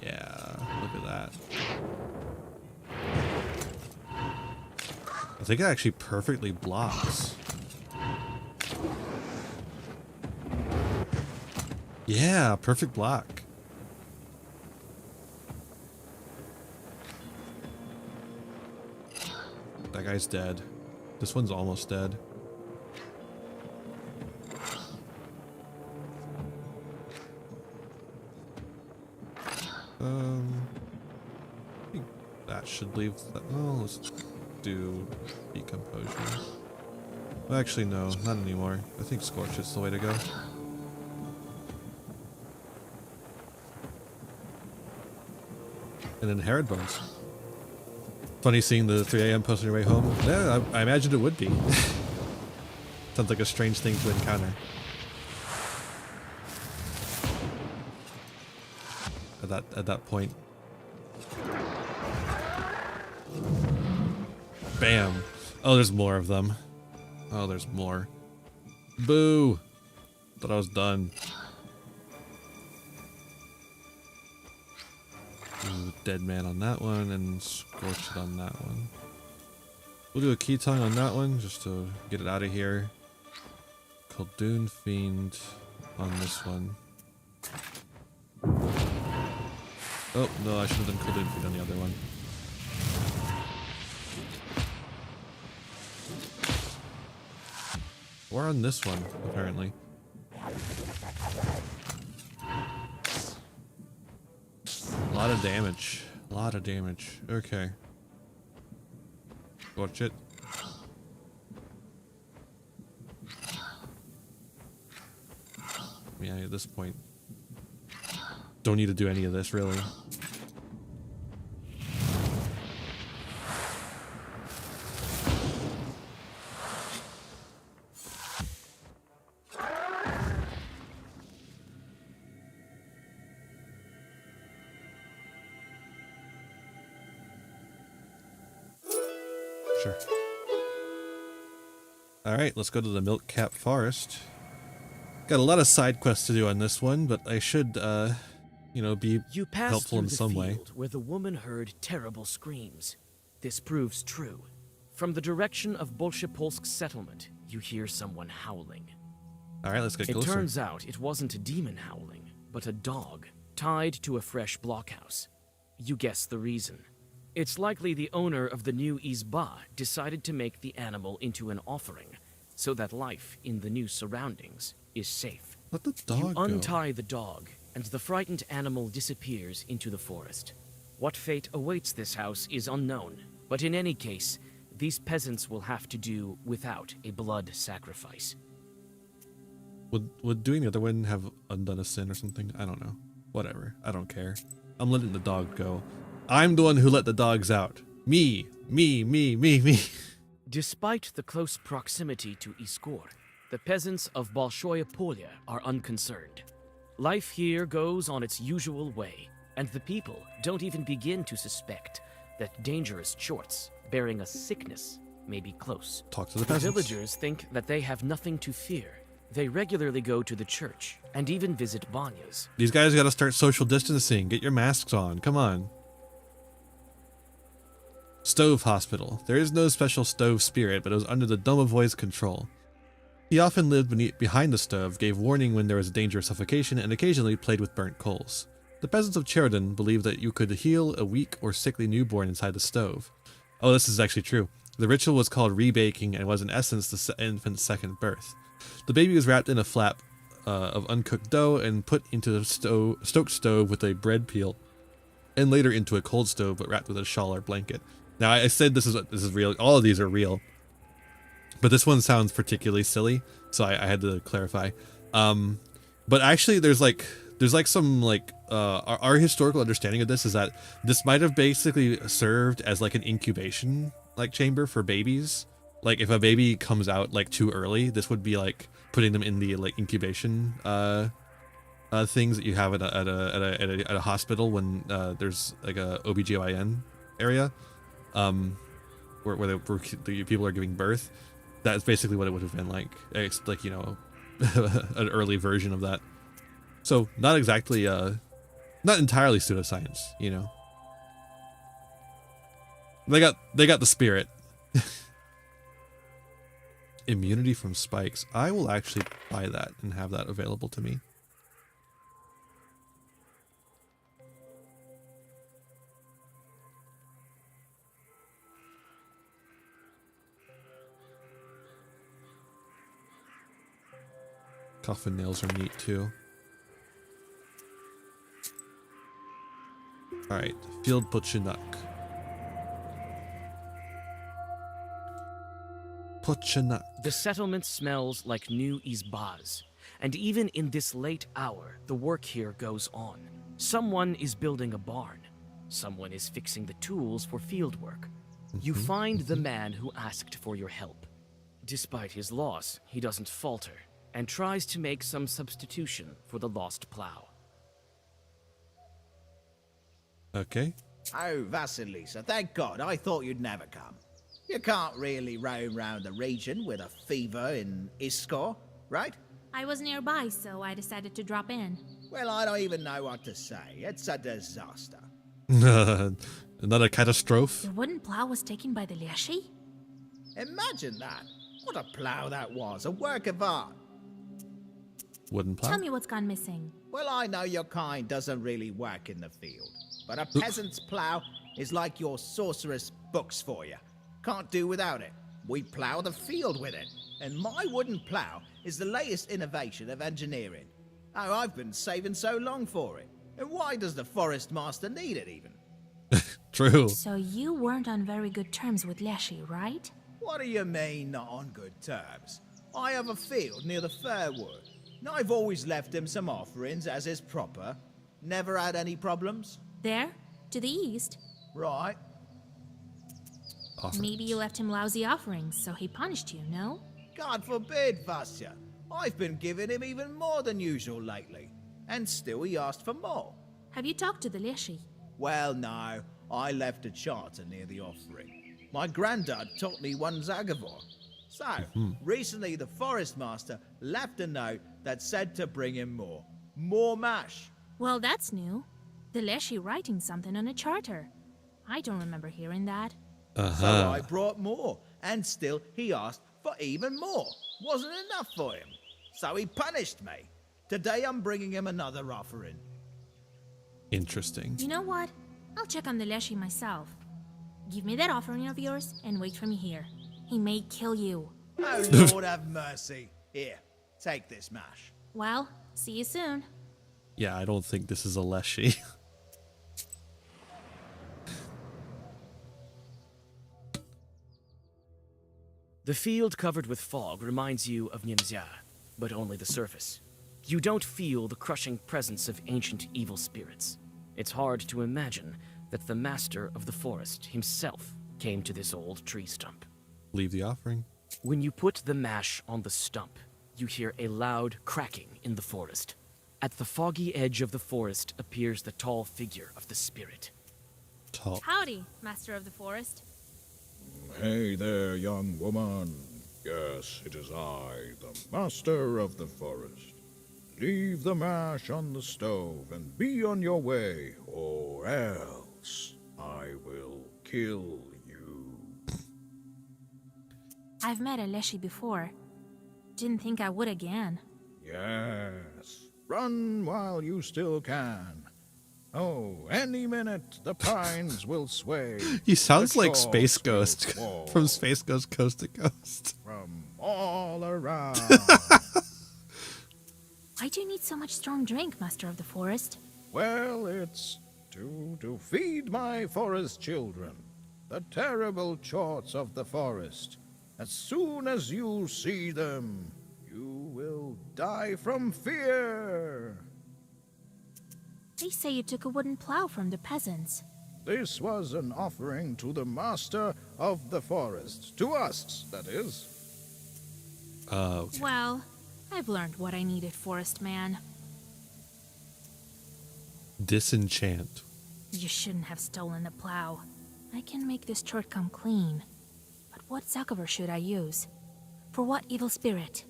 Yeah, look at that. I think it actually perfectly blocks. Yeah, perfect block. That guy's dead. This one's almost dead. I think that should leave that. Oh, let's do decomposure. Well, actually, no, not anymore. I think Scorch is the way to go. And then Herod Bones. Funny seeing the 3 a.m. post on your way home. Yeah, I imagined it would be. Sounds like a strange thing to encounter. At that point. Bam. Oh, there's more of them. Oh, there's more. Boo. Thought I was done. Ooh, dead man on that one and Scorched on that one. We'll do a Keatung on that one just to get it out of here. Khaldun Fiend on this one. Oh, no, I should have done Khaldun Fiend on the other one. Or on this one, apparently. A lot of damage. A lot of damage. Okay. Watch it. Yeah, at this point, don't need to do any of this, really. Sure. Alright, let's go to the Milk Cap Forest. Got a lot of side quests to do on this one, but I should, you know, be You pass helpful through in the some field way. where the woman heard terrible screams. This proves true. From the direction of Bolshepolsk settlement, you hear someone howling. Alright, let's get It closer. turns out it wasn't a demon howling, but a dog, tied to a fresh blockhouse. You guess the reason. It's likely the owner of the new izba decided to make the animal into an offering, so that life in the new surroundings is safe. Let the dog You go. untie the dog, and the frightened animal disappears into the forest. What fate awaits this house is unknown, but in any case, these peasants will have to do without a blood sacrifice. Would doing the other one have undone a sin or something? I don't know. Whatever. I don't care. I'm letting the dog go. I'm the one who let the dogs out. Me. Despite the close proximity to Iskor, the peasants of Bolshoye Polya are unconcerned. Life here goes on its usual way, and the people don't even begin to suspect that dangerous chorts bearing a sickness may be close. Talk to the peasants. Villagers think that they have nothing to fear. They regularly go to the church and even visit banyas. These guys gotta start social distancing. Get your masks on. Come on. Stove Hospital. There is no special stove spirit, but it was under the Domovoy's control. He often lived behind the stove, gave warning when there was a danger of suffocation, and occasionally played with burnt coals. The peasants of Cherden believed that you could heal a weak or sickly newborn inside the stove. Oh, this is actually true. The ritual was called rebaking and was in essence the infant's second birth. The baby was wrapped in a flap of uncooked dough and put into the stoked stove with a bread peel, and later into a cold stove but wrapped with a shawl or blanket. Now, I said this is real. All of these are real, but this one sounds particularly silly, so I had to clarify. But actually, there's some our historical understanding of this is that this might have basically served as like an incubation chamber for babies. Like if a baby comes out too early, this would be like putting them in the incubation things that you have at a hospital when there's like a OBGYN area. Where the people are giving birth. That's basically what it would have been like. It's like, you know, an early version of that. So not exactly, not entirely pseudoscience, you know. They got the spirit. Immunity from spikes. I will actually buy that and have that available to me. Coffin nails are neat too. Alright, Field Pochinuk. The settlement smells like new izbas, and even in this late hour, the work here goes on. Someone is building a barn. Someone is fixing the tools for field work. You find the man who asked for your help. Despite his loss, he doesn't falter, and tries to make some substitution for the lost plow. Okay. Oh, Vasilisa, thank God, I thought you'd never come. You can't really roam round the region with a fever in Iskor, right? I was nearby, so I decided to drop in. Well, I don't even know what to say. It's a disaster. Not a catastrophe? The wooden plow was taken by the Leshy? Imagine that. What a plow that was, a work of art. Wooden plow? Tell me what's gone missing. Well, I know your kind doesn't really work in the field, but a peasant's plow is like your sorceress books for you. Can't do without it. We plow the field with it, and my wooden plow is the latest innovation of engineering. Oh, I've been saving so long for it. And why does the forest master need it even? True. So you weren't on very good terms with Leshy, right? What do you mean, not on good terms? I have a field near the Fairwood. I've always left him some offerings as is proper. Never had any problems. There? To the east? Right. Maybe you left him lousy offerings, so he punished you, no? God forbid, Vasya. I've been giving him even more than usual lately. And still he asked for more. Have you talked to the Leshy? Well, no. I left a charter near the offering. My granddad taught me one Zagavor. So, recently the forest master left a note that said to bring him more. More mash. Well, that's new. The Leshy writing something on a charter. I don't remember hearing that. So I brought more, and still he asked for even more. Wasn't enough for him. So he punished me. Today I'm bringing him another offering. Interesting. You know what? I'll check on the Leshy myself. Give me that offering of yours and wait for me here. He may kill you. Oh, Lord have mercy. Here, take this mash. Well, see you soon. Yeah, I don't think this is a Leshy. The field covered with fog reminds you of Nimzia, but only the surface. You don't feel the crushing presence of ancient evil spirits. It's hard to imagine that the master of the forest himself came to this old tree stump. Leave the offering. When you put the mash on the stump, you hear a loud cracking in the forest. At the foggy edge of the forest appears the tall figure of the spirit. Tall. Howdy, Master of the Forest. Hey there, young woman. Yes, it is I, the master of the forest. Leave the mash on the stove and be on your way, or else I will kill you. I've met a Leshy before. Didn't think I would again. Yes, run while you still can. Oh, any minute the pines will sway. He sounds The like chalks Space will Ghost fall from Space Ghost Coast to Coast. from all around. Why do you need so much strong drink, Master of the Forest? Well, it's to feed my forest children, the terrible chorts of the forest. As soon as you see them, you will die from fear. They say you took a wooden plow from the peasants. This was an offering to the master of the forest. To us, that is. Okay. Well, I've learned what I needed, Forest Man. Disenchant. You shouldn't have stolen the plow. I can make this chart come clean. But what Zakover should I use? For what evil spirit?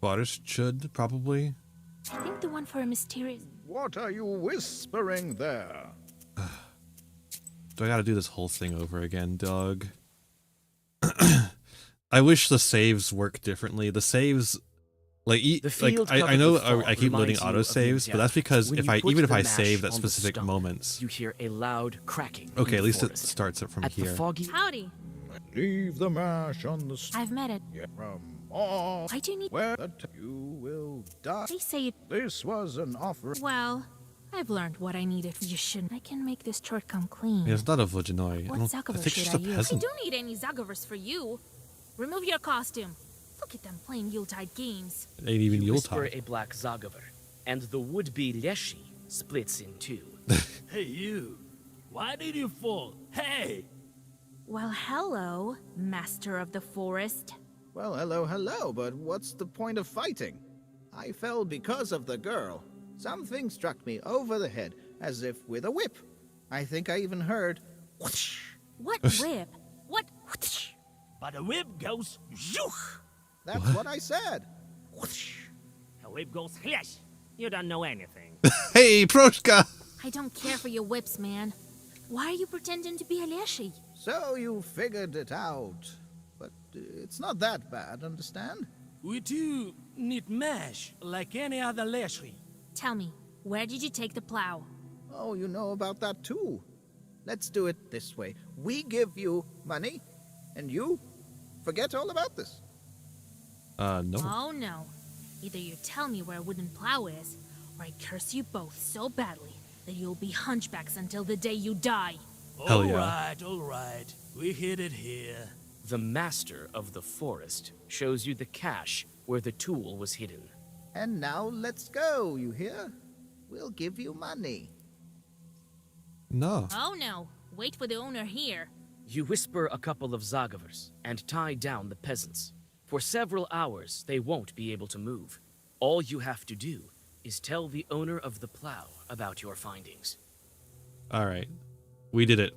Forest should, probably. I think the one for a mysterious... What are you whispering there? Do I gotta do this whole thing over again, dog? I wish the saves work differently. The saves, like, I know I keep loading autosaves, but that's because even if I save at specific moments, you hear a loud cracking. okay, at least it starts it from At here. the foggy. Howdy. Leave the mash on the I've met it. from all Why do you need... where you will die. They say you... This was an offer. Well, I've learned what I needed. You shouldn't... I can make this chart come clean. Yeah, it's not a Vojinoi. What I Zakover think she's should a I use? I peasant. don't need any Zagovers for you. Remove your costume. Look at them playing Yuletide games. It ain't even You whisper Yuletide. a black Zagover, and the would-be Leshy splits in two. Hey, you! Why did you fall? Hey! Well, hello, Master of the Forest. Well, hello, but what's the point of fighting? I fell because of the girl. Something struck me over the head, as if with a whip. I think I even heard whoosh. What whip? What whoosh? But a whip goes zhoosh! That's what I said. Whoosh. A whip goes flash. You don't know anything. Hey, Proshka! I don't care for your whips, man. Why are you pretending to be a Leshy? So you figured it out. But it's not that bad, understand? We too need mash, like any other Leshy. Tell me, where did you take the plow? Oh, you know about that too. Let's do it this way. We give you money, and you forget all about this. No. Oh no. Either you tell me where a wooden plow is, or I curse you both so badly that you'll be hunchbacks until the day you die. Hell yeah. All right. We hid it here. The master of the forest shows you the cache where the tool was hidden. And now let's go, you hear? We'll give you money. No. Oh no, wait for the owner here. You whisper a couple of zagavers and tie down the peasants. For several hours, they won't be able to move. All you have to do is tell the owner of the plow about your findings. All right. We did it.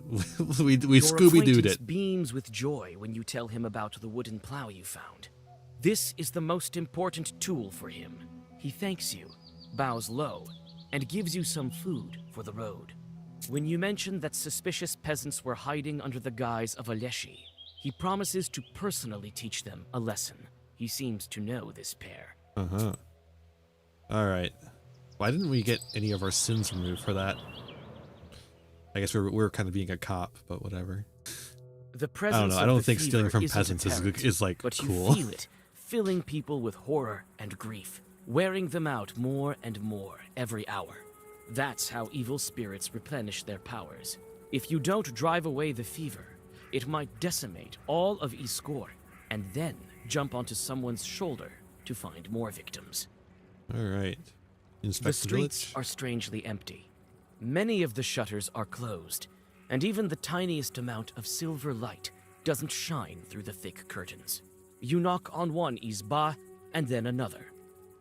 we Your Scooby-Dooed acquaintance it. beams with joy when you tell him about the wooden plow you found. This is the most important tool for him. He thanks you, bows low, and gives you some food for the road. When you mention that suspicious peasants were hiding under the guise of a leshy, he promises to personally teach them a lesson. He seems to know this pair. Uh-huh. All right. Why didn't we get any of our sins removed for that? I guess we're kind of being a cop, but whatever. The I don't presence know. I of don't the think stealing fever from isn't peasants apparent, is like but cool. you feel it, filling people with horror and grief, wearing them out more and more every hour. That's how evil spirits replenish their powers. If you don't drive away the fever, it might decimate all of Iskor, and then jump onto someone's shoulder to find more victims. All right. Inspect The streets village. are strangely empty. Many of the shutters are closed, and even the tiniest amount of silver light doesn't shine through the thick curtains. You knock on one izba and then another,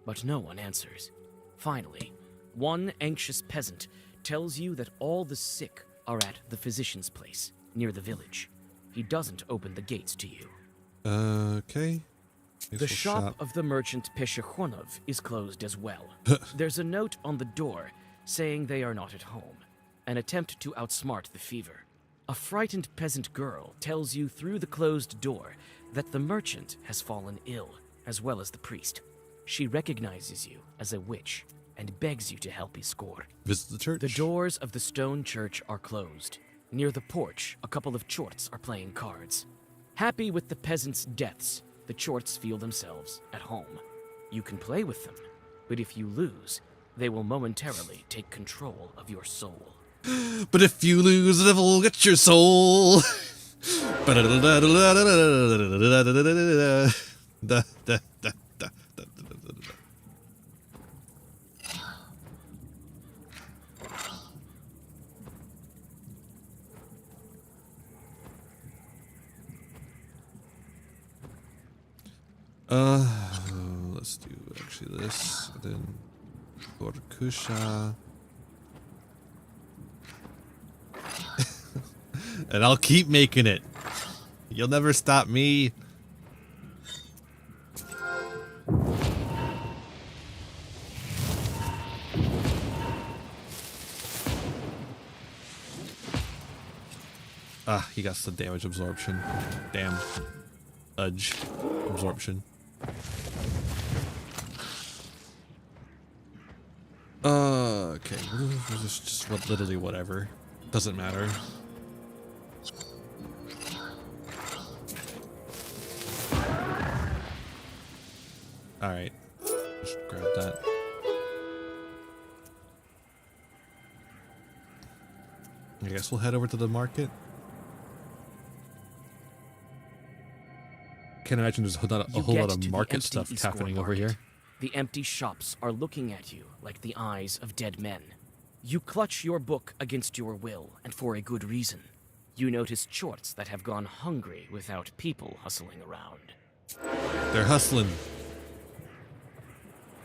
but no one answers. Finally, one anxious peasant tells you that all the sick are at the physician's place, near the village. He doesn't open the gates to you. Okay. The shop of the merchant Peshechonov is closed as well. There's a note on the door saying they are not at home, an attempt to outsmart the fever. A frightened peasant girl tells you through the closed door that the merchant has fallen ill, as well as the priest. She recognizes you as a witch and begs you to help Iskor. Visit the church. The doors of the stone church are closed. Near the porch, a couple of chorts are playing cards. Happy with the peasants' deaths, the chorts feel themselves at home. You can play with them, but if you lose, they will momentarily take control of your soul. But if you lose, the devil will get your soul. Let's do actually this, then Gorkusha. And I'll keep making it. You'll never stop me. Ah, he got some damage absorption. Damn. Udge. Absorption. Okay. Just literally whatever. Doesn't matter. Alright. Just grab that. I guess we'll head over to the market. Can't imagine there's a whole lot of market stuff happening over here. The empty shops are looking at you like the eyes of dead men. You clutch your book against your will, and for a good reason. You notice chorts that have gone hungry without people hustling around. They're hustling.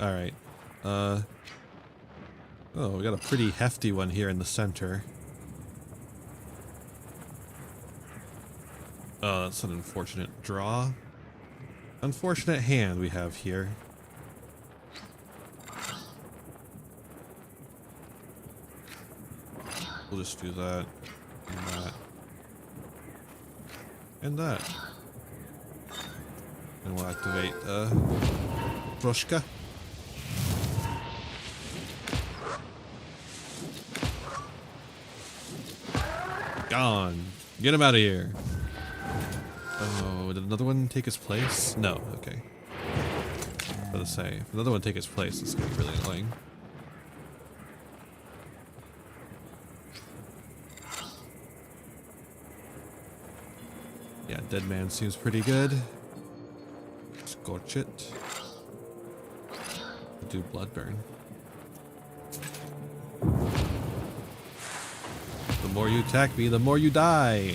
Alright. Oh, we got a pretty hefty one here in the center. Oh, that's an unfortunate draw. Unfortunate hand we have here. We'll just do that, and that, and that. And we'll activate, Troshka. Gone. Get him out of here. Oh, did another one take his place? No, okay. I was gonna say, if another one take his place, it's gonna be really annoying. Yeah, dead man seems pretty good. Scorch it. do Bloodburn. The more you attack me, the more you die.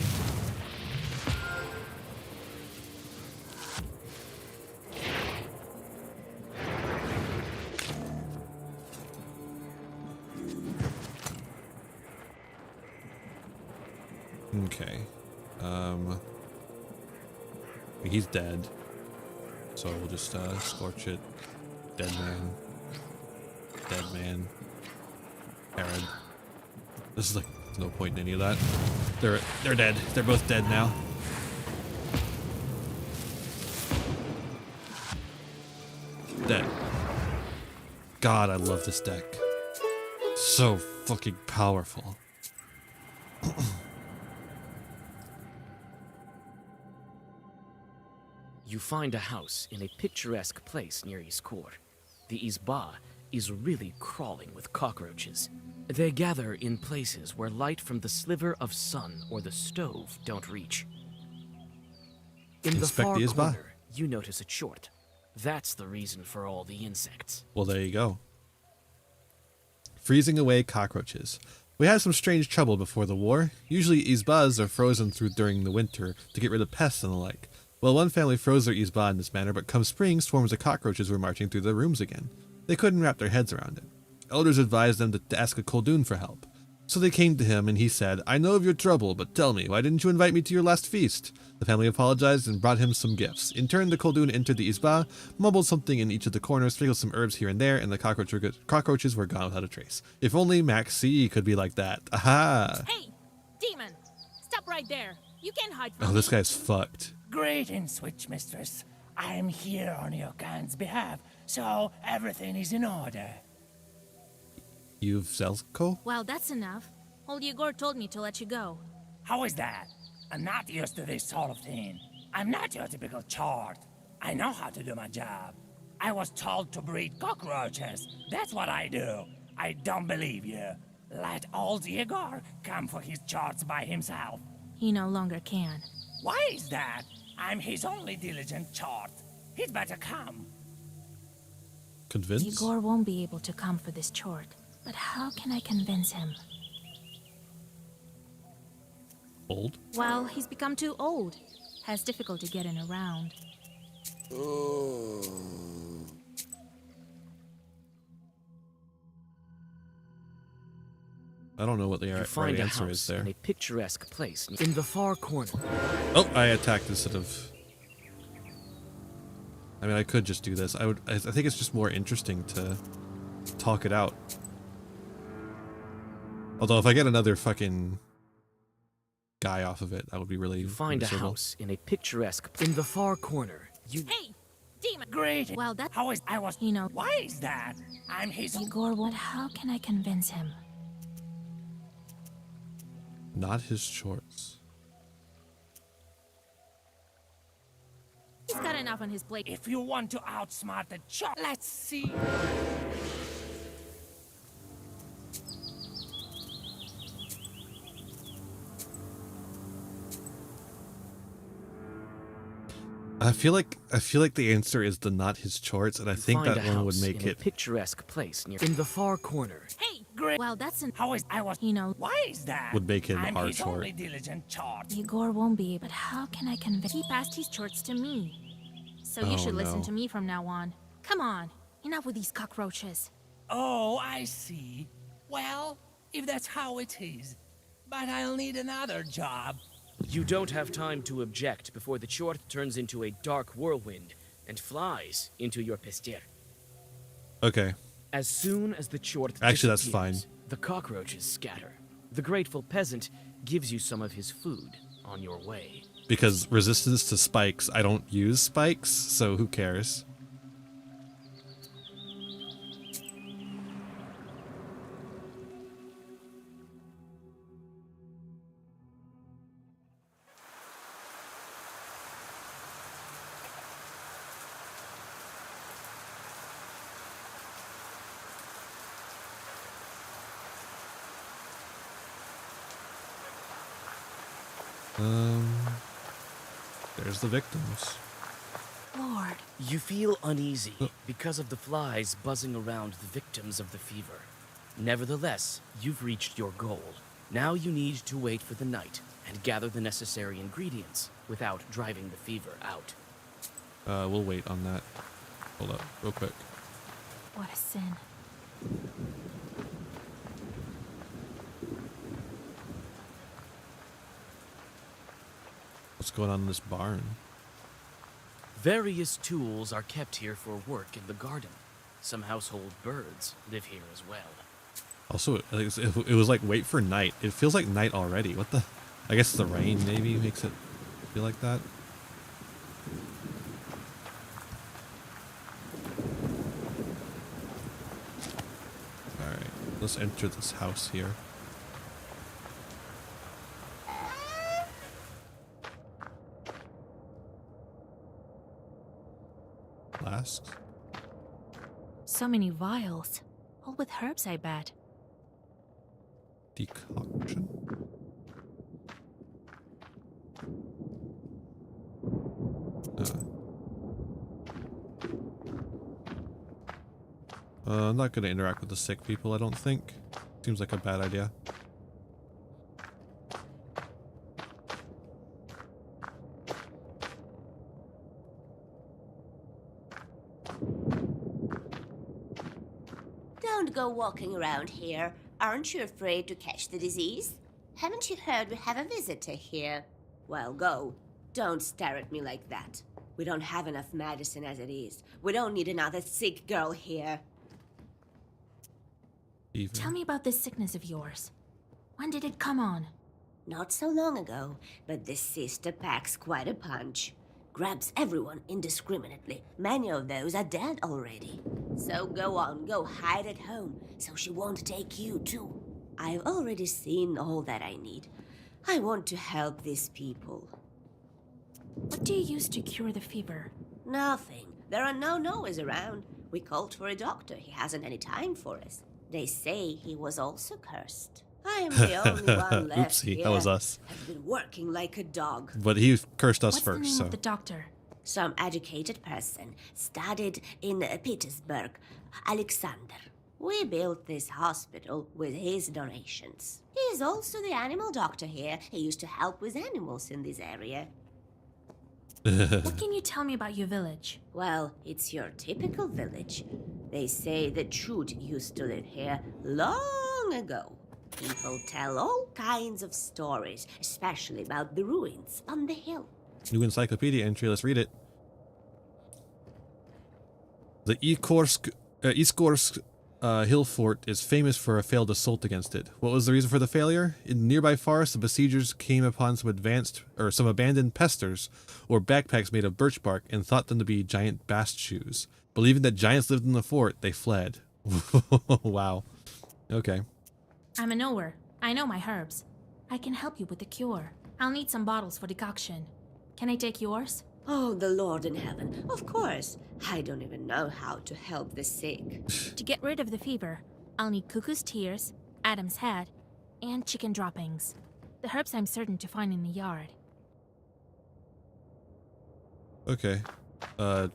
Okay. He's dead. So we'll just scorch it. Dead man. Dead man. Herod. This is like no point in any of that. They're dead. They're both dead now. Dead. God, I love this deck. So fucking powerful. You find a house in a picturesque place near Iskor. The Izba is really crawling with cockroaches. They gather in places where light from the sliver of sun or the stove don't reach. In the far corner, you notice a chort. That's the reason for all the insects. Well, there you go. Freezing away cockroaches. We had some strange trouble before the war. Usually Izbas are frozen through during the winter to get rid of pests and the like. Well, one family froze their Izba in this manner, but come spring, swarms of cockroaches were marching through their rooms again. They couldn't wrap their heads around it. Elders advised them to ask a Koldun for help. So they came to him, and he said, "I know of your trouble, but tell me, why didn't you invite me to your last feast?" The family apologized and brought him some gifts. In turn, the Koldun entered the Izba, mumbled something in each of the corners, sprinkled some herbs here and there, and the cockroaches were gone without a trace. If only Max C could be like that. Aha! Hey, demon! Stop right there. You can't hide from Oh, me. this guy's fucked. Greetings, witch mistress. I am here on your kind's behalf, so everything is in order. You've Zelko? Well, that's enough. Old Igor told me to let you go. How is that? I'm not used to this sort of thing. I'm not your typical chart. I know how to do my job. I was told to breed cockroaches. That's what I do. I don't believe you. Let old Igor come for his charts by himself. He no longer can. Why is that? I'm his only diligent chart. He'd better come. Convince? Igor won't be able to come for this chort. But how can I convince him? Old? Well, he's become too old. Has difficulty getting around. I don't know what the You right find a answer house is there. in a picturesque place in the far corner. Oh, I attacked instead of... I mean, I could just do this. I think it's just more interesting to talk it out. Although if I get another fucking guy off of it, that would be really... You find a miserable. house in a picturesque in the far corner. You Hey, demon! Great. Well, that... How is I was? You know... Why is that? I'm his. Igor, what? How can I convince him? Not his shorts. He's got enough on his plate. If you want to outsmart the chart, let's see. I feel like the answer is the not his shorts, and I think find that a one would house make in a it picturesque place near in the far corner. Hey! Great. Well, that's an... How is I was? You know... Why is that? would make him I'm our his short. only diligent chart. Igor won't be, but how can I convince... He passed his chorts to me. So you Oh, should listen no. to me from now on. Come on, enough with these cockroaches. Oh, I see. Well, if that's how it is, but I'll need another job. You don't have time to object before the chort turns into a dark whirlwind and flies into your pestier. Okay. As soon as the chort Actually, that's disappears, fine. the cockroaches scatter. The grateful peasant gives you some of his food on your way. Because resistance to spikes, I don't use spikes, so who cares? There's the victims. Lord. You feel uneasy because of the flies buzzing around the victims of the fever. Nevertheless, you've reached your goal. Now you need to wait for the night and gather the necessary ingredients without driving the fever out. We'll wait on that. Hold up, real quick. What a sin. What's going on in this barn? Various tools are kept here for work in the garden. Some household birds live here as well. Also, it was like wait for night. It feels like night already. What the? I guess the rain maybe makes it feel like that. Alright, let's enter this house here. Flasks. So many vials. All with herbs, I bet. Decoction. I'm not going to interact with the sick people, I don't think. Seems like a bad idea. Don't go walking around here. Aren't you afraid to catch the disease? Haven't you heard we have a visitor here? Well, go. Don't stare at me like that. We don't have enough medicine as it is. We don't need another sick girl here. Tell me about this sickness of yours. When did it come on? Not so long ago, but this sister packs quite a punch. Grabs everyone indiscriminately. Many of those are dead already. So go on, go hide at home, so she won't take you too. I've already seen all that I need. I want to help these people. What do you use to cure the fever? Nothing. There are no Noahs around. We called for a doctor. He hasn't any time for us. They say he was also cursed. I am the only one left Oopsie, here. that was us. I've been working like a dog. But he cursed us What's first, the name so. of the doctor? Some educated person, studied in Petersburg, Alexander. We built this hospital with his donations. He's also the animal doctor here. He used to help with animals in this area. What can you tell me about your village? Well, it's your typical village. They say that Chud used to live here long ago. People tell all kinds of stories, especially about the ruins on the hill. New encyclopedia entry, let's read it. The Iskorsk hill fort is famous for a failed assault against it. What was the reason for the failure? In nearby forest, the besiegers came upon some abandoned pesters, or backpacks made of birch bark, and thought them to be giant bast shoes. Believing that giants lived in the fort, they fled. Wow. Okay. I'm a knower. I know my herbs. I can help you with the cure. I'll need some bottles for decoction. Can I take yours? Oh, the Lord in heaven. Of course. I don't even know how to help the sick. To get rid of the fever, I'll need cuckoo's tears, Adam's head, and chicken droppings. The herbs I'm certain to find in the yard. Okay. I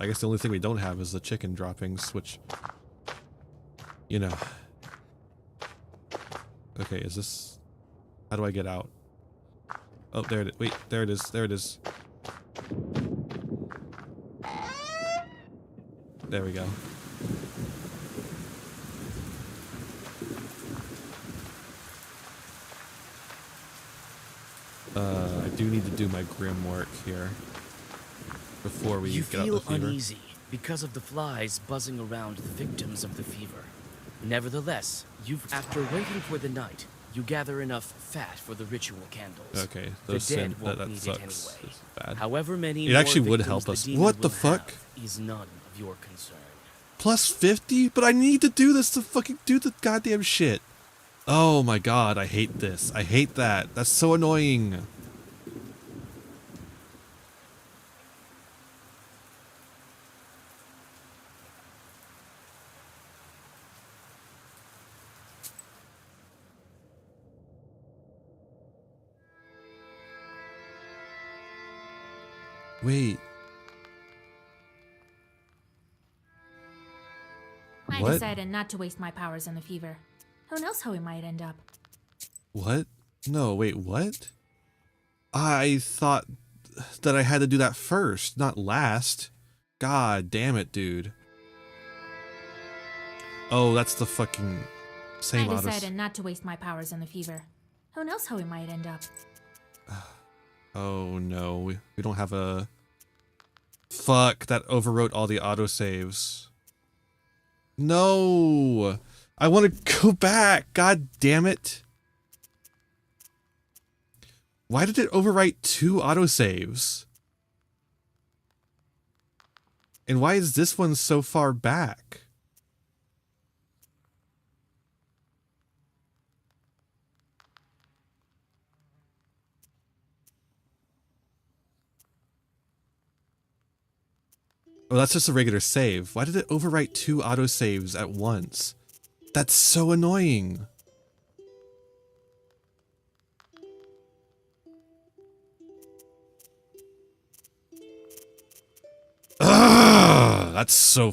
guess the only thing we don't have is the chicken droppings, which, you know. Okay, is this... How do I get out? Oh, there it is. Wait, there it is. There it is. There we go. I do need to do my grim work here before we get out the fever. You feel uneasy because of the flies buzzing around the victims of the fever. Nevertheless, after waiting for the night, you gather enough fat for the ritual candles. Okay, the dead won't that need sucks. it anyway. It's bad. However many It actually more would victims help us. the demon What the will fuck? have is none of your concern. Plus 50? But I need to do this to fucking do the goddamn shit. Oh my god, I hate this. I hate that. That's so annoying. Wait. I What? decided not to waste my powers on the fever. Who knows how we might end up? What? No, wait, what? I thought that I had to do that first, not last. God damn it, dude. Oh, that's the fucking same I auto. decided not to waste my powers on the fever. Who knows how we might end up? Oh no, we don't have a... Fuck, that overwrote all the autosaves. No! I want to go back, god damn it. Why did it overwrite 2 autosaves? And why is this one so far back? Oh, that's just a regular save. Why did it overwrite 2 autosaves at once? That's so annoying. Ugh, that's so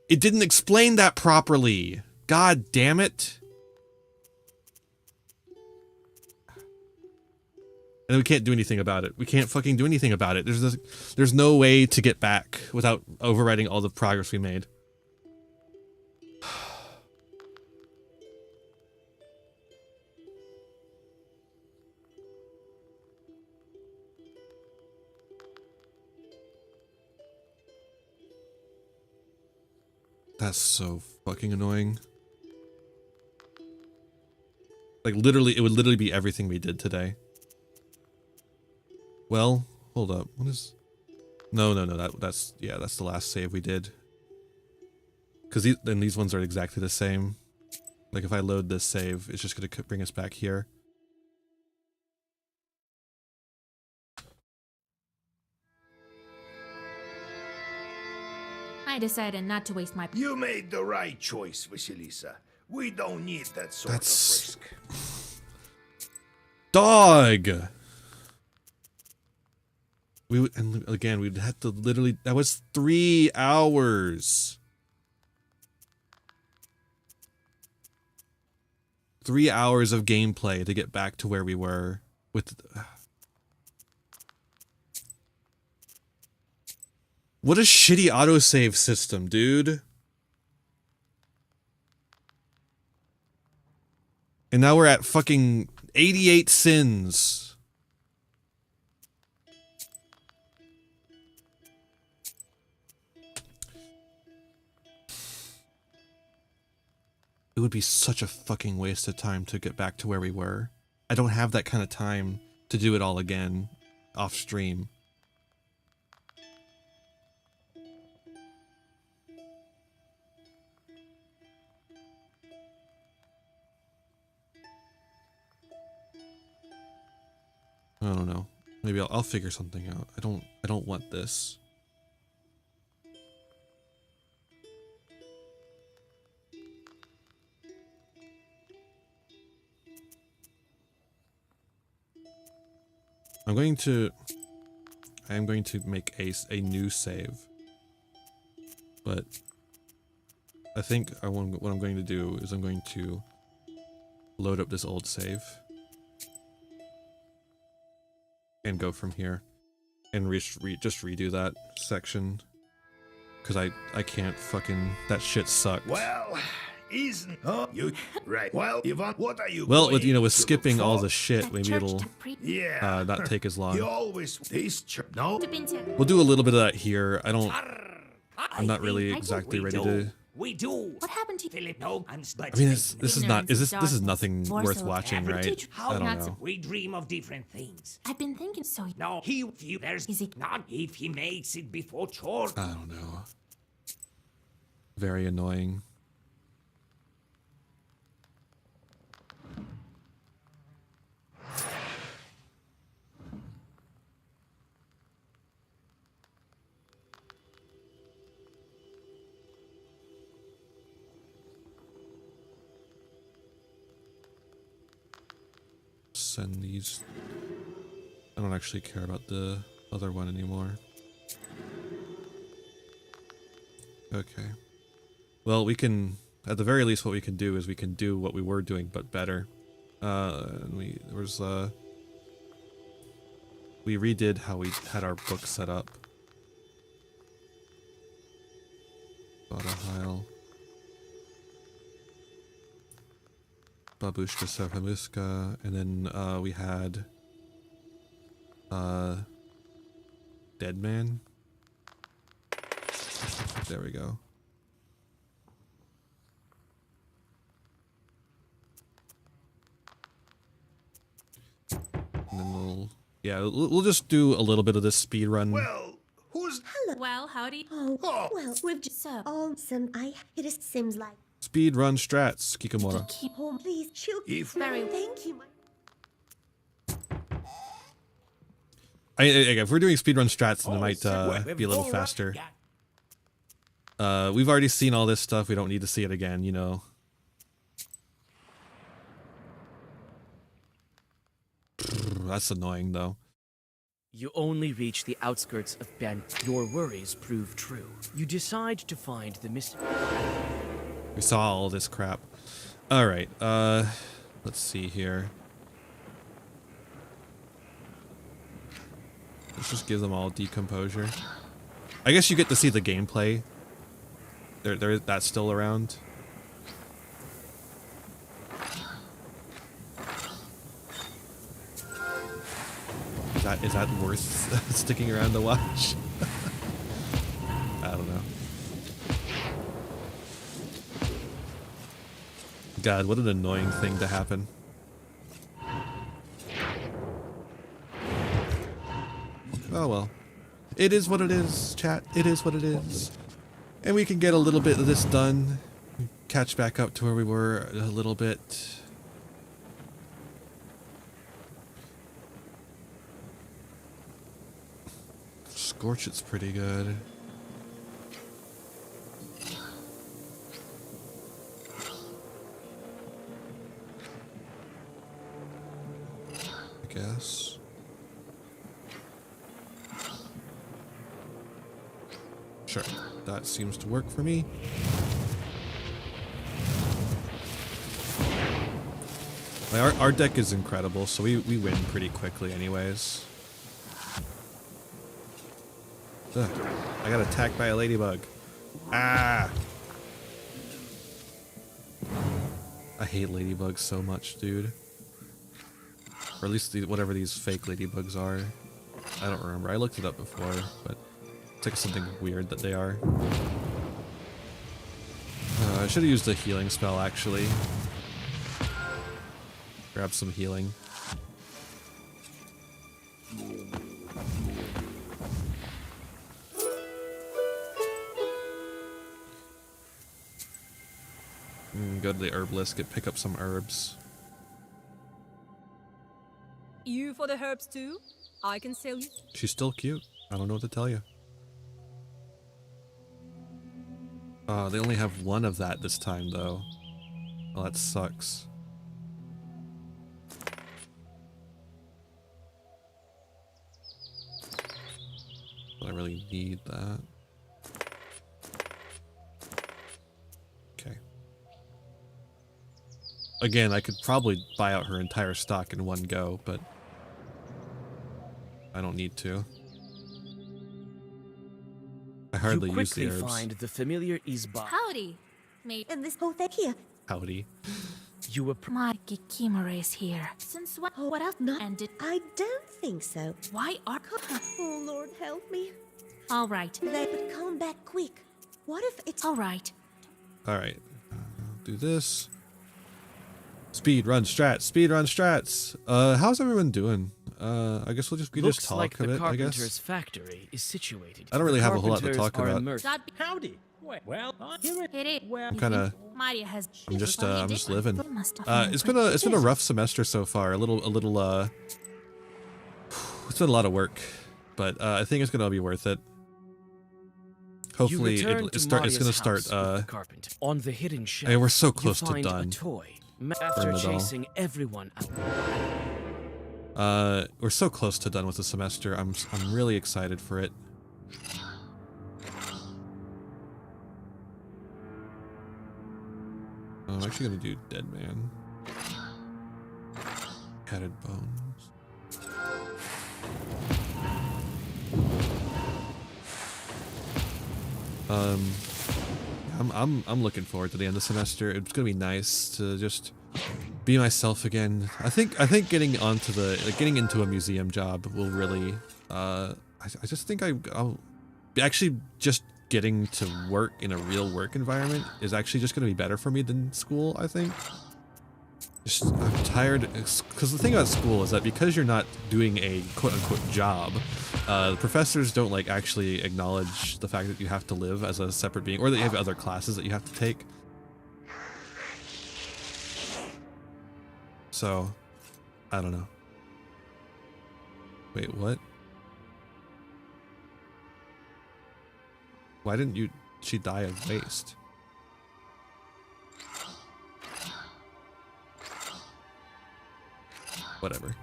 It didn't explain that properly. God damn it. And we can't do anything about it. We can't fucking do anything about it. There's no way to get back without overwriting all the progress we made. That's so fucking annoying. Like literally, it would literally be everything we did today. Well, hold up. What is... No, that's the last save we did. Because these ones are exactly the same. Like if I load this save, it's just going to bring us back here. I decided not to waste my... You made the right choice, Vasilisa. We don't need that sort of risk. Dog! And again, we'd have to literally... That was 3 hours. 3 hours of gameplay to get back to where we were with... What a shitty autosave system, dude. And now we're at fucking 88 sins. It would be such a fucking waste of time to get back to where we were. I don't have that kind of time to do it all again off stream. I don't know. Maybe I'll figure something out. I don't want this. I am going to make a new save. But I think what I'm going to do is I'm going to load up this old save and go from here and just redo that section because I can't fucking, that shit sucked. Well, isn't you right? Well, Ivan, what are you? Well, with going with to skipping look all for? the shit, maybe it'll not take as long. You always this no. We'll do a little bit of that here. I'm not really exactly ready to. We do. What happened to Philip? No, I mean, this is not. This is nothing worth watching, right? I don't know. We dream of different things. I've been thinking so. No, there's not if he makes it before chore. I don't know. Very annoying. Send these. I don't actually care about the other one anymore. Okay. Well, we can, at the very least, what we can do is we can do what we were doing, but better. We redid how we had our book set up. Badahile. Babushka Sarhamuska, and then we had Dead Man. There we go. And then we'll just do a little bit of this speed run. Well, who's... Hello. Well, howdy. Oh, well, we've just awesome. It just seems like... Speed run strats, Kikamura. Keep home, please. She'll... Very... Thank you, my... If we're doing speedrun strats, then it might be a little faster. We've already seen all this stuff. We don't need to see it again, you know. That's annoying, though. You only reach the outskirts of Ben. Your worries prove true. You decide to find the missing... We saw all this crap. Alright, let's see here. Let's just give them all decomposure. I guess you get to see the gameplay. That's still around. Is that worth sticking around to watch? I don't know. God, what an annoying thing to happen. Oh well. It is what it is, chat. It is what it is. And we can get a little bit of this done. Catch back up to where we were a little bit. Scorch, it's pretty good. I guess. Sure, that seems to work for me. Our deck is incredible, so we win pretty quickly anyways. Ugh, I got attacked by a ladybug. Ah! I hate ladybugs so much, dude. Or at least whatever these fake ladybugs are. I don't remember. I looked it up before, but it's like something weird that they are. I should have used a healing spell, actually. Grab some healing. Go to the herbalist, pick up some herbs. You for the herbs too? I can sell you. She's still cute. I don't know what to tell you. They only have one of that this time, though. Well, that sucks. But I really need that. Okay. Again, I could probably buy out her entire stock in one go, but I don't need to. I hardly use the herbs. You quickly find the familiar Isba. Howdy, mate. And this whole thing here. Howdy. You were My Kikimura is here. Since when? Oh, What else? not- And it. I don't think so. Why are? Oh, Lord, help me. All right. They would come back quick. What if it's... All right. Alright. Do this. Speed run strats. Speed run strats. How's everyone doing? I guess we just talk like a the bit, I carpenter's guess. factory is situated. I don't really have a whole lot to talk about. Howdy. Well, here It is. I'm kinda Maria has. I'm just living. Must have It's been a rough semester so far. It's been a lot of work, but I think it's gonna be worth it. Hopefully it's gonna start on the hidden shelf. Hey, we're so close to find done. A toy. After chasing everyone out. We're so close to done with the semester. I'm really excited for it. actually gonna do dead man. Added bones. I'm looking forward to the end of the semester. It's gonna be nice to just be myself again. I think getting onto getting into a museum job will really I just think I'll actually just getting to work in a real work environment is actually just gonna be better for me than school, I think. I'm tired, because the thing about school is that because you're not doing a quote-unquote job, the professors don't like actually acknowledge the fact that you have to live as a separate being, or that you have other classes that you have to take. So, I don't know. Wait, what? Why didn't she die of waste? Whatever.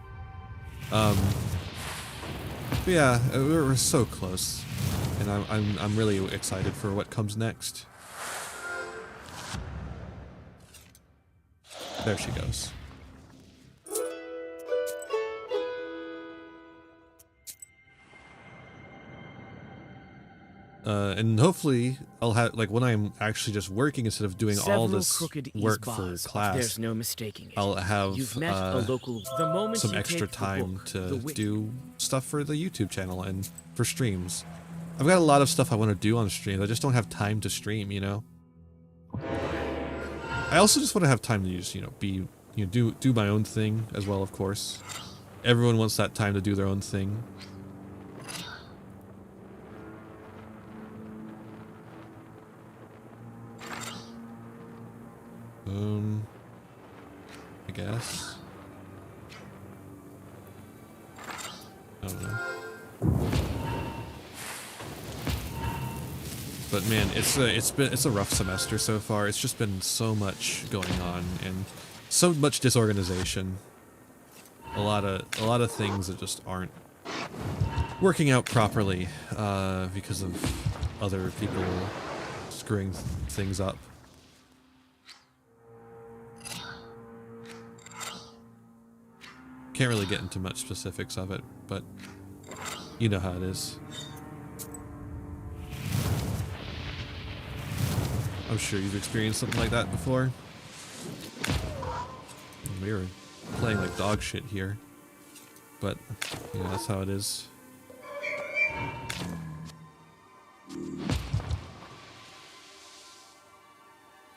But yeah, we're so close, and I'm really excited for what comes next. There she goes. And hopefully I'll have, like, when I'm actually just working instead of doing all this work for class, there's no mistaking it. I'll have some you extra take the time book, to do stuff for the YouTube channel and for streams. I've got a lot of stuff I want to do on streams. I just don't have time to stream, you know? I also just want to have time to just, do my own thing as well, of course. Everyone wants that time to do their own thing. I guess. I don't know. But man, it's a rough semester so far. It's just been so much going on and so much disorganization. A lot of things that just aren't working out properly because of other people screwing things up. Can't really get into much specifics of it, but you know how it is. I'm sure you've experienced something like that before. We were playing like dog shit here, but you know, that's how it is.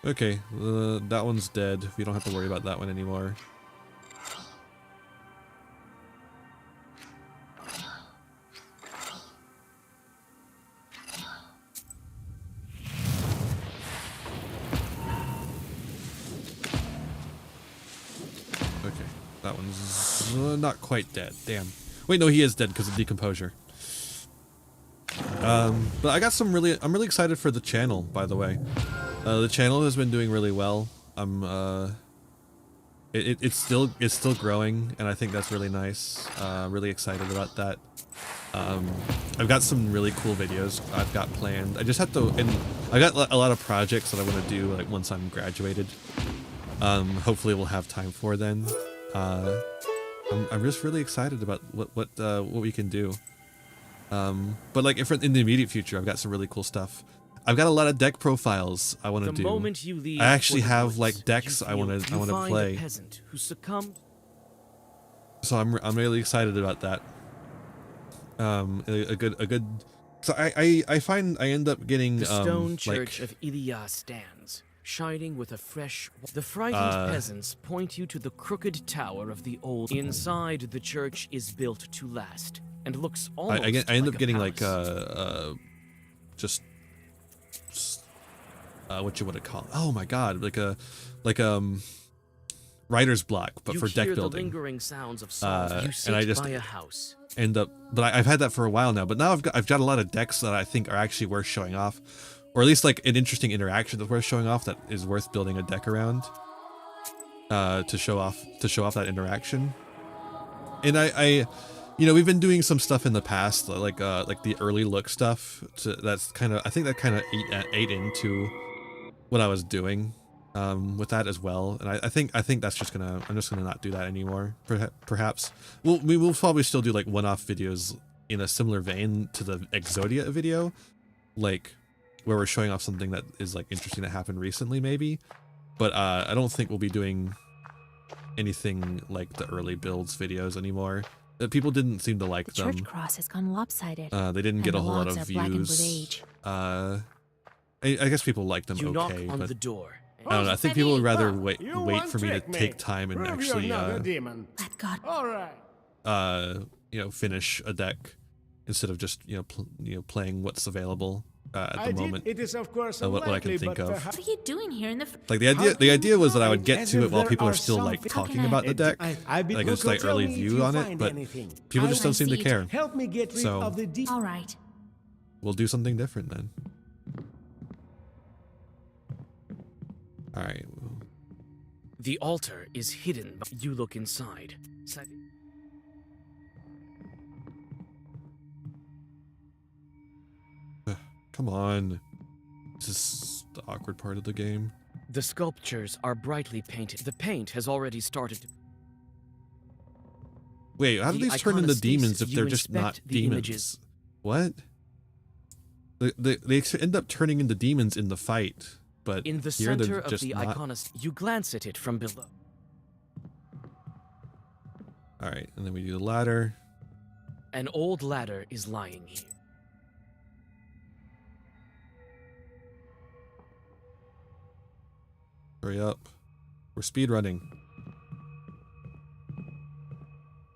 Okay, that one's dead. We don't have to worry about that one anymore. That one's not quite dead. Damn. Wait, no, he is dead because of decomposure. But I got I'm really excited for the channel, by the way. The channel has been doing really well. It's still growing, and I think that's really nice. Really excited about that. I've got some really cool videos I've got planned. I just have to, and I got a lot of projects that I want to do like once I'm graduated. Hopefully we'll have time for then. I'm just really excited about what we can do. But like in the immediate future, I've got some really cool stuff. I've got a lot of deck profiles I want to do. Moment you leave I actually have woods, like decks I want to play. A peasant who succumbed. So I'm really excited about that. A good. So I find I end up getting the stone church like, of Ilya stands, shining with a fresh. The frightened peasants point you to the crooked tower of the old. Inside, the church is built to last and looks almost. I end up getting palace. like just what you would call? Oh my god, like writer's block, but for deck building. The lingering sounds of salt. You sit and I just by a house. end up, but I've had that for a while now. But now I've got a lot of decks that I think are actually worth showing off, or at least like an interesting interaction that's worth showing off. That is worth building a deck around. To show off that interaction. And I we've been doing some stuff in the past, like the early look stuff. That's kind of, I think that kind of ate into what I was doing. with that as well, and I think that's just gonna I'm just gonna not do that anymore. Perhaps we will probably still do like one-off videos in a similar vein to the Exodia video, like where we're showing off something that is like interesting that happened recently, maybe. But I don't think we'll be doing anything like the early builds videos anymore. People didn't seem to like them. The church cross has gone lopsided. They didn't get a whole lot of views. I guess people liked them You knock okay, on but the door. I don't know. I think people would rather wait want for me to trick me. take time and Prove actually you're not a demon. Let God. All right. finish a deck instead of just playing what's available at the moment. It is of course what I can unlikely, think but of. perhaps What are you doing here in the? Like the idea was that I would get As to if it while there people are are still some like things- talking about the deck, I like a slight tell early me if view you on it, find but anything. people I just don't seem to see it. care. Help me get rid So- of the demon. All right. We'll do something different then. All right. The altar is hidden. You look inside. Come on. This is the awkward part of the game. The sculptures are brightly painted. The paint has already started to... Wait, how do The these turn into iconostasis, demons if you they're just inspect not the demons? images. What? They end up turning into demons in the fight, but In the here they're center of just the not. iconostas, you glance at it from below. All right, and then we do the ladder. An old ladder is lying here. Hurry up. We're speedrunning.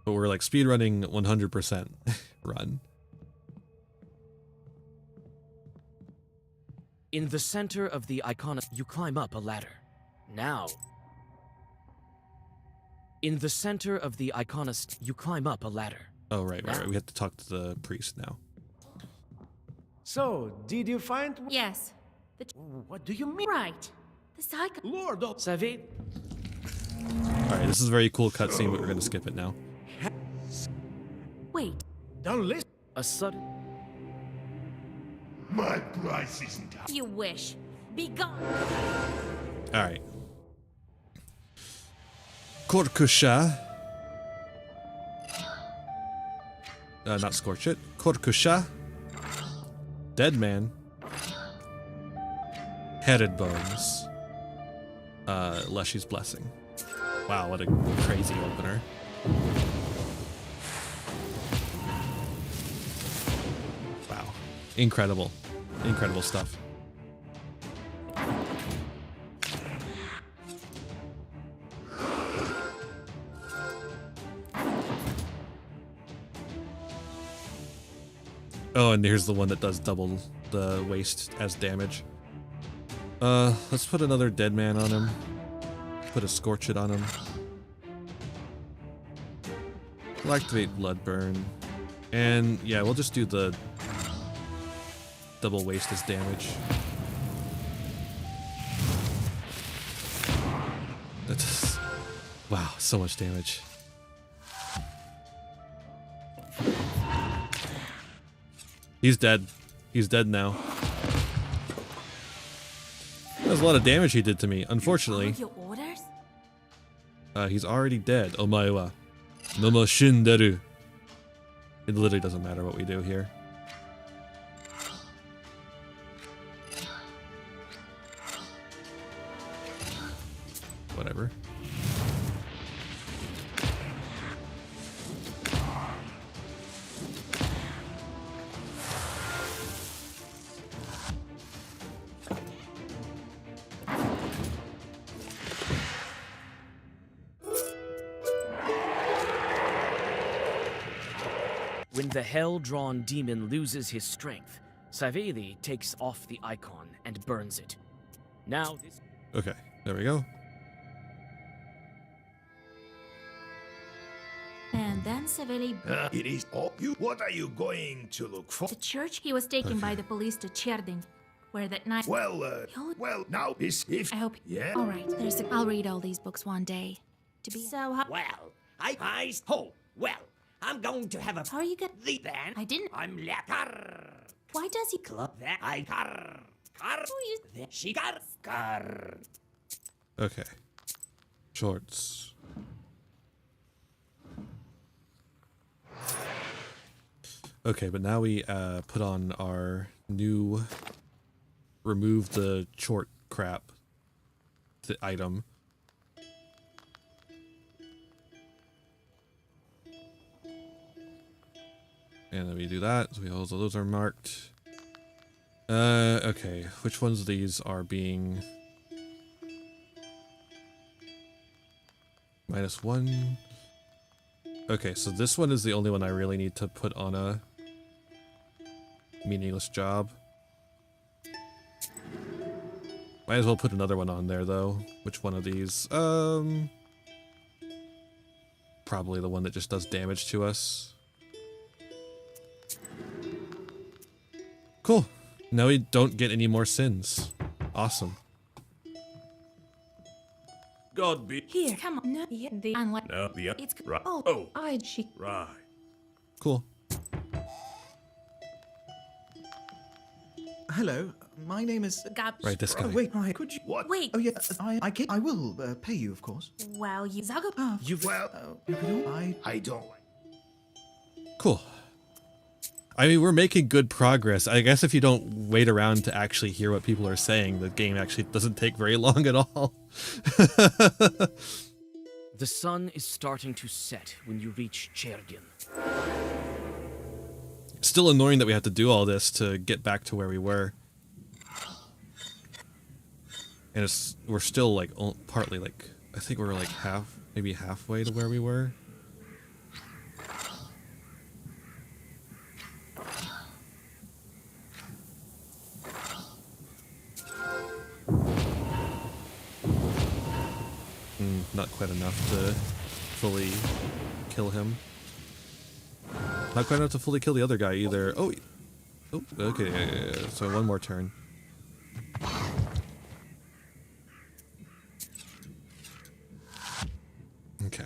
But we're like speedrunning 100% run. In the center of the iconos, you climb up a ladder. Now, in the center of the iconost, you climb up a ladder. Oh, right. We have to talk to the priest now. So, did you find? Yes. What do you mean? Right. The cycle. Lord of Savez? All right, this is a very cool cutscene, but we're going to skip it now. Wait. Don't listen. A sudden... My price isn't up. You wish. Be gone. All right. Korkusha. Not scorch it. Korkusha. Dead man. Headed bones. Leshy's blessing. Wow, what a crazy opener. Wow. Incredible. Incredible stuff. Oh, and here's the one that does double the waste as damage. Let's put another dead man on him. Put a scorch it on him. We'll activate blood burn. And yeah, we'll just do the double waste as damage. That's wow, so much damage. He's dead. He's dead now. That was a lot of damage he did to me, unfortunately. Your orders? He's already dead. Omae wa nomo shinderu. It literally doesn't matter what we do here. Whatever. When the hell-drawn demon loses his strength, Saveli takes off the icon and burns it. Now this... Okay, there we go. And then Saveli. It is all you. What are you going to look for? The church. He was taken by the police to Cherding, where that night. Well, now is if. I hope. Yeah. All right. I'll read all these books one day. To be so. Well, I'm going to have a. How are you get? The then. I didn't. I'm lekker. Why does he? Club that I car. Who you? She car. Okay. Shorts. Okay, but now we put on our new remove the short crap item. And then we do that. So also those are marked. Okay. Which ones of these are being -1? Okay, so this one is the only one I really need to put on a meaningless job. Might as well put another one on there though. Which one of these? Probably the one that just does damage to us. Cool. Now we don't get any more sins. Awesome. God be. Here, come on. No, yeah, the unlike. No, the It's right. oh, I she. Right. Cool. Hello, my name is. Right, this guy. Oh, wait, hi, could you? What? Wait. Oh, yeah, I will pay you, of course. Well, you Zaga. Well, You could all. I don't. Cool. I mean, we're making good progress. I guess if you don't wait around to actually hear what people are saying, the game actually doesn't take very long at all. The sun is starting to set when you reach Chergin. Still annoying that we have to do all this to get back to where we were. And we're still like partly like, I think we're like maybe halfway to where we were. Not quite enough to fully kill him. Not quite enough to fully kill the other guy either. Oh, okay. Yeah. So one more turn. Okay.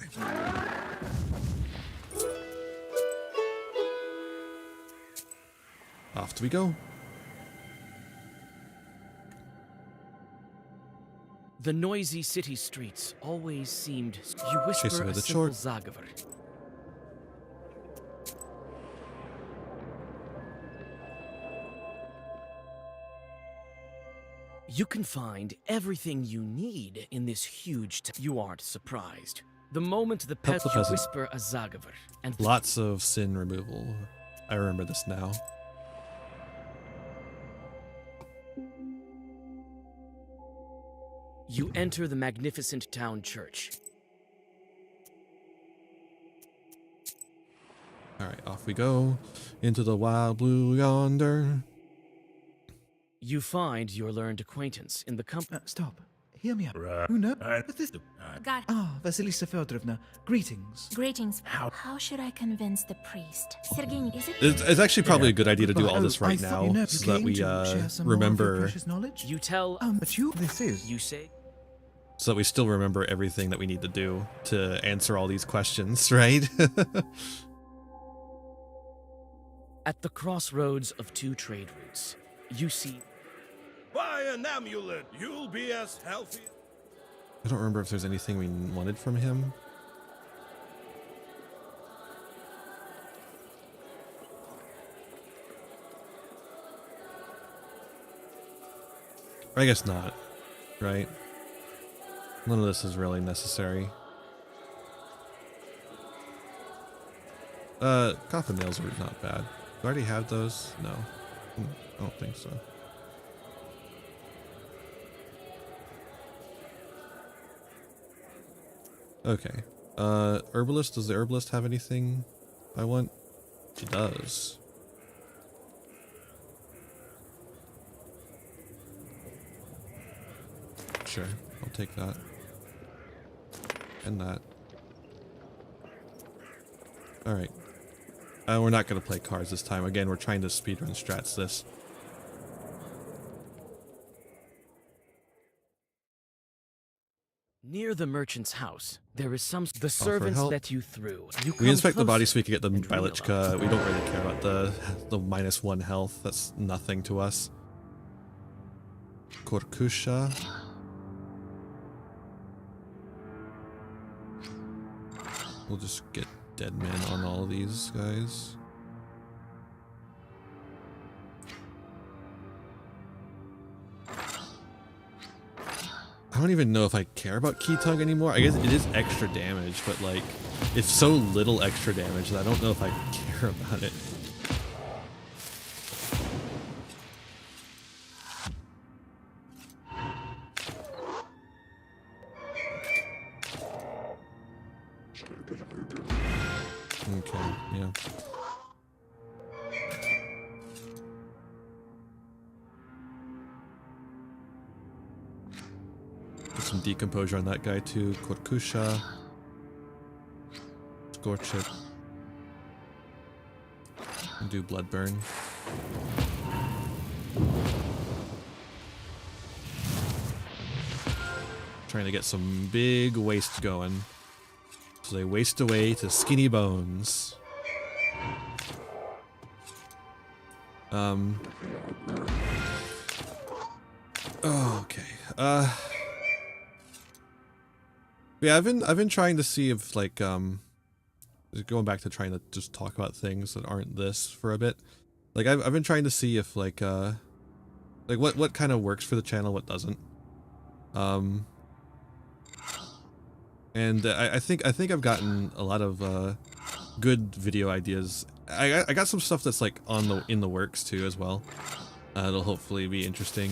Off we go. The noisy city streets always seemed. You whisper Chase away a the simple short. Zagaver. You can find everything you need in this huge. You aren't surprised. The moment the Help the peasant peasant. whisper a Zagaver, and Lots of sin removal. I remember this now. you enter the magnificent town church. Alright, off we go. Into the wild blue yonder. You find your learned acquaintance in the company. Stop. Hear me out. Right. Who knows? Right. But this... God. Ah, Vasilisa Feodorovna. Greetings. Greetings. How should I convince the priest? Sergei, is it? It's actually probably a good idea to do all this I right thought now, you know, so you that came we to share some more of your remember, precious knowledge? You tell. But you... This is... You say. so that we still remember everything that we need to do to answer all these questions, right? At the crossroads of two trade routes, you see. Buy an amulet. You'll be as healthy. I don't remember if there's anything we wanted from him. I guess not, right? None of this is really necessary. Coffin nails are not bad. Do I already have those? No. I don't think so. Okay. Herbalist, does the herbalist have anything I want? She does. Sure, I'll take that. And that. Alright. We're not going to play cards this time. Again, we're trying to speedrun strats this. Near the merchant's house, there is some. The servants help. let you through. You We inspect the body closer so we can get the and Bilochka. We don't really care about the -1 health. That's nothing to us. Korkusha. We'll just get dead men on all of these guys. I don't even know if I care about Key Tug anymore. I guess it is extra damage, but like, it's so little extra damage that I don't know if I care about it. Okay, yeah. Get some decomposure on that guy too. Korkusha. Scorch it. And do blood burn. Trying to get some big waste going. So they waste away to skinny bones. Oh, okay. Yeah, I've been trying to see if like going back to trying to just talk about things that aren't this for a bit. Like I've been trying to see if like what kind of works for the channel, what doesn't. And I think I've gotten a lot of good video ideas. I got some stuff that's like in the works too as well. It'll hopefully be interesting.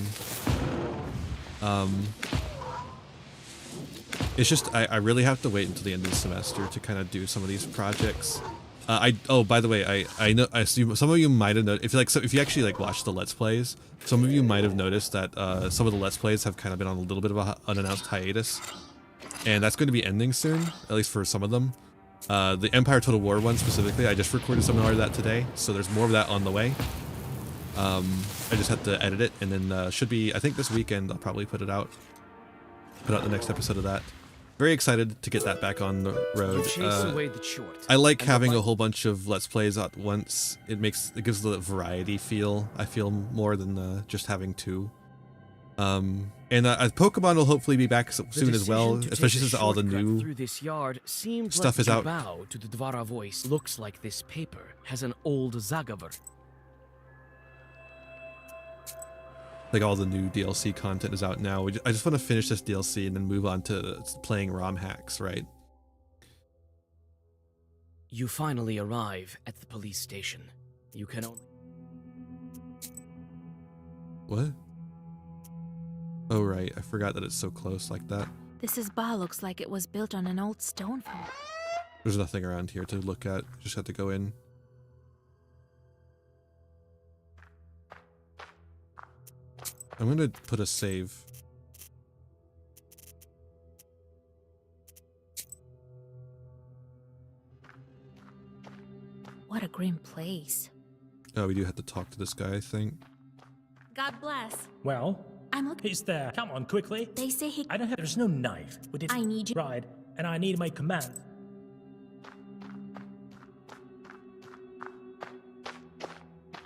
It's just I really have to wait until the end of the semester to kind of do some of these projects. Oh, by the way, I know I assume some of you might have noticed if you actually like watch the Let's Plays, some of you might have noticed that some of the Let's Plays have kind of been on a little bit of a unannounced hiatus. And that's going to be ending soon, at least for some of them. The Empire Total War one specifically, I just recorded some more of that today, so there's more of that on the way. I just have to edit it, and then should be, I think this weekend, I'll probably put out the next episode of that. Very excited to get that back on the road. I like having a whole bunch of Let's Plays at once. It gives the variety feel, I feel, more than just having two. And Pokemon will hopefully be back soon as well, especially since all the new through this yard seems stuff like is out. Bow to the Dvara voice. Looks like this paper has an old Zagaver. Like all the new DLC content is out now. I just want to finish this DLC and then move on to playing ROM hacks, right? You finally arrive at the police station. You can only... What? Oh right, I forgot that it's so close like that. This isba looks like it was built on an old stone fort. There's nothing around here to look at. Just have to go in. I'm gonna put a save. What a grim place. Oh, we do have to talk to this guy, I think. God bless. Well, I'm looking. he's there. Come on, quickly. They say he... I don't have... There's no knife. We did... I need you. Right, and I need my command.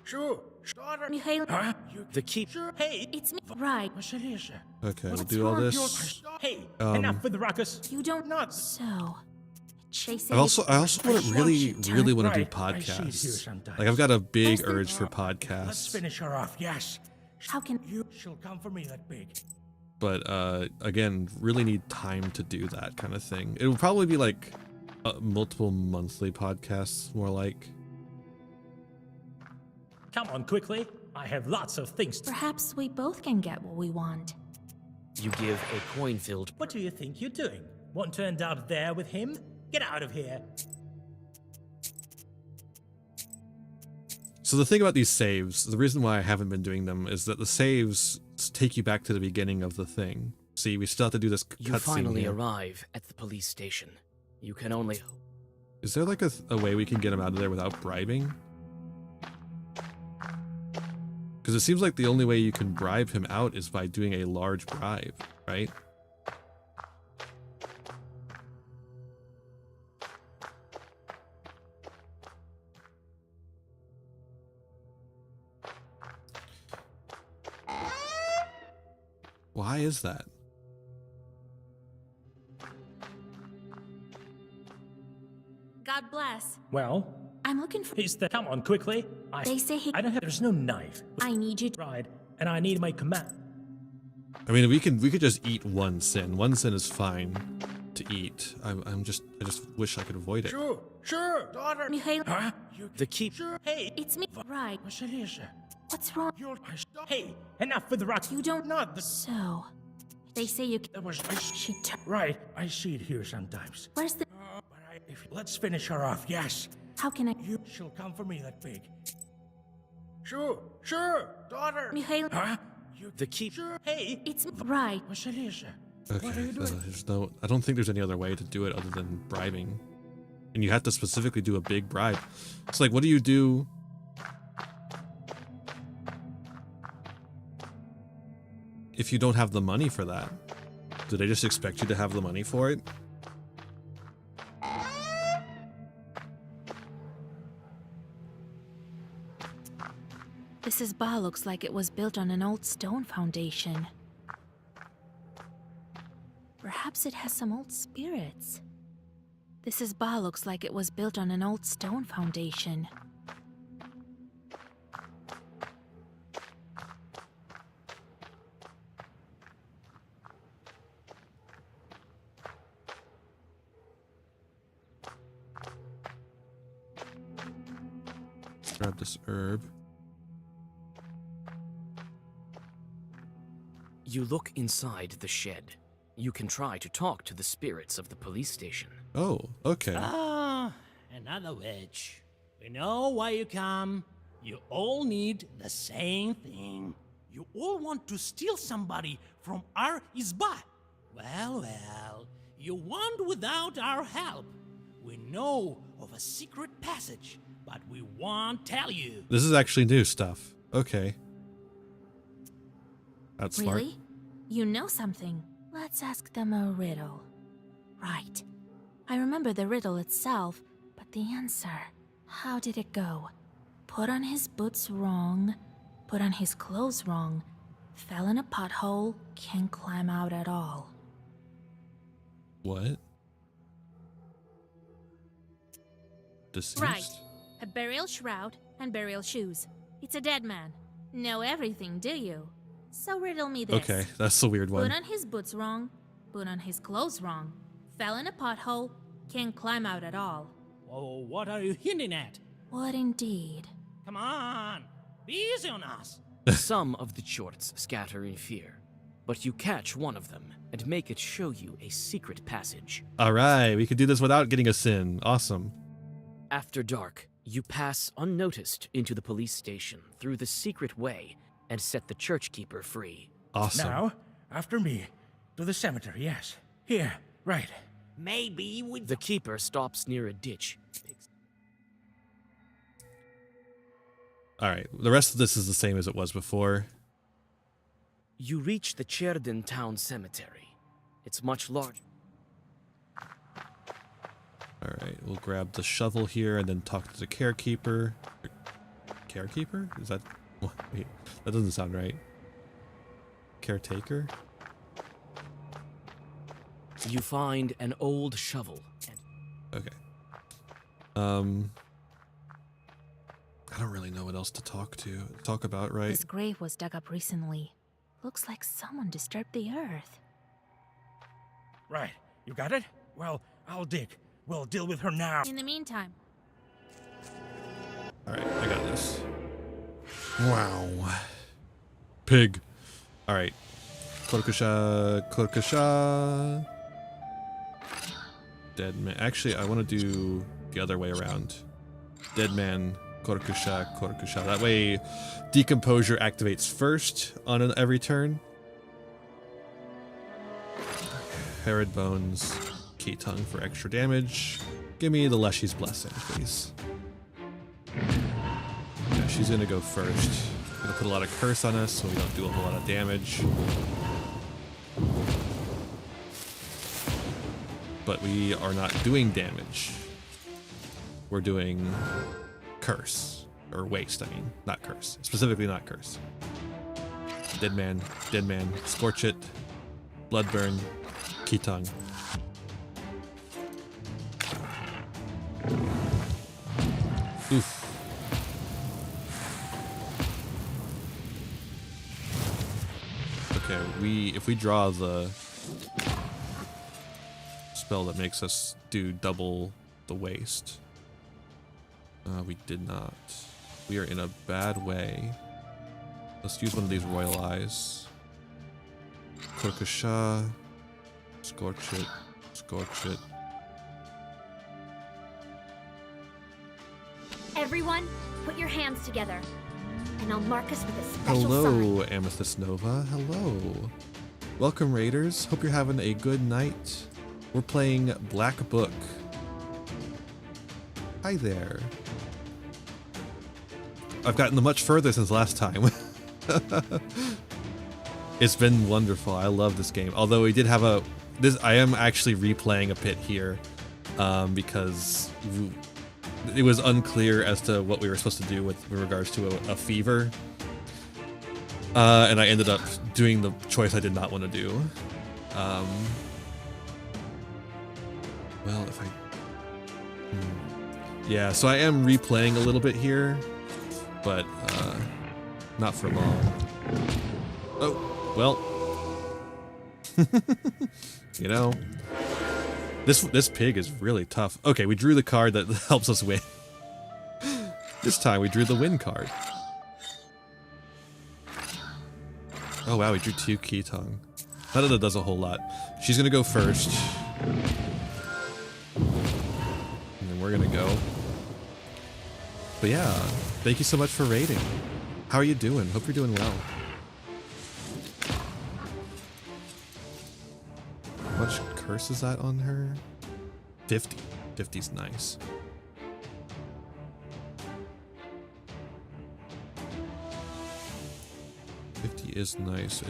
Sure, starter. Mikhail... Huh? The keep... Sure. Hey, It's me. Right. Okay, we'll do all this. Hey, enough with the ruckus. You don't... Not... So... They say I also want to really want to do Right, I see it here podcasts. sometimes. Like I've got a big Where's the- urge for Let's podcasts. finish her off, yes. How can... You shall come for me, that pig. But again, really need time to do that kind of thing. It will probably be like multiple monthly podcasts, more like. Come on, quickly. I have lots of things to... Perhaps we both can get what we want. You give a coin-filled... What do you think you're doing? Want to end up there with him? Get out of here. So the thing about these saves, the reason why I haven't been doing them is that the saves take you back to the beginning of the thing. See, we still have to do this You cutscene finally here. arrive at the police station. You can only... Is there like a way we can get him out of there without bribing? Because it seems like the only way you can bribe him out is by doing a large bribe, right? Why is that? Well, I'm looking for. he's the. Come on, quickly. They say he. I don't have. There's no knife. I need you to. Right, and I need my command. I mean, we could just eat one sin. One sin is fine to eat. I just wish I could avoid it. Sure, daughter. Mikhail. Huh? The keep. Sure. Hey, It's me. Right. Vasilisa. What's wrong? Hey, enough with the rock. You don't. Not the. So. They say you. That was. She turned. Right. I see it here sometimes. Where's the. Let's finish her off. Yes. How can I. She'll come for me, that pig. Sure, daughter. Mikhail. Huh? The keep. Sure. Hey, It's right. Vasilisa. Okay, What are you doing? there's no. I don't think there's any other way to do it other than bribing, and you have to specifically do a big bribe. It's like, what do you do? If you don't have the money for that, do they just expect you to have the money for it? This spa looks like it was built on an old stone foundation. Perhaps it has some old spirits. This spa looks like it was built on an old stone foundation. Grab this herb. You look inside the shed. You can try to talk to the spirits of the police station. Oh, okay. Ah, another witch. We know why you come. You all need the same thing. You all want to steal somebody from our isba. Well, you want without our help. We know of a secret passage, but we won't tell you. This is actually new stuff. Okay. That's smart. Really? You know something. Let's ask them a riddle. Right. I remember the riddle itself, but the answer. How did it go? Put on his boots wrong, put on his clothes wrong, fell in a pothole, can't climb out at all. What? Deceased? Right. A burial shroud and burial shoes. It's a dead man. Know everything, do you? So riddle me this. Okay, that's a weird one. Put on his boots wrong, put on his clothes wrong, fell in a pothole, can't climb out at all. Oh, what are you hinting at? What indeed? Come on, be easy on us. Some of the chorts scatter in fear, but you catch one of them and make it show you a secret passage. Alright, we could do this without getting a sin. Awesome. After dark, you pass unnoticed into the police station through the secret way and set the church keeper free. Awesome. Now, after me, to the cemetery, yes. Here, right. Maybe we... The keeper stops near a ditch. Alright, the rest of this is the same as it was before. You reach the Cherden town cemetery. It's much larger. Alright, we'll grab the shovel here and then talk to the carekeeper. Carekeeper? Is that... Wait, that doesn't sound right. Caretaker? You find an old shovel. Okay. I don't really know what else to talk about, right? This grave was dug up recently. Looks like someone disturbed the earth. Right. You got it? Well, I'll dig. We'll deal with her now. In the meantime... Alright, I got this. Wow. Pig. Alright. Korkusha. Dead man. Actually, I want to do the other way around. Dead man, Korkusha. That way, decomposure activates first on every turn. Herod bones, key tongue for extra damage. Give me the Leshy's blessing, please. Yeah, she's gonna go first. Gonna put a lot of curse on us so we don't do a whole lot of damage. But we are not doing damage. We're doing curse. Or waste, I mean. Not curse. Specifically not curse. Dead man. Scorch it. Blood burn. Key tongue. Oof. Okay, if we draw the spell that makes us do double the waste. We did not. We are in a bad way. Let's use one of these royal eyes. Korkusha. Scorch it. Scorch it. Everyone, put your hands together, and I'll mark us with a special Hello, sign. Amethyst Nova. Hello. Welcome, Raiders. Hope you're having a good night. We're playing Black Book. Hi there. I've gotten much further since last time. It's been wonderful. I love this game. Although we did have I am actually replaying a pit here because it was unclear as to what we were supposed to do with regards to a fever. And I ended up doing the choice I did not want to do. Well, if I... Yeah, so I am replaying a little bit here, but not for long. Oh, well. You know, this pig is really tough. Okay, we drew the card that helps us win. This time we drew the win card. Oh wow, we drew 2 Ketong. Not that it does a whole lot. She's gonna go first. And then we're gonna go. But yeah, thank you so much for raiding. How are you doing? Hope you're doing well. How much curse is that on her? 50. 50's nice. Is nice.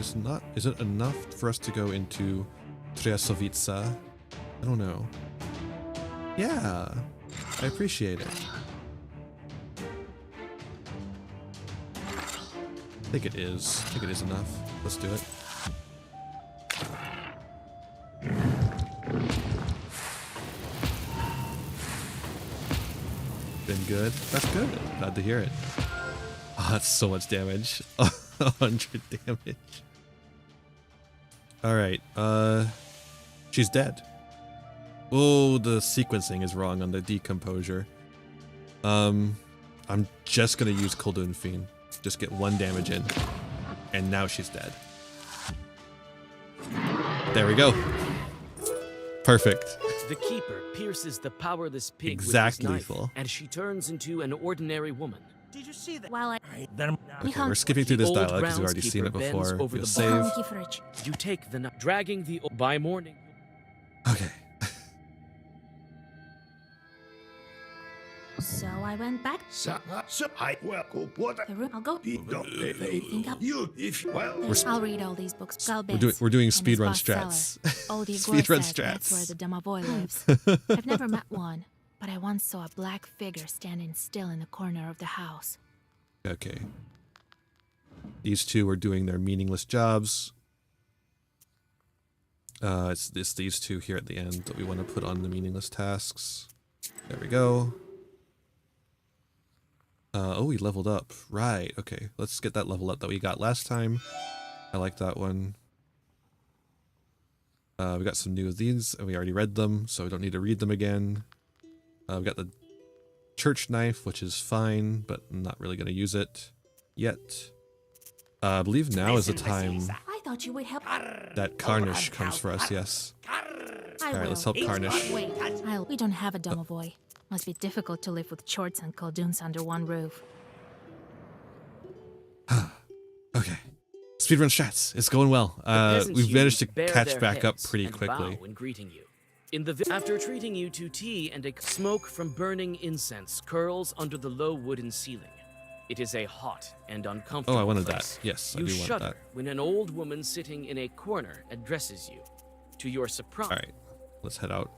Is it enough for us to go into Triasovica? I don't know. Yeah, I appreciate it. I think it is. I think it is enough. Let's do it. Been good. That's good. Glad to hear it. Oh, that's so much damage. 100 damage. Alright, she's dead. Oh, the sequencing is wrong on the decomposure. I'm just gonna use Koldun Fiend. Just get 1 damage in. And now she's dead. There we go. Perfect. The keeper pierces the powerless pig Exact with his knife, lethal. and she turns into an ordinary woman. Did you see that? While Okay, we're skipping through this The old dialogue because we've already seen it groundskeeper bends before. over You'll the save. barn. You take the knife, dragging the by morning. Okay. So I went back. The room. I'll go. I'll read all these books. We're doing and his speedrun boss strats. Seller. Old Speedrun said that's where strats. the Domovoy lives. I've never met one, but I once saw a black figure standing still in the corner of the house. Okay. These two are doing their meaningless jobs. It's these two here at the end that we want to put on the meaningless tasks. There we go. Oh, we leveled up. Right, okay. Let's get that level up that we got last time. I like that one. We got some new of these, and we already read them, so we don't need to read them again. We got the church knife, which is fine, but I'm not really going to use it yet. I believe now is the time I thought you would help. that Carnish comes for us, yes. Alright, let's help Carnish. Wait, we don't have a Domovoy. Must be difficult to live with Chorts and Kolduns under one roof. Okay. Speedrun strats. It's going well. We've managed to catch back up pretty quickly. In greeting you. After treating you to tea and a smoke from burning incense curls under the low wooden ceiling. It is a hot and uncomfortable Oh, I wanted place. that. Yes, I You do want shudder that. when an old woman sitting in a corner addresses you. To your surprise. Alright, let's head out.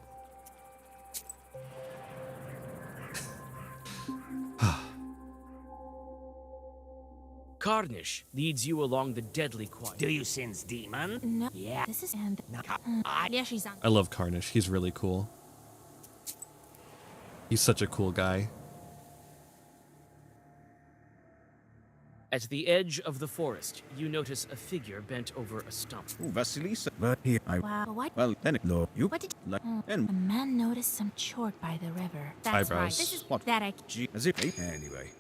Carnish leads you along the deadly quiet. Do you sense demon? No. Yeah. This is yeah, she's on. I love Carnish. He's really cool. He's such a cool guy. At the edge of the forest, you notice a figure bent over a stump. Ooh, Vasilisa. But here I... Wow, what? Well, then no, you... What did... Like, a and... man noticed some chort by the river. That's right. Eyebrows. This is What? that I... Gee, as if... Anyway.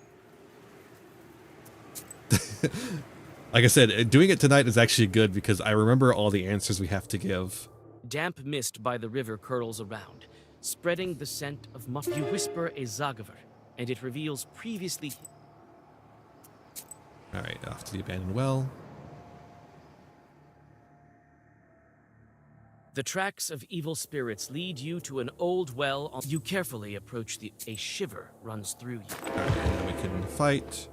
Like I said, doing it tonight is actually good because I remember all the answers we have to give. Damp mist by the river curls around, spreading the scent of muff. You whisper a Zagaver, and it reveals previously... Alright, off to the abandoned well. The tracks of evil spirits lead you to an old well. You carefully approach a shiver runs through you. Alright, and then we can fight.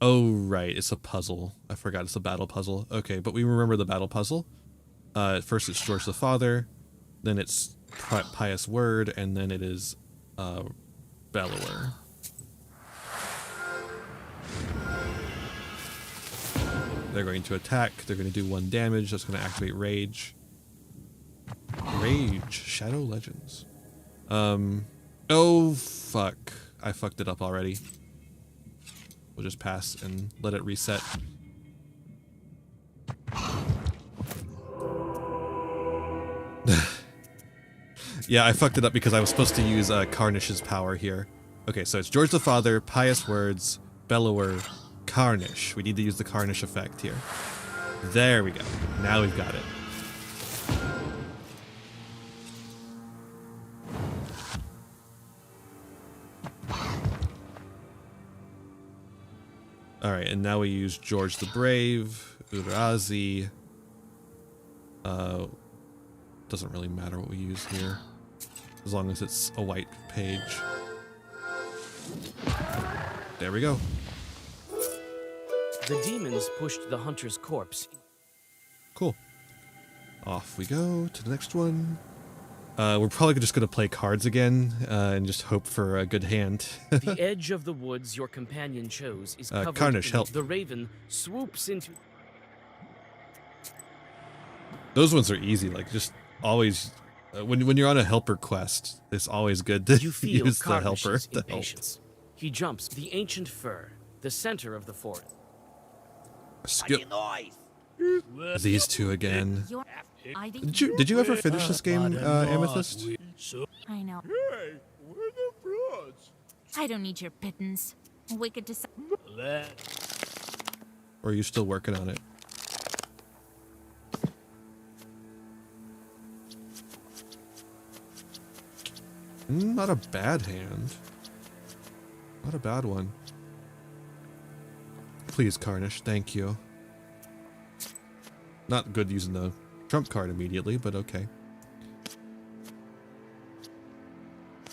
Oh, right, it's a puzzle. I forgot it's a battle puzzle. Okay, but we remember the battle puzzle. First it's George the Father, then it's Pious Word, and then it is Bellower. They're going to attack. They're going to do 1 damage. That's going to activate Rage. Rage. Shadow Legends. Oh, fuck. I fucked it up already. We'll just pass and let it reset. Yeah, I fucked it up because I was supposed to use Carnish's power here. Okay, so it's George the Father, Pious Words, Bellower, Carnish. We need to use the Carnish effect here. There we go. Now we've got it. Alright, and now we use George the Brave, Urazi. Doesn't really matter what we use here, as long as it's a white page. There we go. The demons pushed the hunter's corpse. Cool. Off we go to the next one. We're probably just going to play cards again and just hope for a good hand. The edge of the woods your companion chose is covered Carnish, in help. The raven swoops into... Those ones are easy, like just always... when you're on a helper quest, it's always good to You feel use the helper Carnish's to help. impatience. He jumps the ancient fir, the center of the forest. Skip. These two again. I Did you ever finish this game, Amethyst? I know. Hey, where the frauds? I don't need your pittance. We could decide. Or are you still working on it? Not a bad hand. Not a bad one. Please, Carnish, thank you. Not good using the trump card immediately, but okay.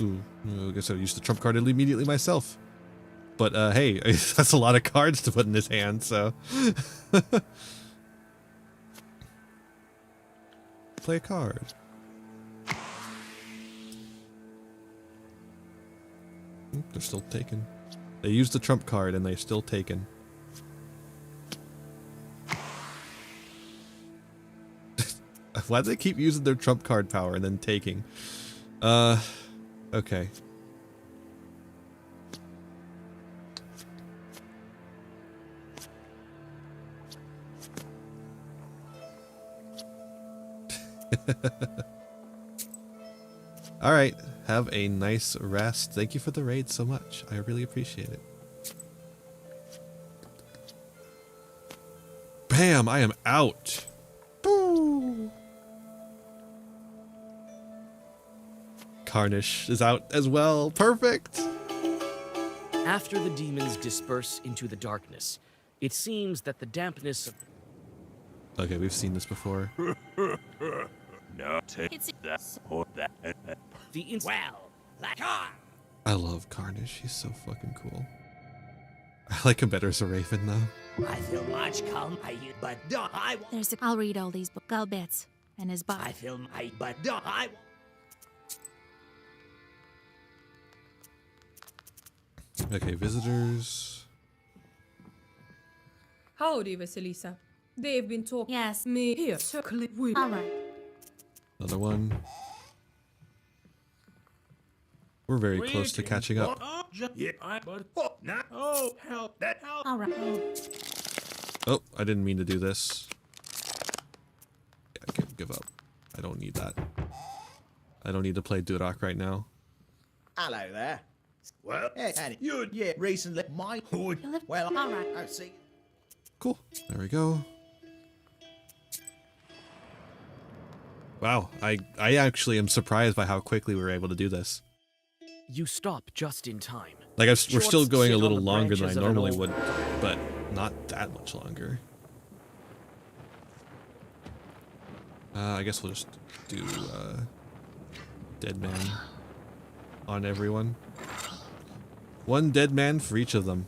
Ooh, I guess I'll use the trump card immediately myself. But hey, that's a lot of cards to put in his hand, so... Play a card. They're still taken. They used the trump card and they're still taken. Why do they keep using their trump card power and then taking? Okay. All right, have a nice rest. Thank you for the raid so much. I really appreciate it. Bam, I am out. Boo. Carnish is out as well. Perfect. After the demons disperse into the darkness, it seems that the dampness of... Okay, we've seen this before. No, take that or that. I love Carnish. He's so fucking cool. I like him better as a Raven, though. I feel much calm, but I... There's a... I'll read all these bits and his body. I feel but I... Okay, visitors. Howdy, Vasilisa. They've been talking. Yes. Me here. Circle it with. All right. Another one. We're very close to catching up. Yeah, oh, help! That help! All right. Oh, I didn't mean to do this. Yeah, give up. I don't need that. I don't need to play Durak right now. Hello there. Well, Hey, Annie, yeah, recently my well, All right. I see. Cool. There we go. Wow, I actually am surprised by how quickly we were able to do this. You stop just in time. Like, we're Shorts still going sit a on little the longer than I branches of an normally old would, but not that much longer. I guess we'll just do dead man on everyone. One dead man for each of them.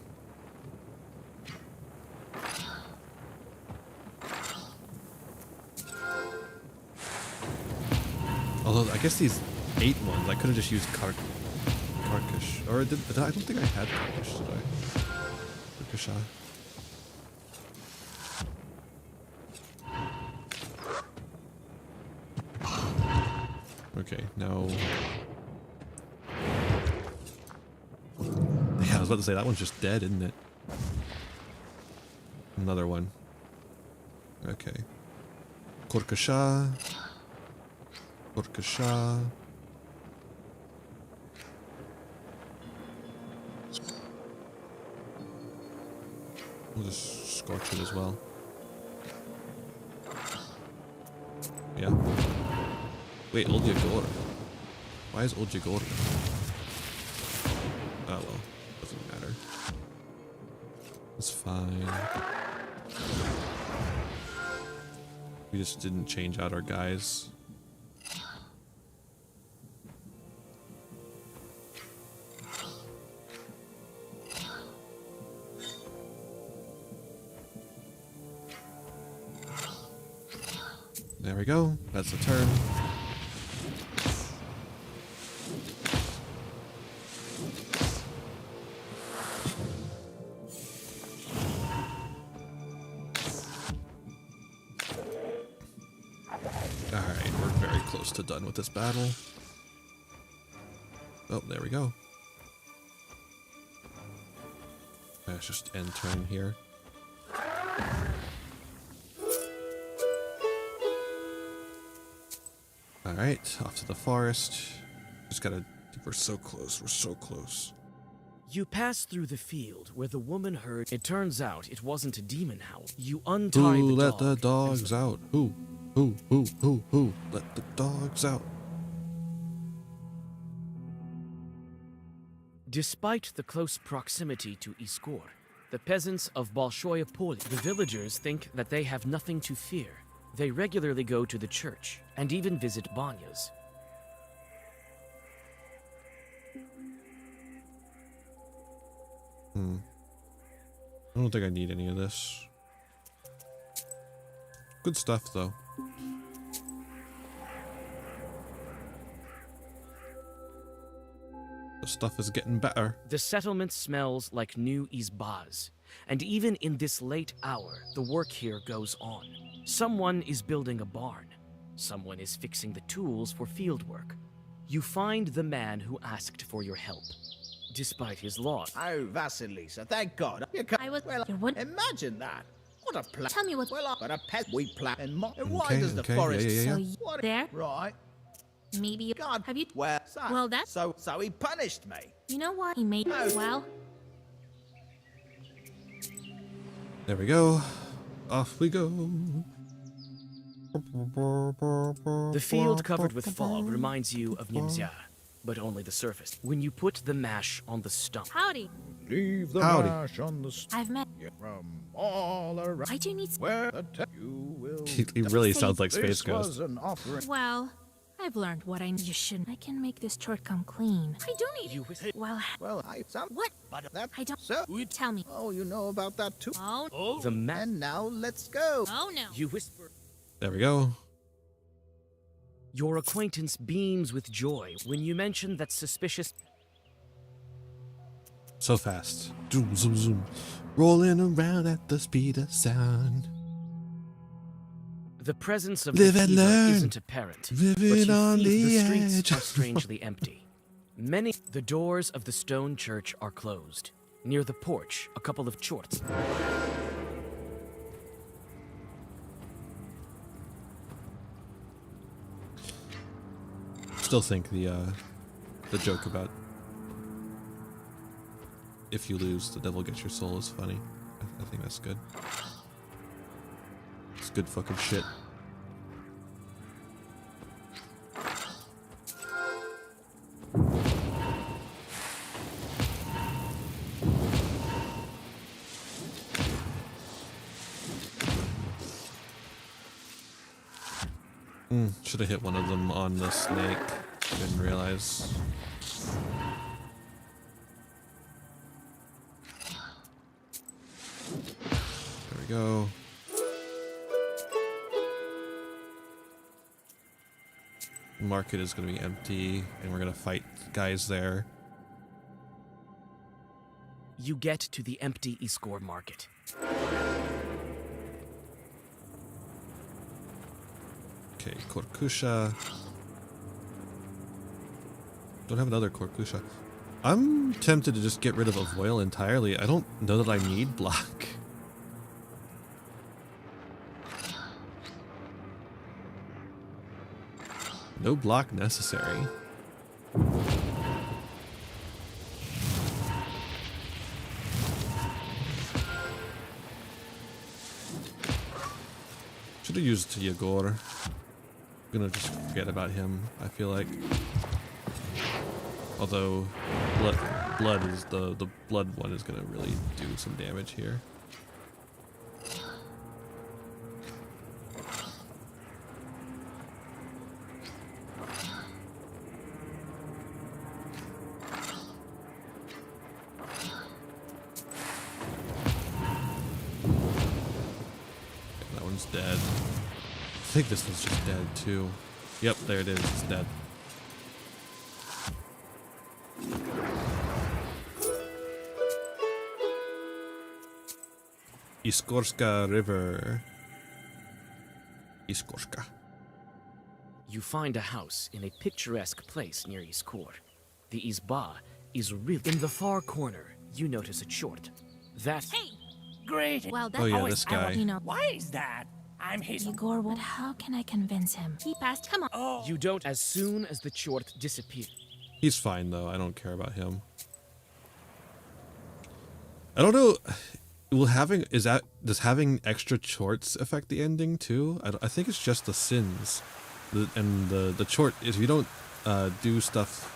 Although I guess these 8 ones, I could have just used Karkash, or I don't think I had Karkash, did I? Karkasha. Okay, now. Yeah, I was about to say that one's just dead, isn't it? Another one. Okay. Karkasha. Karkasha. We'll just scorch it as well. Yeah. Wait, Old Yagor. Why is Old Yagor? Oh well, doesn't matter. It's fine. We just didn't change out our guys. There we go. That's the turn. Alright, we're very close to done with this battle. Oh, there we go. Let's just end turn here. Alright, off to the forest. Just gotta... We're so close, we're so close. You pass through the field where the woman heard. It turns out it wasn't a demon howl. You untie Who the let dog. the dogs out? Who? Let the dogs out. Despite the close proximity to Iskor, the peasants of Bolshoye Poli, the villagers think that they have nothing to fear. They regularly go to the church and even visit banyas. I don't think I need any of this. Good stuff, though. The stuff is getting better. The settlement smells like new Izbaz, and even in this late hour, the work here goes on. Someone is building a barn. Someone is fixing the tools for field work. You find the man who asked for your help. Despite his loss. Oh, Vasilisa, thank God. You can't, I was. well, You would. imagine that. What a plan. Tell me what. Well, but a pet we plan and why Okay, does the okay, forest... yeah. So you What- there? Right. Maybe you. God. Have you? Well, Well, that's. So he punished me. You know what? He made. Oh. Well. There we go. Off we go. The field covered with fog reminds you of Nimzia, but only the surface. When you put the mash on the stump. Howdy. Leave the Howdy. mash on the I've met. from all around. I do need. Where the you will. He really sounds like Space This Ghost. was an offering. Well, I've learned what I. You shouldn't. I can make this chart come clean. I don't need. You Well. Well, some... What? But that... I don't. So... Tell me. Oh, you know about that too. Oh. the And now let's go. Oh no. You whisper. There we go. Your acquaintance beams with joy when you mention that suspicious. So fast. Zoom, zoom, zoom. Rolling around at the speed of sound. The presence of Live the and fever living isn't apparent, but Living you on feel the the streets edge. are strangely empty. The doors of the stone church are closed. Near the porch, a couple of chorts. Still think the joke about if you lose, the devil gets your soul is funny. I think that's good. It's good fucking shit. Should have hit one of them on the snake. Didn't realize. There we go. Market is going to be empty, and we're going to fight guys there. You get to the empty Iskor market. Okay, Korkusha. Don't have another Korkusha. I'm tempted to just get rid of Avoil entirely. I don't know that I need block. No block necessary. Should have used Yegor. Gonna just forget about him, I feel like. Although blood is the blood one is gonna really do some damage here. That one's dead. I think this one's just dead too. Yep, there it is. It's dead. Iskorska River. Iskorska. You find a house in a picturesque place near Iskor. The Izba is really in the far corner. You notice a chort. That Great. Well, that Oh yeah, this guy. You know, Why is that? I'm his. Igor, but how can I convince him? He passed. Come on. Oh. you don't as soon as the chort disappears. He's fine though. I don't care about him. I don't know. Will does having extra chorts affect the ending too? I think it's just the sins, the chort. If you don't do stuff,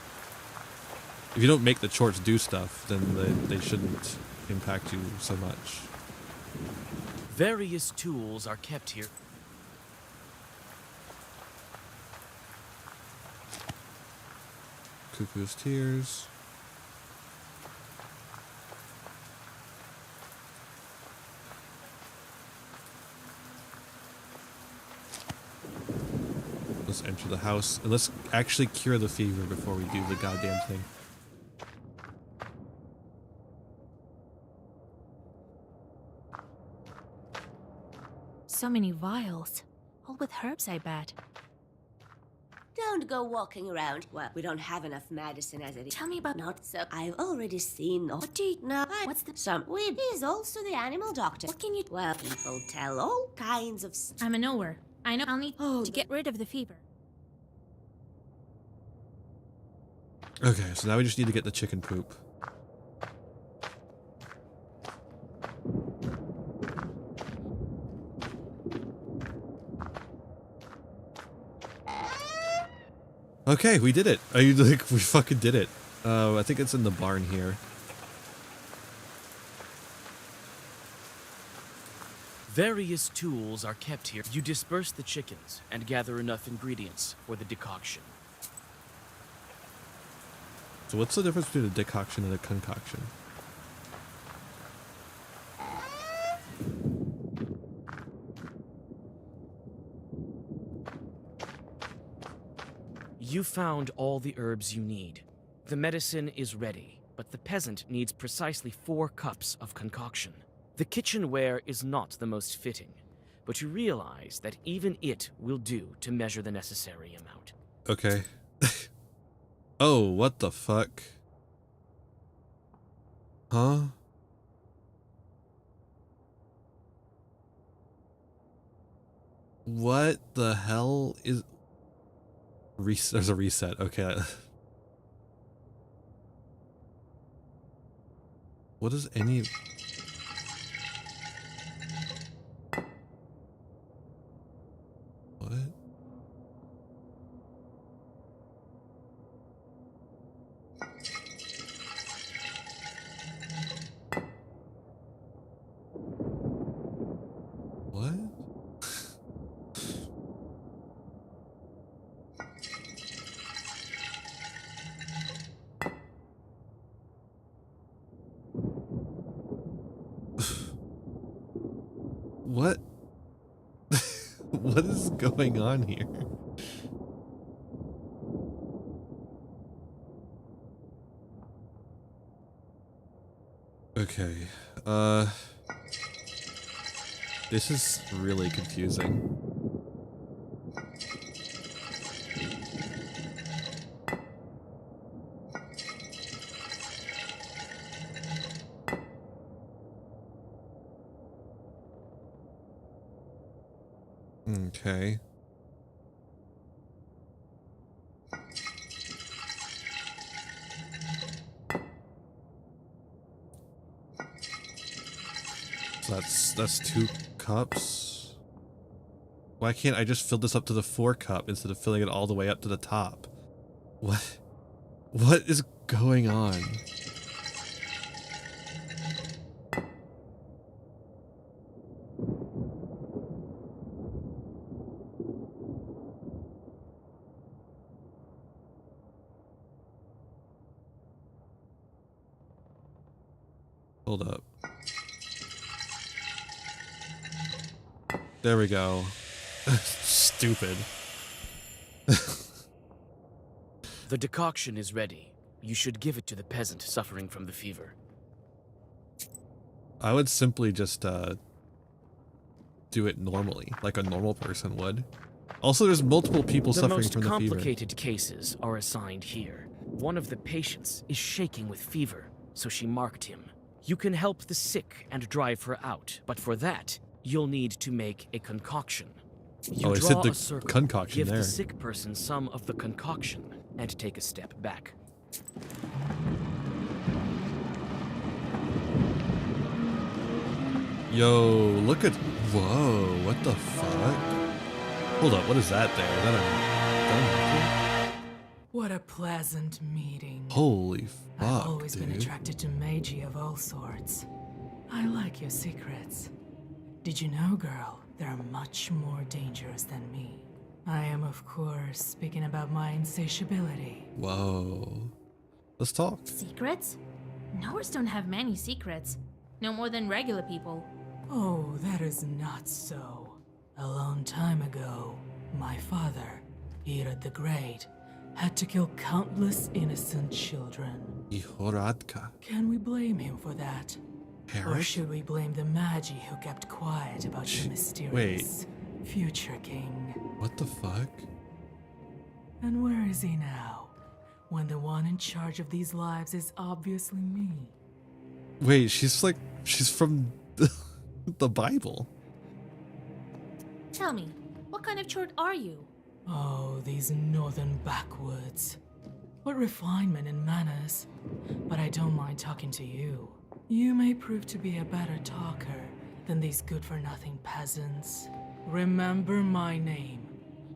if you don't make the chorts do stuff, then they shouldn't impact you so much. Various tools are kept here. Cuckoo's Tears. Let's enter the house and let's actually cure the fever before we do the goddamn thing. So many vials. All with herbs, I bet. Don't go walking around. Well, we don't have enough medicine as it is. Tell me about... Not so. I've already seen... What do you... No, What's the... Some weed. He's also the animal doctor. What can you... Well, people tell all kinds of... I'm a knower. I know I'll need to get rid of the fever. Okay, so now we just need to get the chicken poop. Okay, we did it. We fucking did it. I think it's in the barn here. Various tools are kept here. You disperse the chickens and gather enough ingredients for the decoction. So what's the difference between a decoction and a concoction? You found all the herbs you need. The medicine is ready, but the peasant needs precisely 4 cups of concoction. The kitchenware is not the most fitting, but you realize that even it will do to measure the necessary amount. Okay. Oh, what the fuck? Huh? What the hell is... There's a reset. Okay. What is any... What? What? What? What is going on here? Okay. This is really confusing. Okay. So that's 2 cups. Why can't I just fill this up to the 4 cup instead of filling it all the way up to the top? What is going on? Hold up. There we go. Stupid. The decoction is ready. You should give it to the peasant suffering from the fever. I would simply just do it normally, like a normal person would. Also, there's multiple people suffering from the fever. The most complicated cases are assigned here. One of the patients is shaking with fever, so she marked him. You can help the sick and drive her out, but for that, you'll need to make a concoction. You I draw said the a circle, concoction give there. the sick person some of the concoction, and take a step back. Yo, look at... Whoa, what the fuck? Hold up, what is that there? Is that a... What a pleasant meeting. Holy fuck, I've always been dude. attracted to magi of all sorts. I like your secrets. Did you know, girl, they're much more dangerous than me. I am, of course, speaking about my insatiability. Whoa. Let's talk. Secrets? Knowers don't have many secrets. No more than regular people. Oh, that is not so. A long time ago, my father, Herod the Great, had to kill countless innocent children. Ihoradka. Can we blame him for that? Or Herod? should we blame the Magi who kept quiet about the mysterious future king? What the fuck? And where is he now? When the one in charge of these lives is obviously me. Wait, she's from the Bible. Tell me, what kind of chort are you? Oh, these northern backwoods. What refinement and manners. But I don't mind talking to you. You may prove to be a better talker than these good-for-nothing peasants. Remember my name,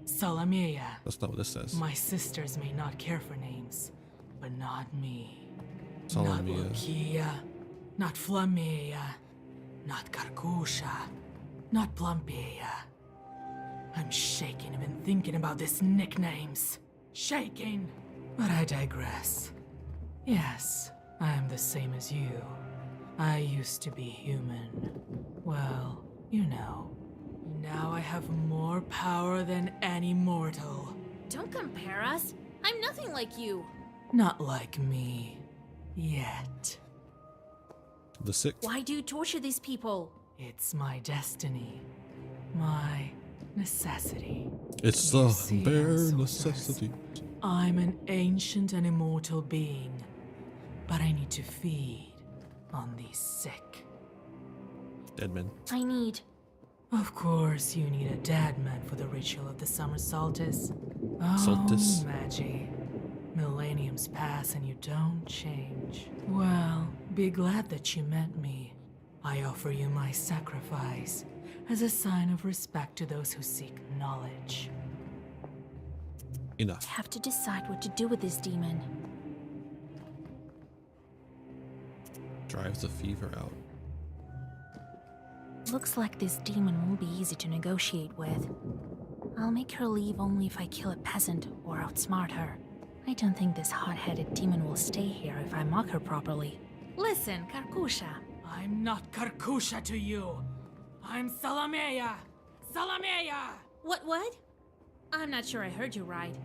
Salamea. That's not what this says. My sisters may not care for names, but not me. Salamea. Not Lucia, not Flamea, not Karkusha, not Plumpea. I'm shaking even thinking about these nicknames. Shaking! But I digress. Yes, I am the same as you. I used to be human. Well, you know. Now I have more power than any mortal. Don't compare us. I'm nothing like you. Not like me. Yet. The sick. Why do you torture these people? It's my destiny. My necessity. It's You the see, bare sorceress, necessity. I'm an ancient and immortal being, but I need to feed on the sick. Deadman. I need. Of course, you need a dead man for the ritual of the summer solstice. Solstice? Oh, Magi. Millenniums pass and you don't change. Well, be glad that you met me. I offer you my sacrifice as a sign of respect to those who seek knowledge. Enough. I have to decide what to do with this demon. Drives the fever out. Looks like this demon won't be easy to negotiate with. I'll make her leave only if I kill a peasant or outsmart her. I don't think this hot-headed demon will stay here if I mock her properly. Listen, Karkusha. I'm not Karkusha to you. I'm Salameya. Salameya! What? I'm not sure I heard you right.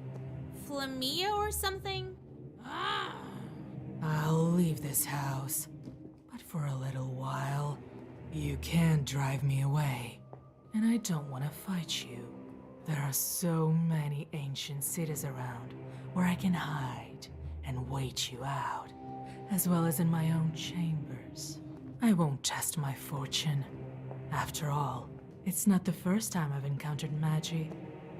Flamia or something? I'll leave this house, but for a little while, you can't drive me away, and I don't want to fight you. There are so many ancient cities around where I can hide and wait you out, as well as in my own chambers. I won't test my fortune. After all, it's not the first time I've encountered Magi.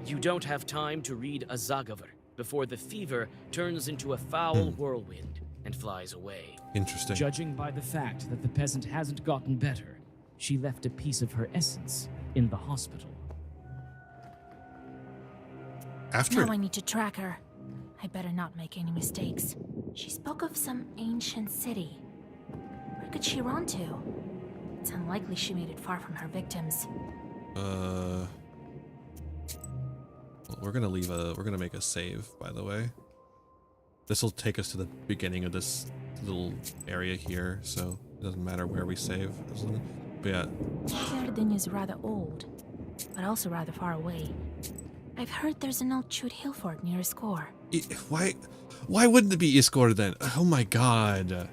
You don't have time to read a Zagavar before the fever turns into a foul whirlwind and flies away. Interesting. Judging by the fact that the peasant hasn't gotten better, she left a piece of her essence in the hospital. Now I need to track her. I better not make any mistakes. She spoke of some ancient city. Where could she run to? It's unlikely she made it far from her victims. Well, we're gonna make a save, by the way. This will take us to the beginning of this little area here, so it doesn't matter where we save. But yeah. Verdun is rather old, but also rather far away. I've heard there's an old chewed hill fort near Iskor. Why wouldn't it be Iskor then? Oh my god.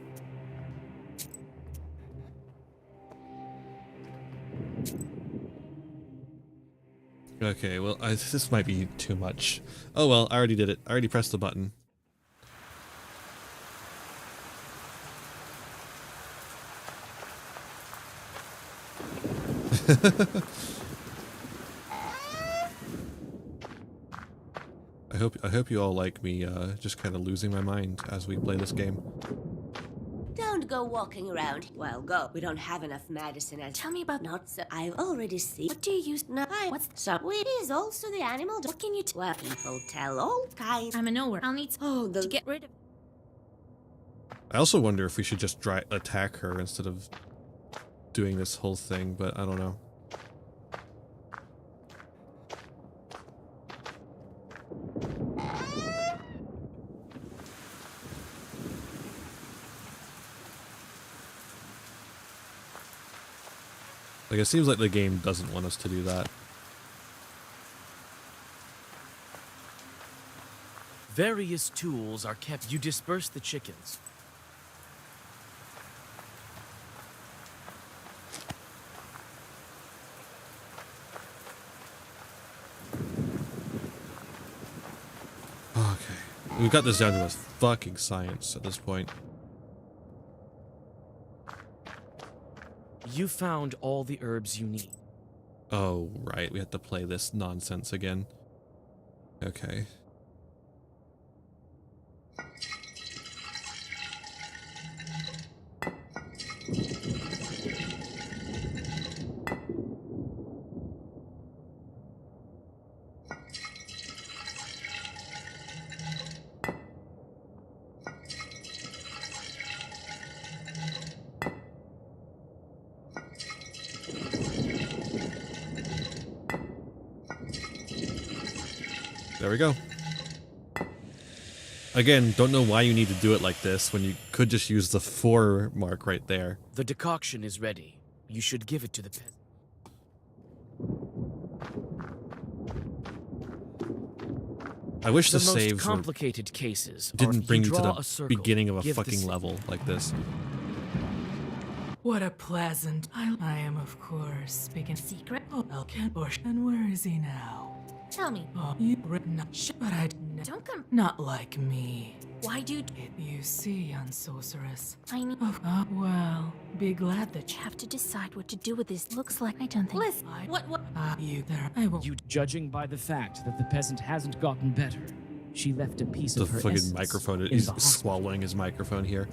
Okay, well, this might be too much. Oh well, I already did it. I already pressed the button. I hope you all like me just kind of losing my mind as we play this game. Don't go walking around. Well, go. We don't have enough medicine. And tell me about not so. I've already seen. What do you use? No, what's so? It is also the animal. What can you well, people tell all kinds. I'm a nowhere. I'll need to get rid of. I also wonder if we should just attack her instead of doing this whole thing, but I don't know. Like, it seems like the game doesn't want us to do that. Various tools are kept. You disperse the chickens. Okay. We've got this down to a fucking science at this point. You found all the herbs you need. Oh, right. We have to play this nonsense again. Okay. There we go. Again, don't know why you need to do it like this when you could just use the 4 mark right there. The decoction is ready. You should give it to the peasant. I wish the most saves complicated cases didn't bring you to draw the a circle, beginning of a give the fucking level like this. What a pleasant. I am, of course, speaking secret. Oh, Elkin Bush. And where is he now? Tell me. Oh, you written but I Don't come. Not like me. Why do You see, young sorceress. I need. Well, be glad that I have to decide what to do with this. Looks like I don't think. Listen, what? you there. I won't. Judging by the fact that the peasant hasn't gotten better, she left a piece The of her fucking essence microphone. in He's the hospital. swallowing his microphone here.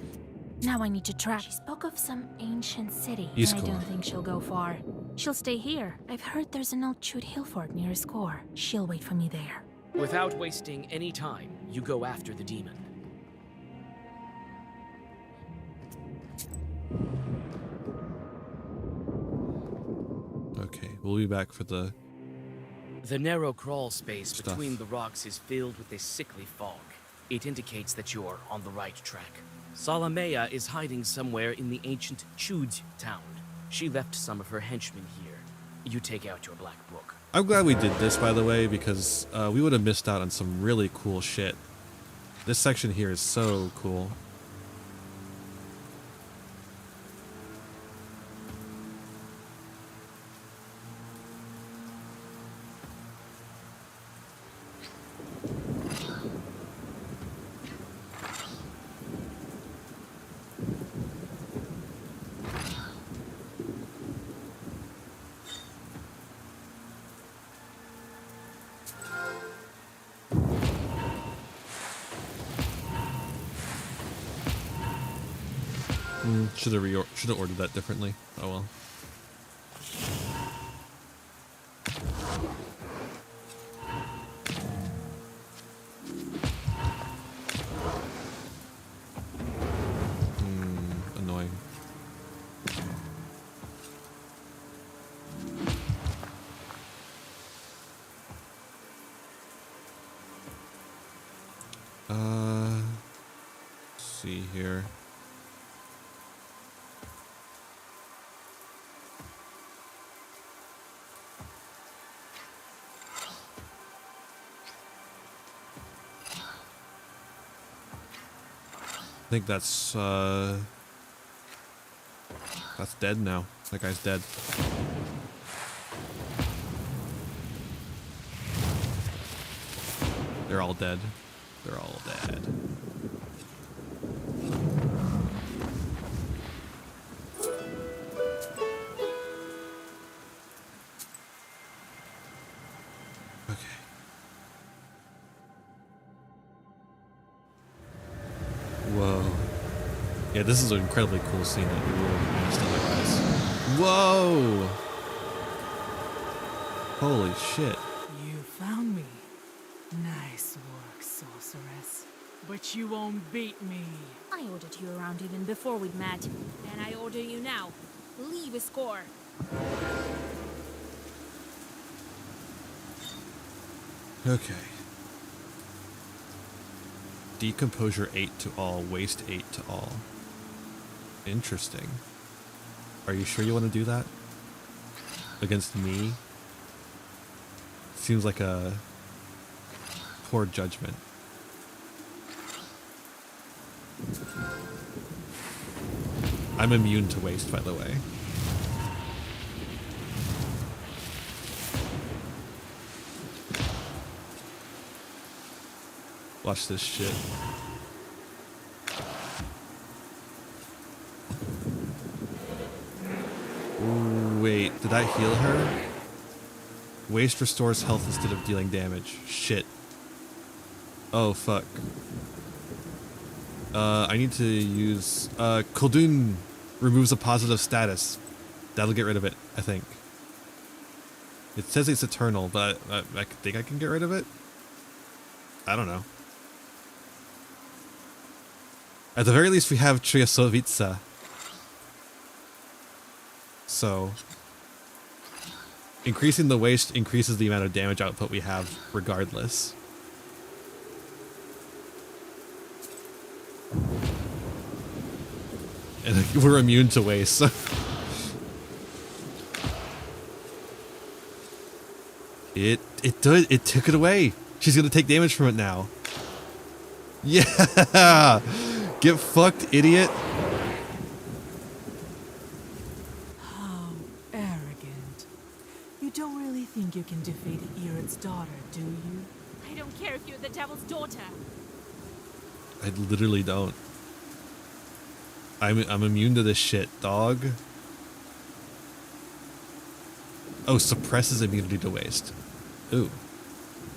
Now I need to track. She spoke of some ancient city, He's and I cool. don't think she'll go far. She'll stay here. I've heard there's an old chewed hill fort near a score. She'll wait for me there. Without wasting any time, you go after the demon. Okay, we'll be back for the... The narrow crawl space Stuff. between the rocks is filled with a sickly fog. It indicates that you're on the right track. Salamea is hiding somewhere in the ancient Chud town. She left some of her henchmen here. You take out your black book. I'm glad we did this, by the way, because we would have missed out on some really cool shit. This section here is so cool. Should have ordered that differently. Oh well. Annoying. Let's see here. I think that's dead now. That guy's dead. They're all dead. They're all dead. Okay. Whoa. Yeah, this is an incredibly cool scene that we would have missed otherwise. Whoa! Holy shit. You found me. Nice work, sorceress. But you won't beat me. I ordered you around even before we'd met. And I order you now. Leave a score. Okay. Decomposure 8 to all, waste 8 to all. Interesting. Are you sure you want to do that? Against me? Seems like a poor judgment. I'm immune to waste, by the way. Watch this shit. Ooh, wait, did I heal her? Waste restores health instead of dealing damage. Shit. Oh, fuck. I need to use... Koldun removes a positive status. That'll get rid of it, I think. It says it's eternal, but I think I can get rid of it? I don't know. At the very least, we have Triasovitsa. So, increasing the waste increases the amount of damage output we have regardless. And we're immune to waste, so. It took it away. She's gonna take damage from it now. Yeah! Get fucked, idiot. How arrogant. You don't really think you can defeat Irod's daughter, do you? I don't care if you're the devil's daughter. I literally don't. I'm immune to this shit, dog. Oh, suppresses immunity to waste. Ooh.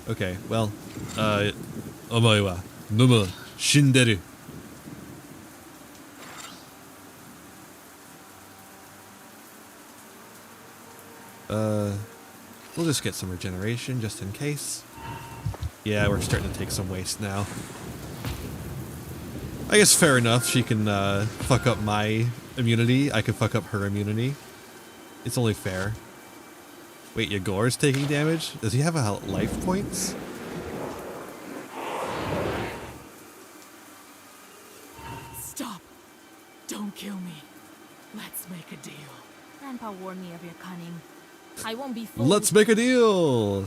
Okay, well, omae wa nomu shinderu. We'll just get some regeneration just in case. Yeah, we're starting to take some waste now. I guess fair enough. She can fuck up my immunity. I can fuck up her immunity. It's only fair. Wait, Yegor's taking damage? Does he have a life points? Stop! Don't kill me. Let's make a deal. Grandpa warned me of your cunning. I won't be fooled. Let's make a deal!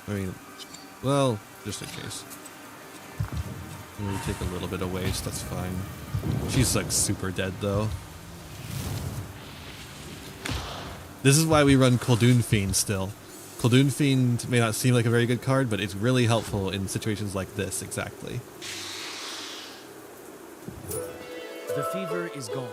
I mean, well, just in case. Maybe take a little bit of waste, that's fine. She's like super dead though. This is why we run Kuldoon Fiend still. Kuldoon Fiend may not seem like a very good card, but it's really helpful in situations like this, exactly. The fever is gone.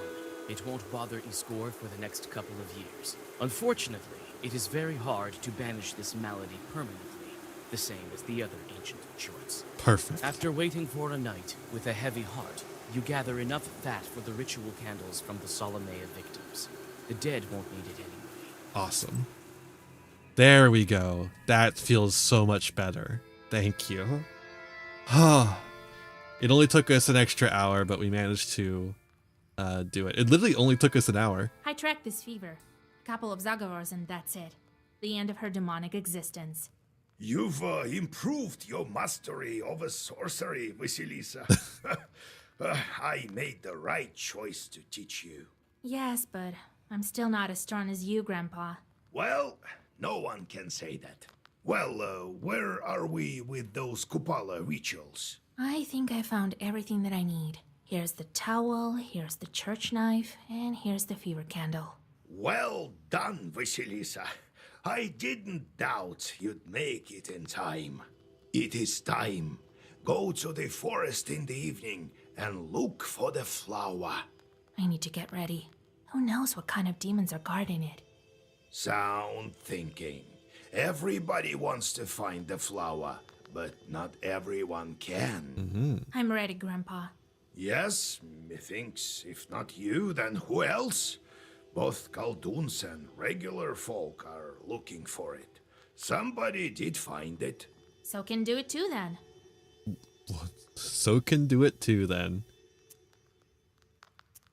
It won't bother Iskor for the next couple of years. Unfortunately, it is very hard to banish this malady permanently, the same as the other ancient shorts. Perfect. After waiting for a night with a heavy heart, you gather enough fat for the ritual candles from the Solemnea victims. The dead won't need it anyway. Awesome. There we go. That feels so much better. Thank you. It only took us an extra hour, but we managed to do it. It literally only took us an hour. I tracked this fever. A couple of Zagavars and that's it. The end of her demonic existence. You've improved your mastery over sorcery, Vasilisa. I made the right choice to teach you. Yes, but I'm still not as strong as you, Grandpa. Well, no one can say that. Well, where are we with those Kupala rituals? I think I found everything that I need. Here's the towel, here's the church knife, and here's the fever candle. Well done, Vasilisa. I didn't doubt you'd make it in time. It is time. Go to the forest in the evening and look for the flower. I need to get ready. Who knows what kind of demons are guarding it? Sound thinking. Everybody wants to find the flower, but not everyone can. I'm ready, Grandpa. Yes, methinks if not you, then who else? Both Kuldoons and regular folk are looking for it. Somebody did find it. So can do it too then. So can do it too then.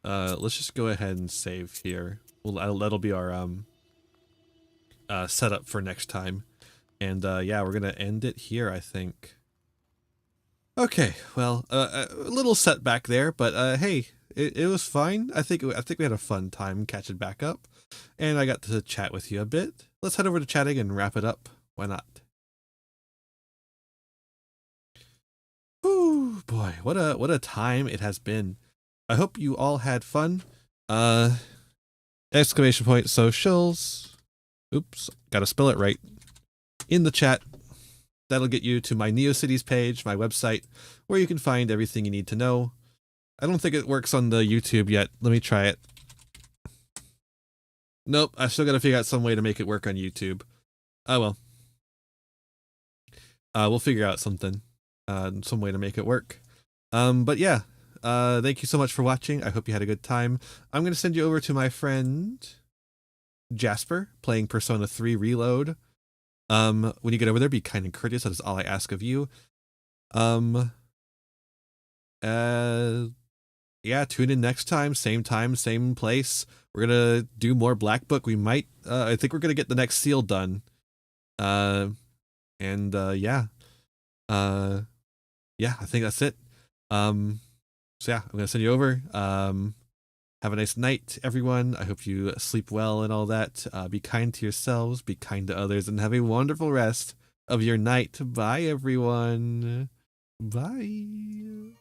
Let's just go ahead and save here. Well, that'll be our setup for next time. And yeah, we're gonna end it here, I think. Okay, well, a little setback there, but hey, it was fine. I think we had a fun time catching back up, and I got to chat with you a bit. Let's head over to chatting and wrap it up. Why not? Whew, boy, what a time it has been. I hope you all had fun. Exclamation point socials. Oops, gotta spell it right. In the chat. That'll get you to my NeoCities page, my website, where you can find everything you need to know. I don't think it works on the YouTube yet. Let me try it. Nope, I still gotta figure out some way to make it work on YouTube. Oh well. We'll figure out something. Some way to make it work. But yeah, thank you so much for watching. I hope you had a good time. I'm gonna send you over to my friend Jasper, playing Persona 3 Reload. When you get over there, be kind and courteous. That is all I ask of you. Yeah, tune in next time, same place. We're gonna do more Black Book. We might, I think we're gonna get the next seal done. Yeah. Yeah, I think that's it. So yeah, I'm gonna send you over. Have a nice night, everyone. I hope you sleep well and all that. Be kind to yourselves, be kind to others, and have a wonderful rest of your night. Bye, everyone. Bye.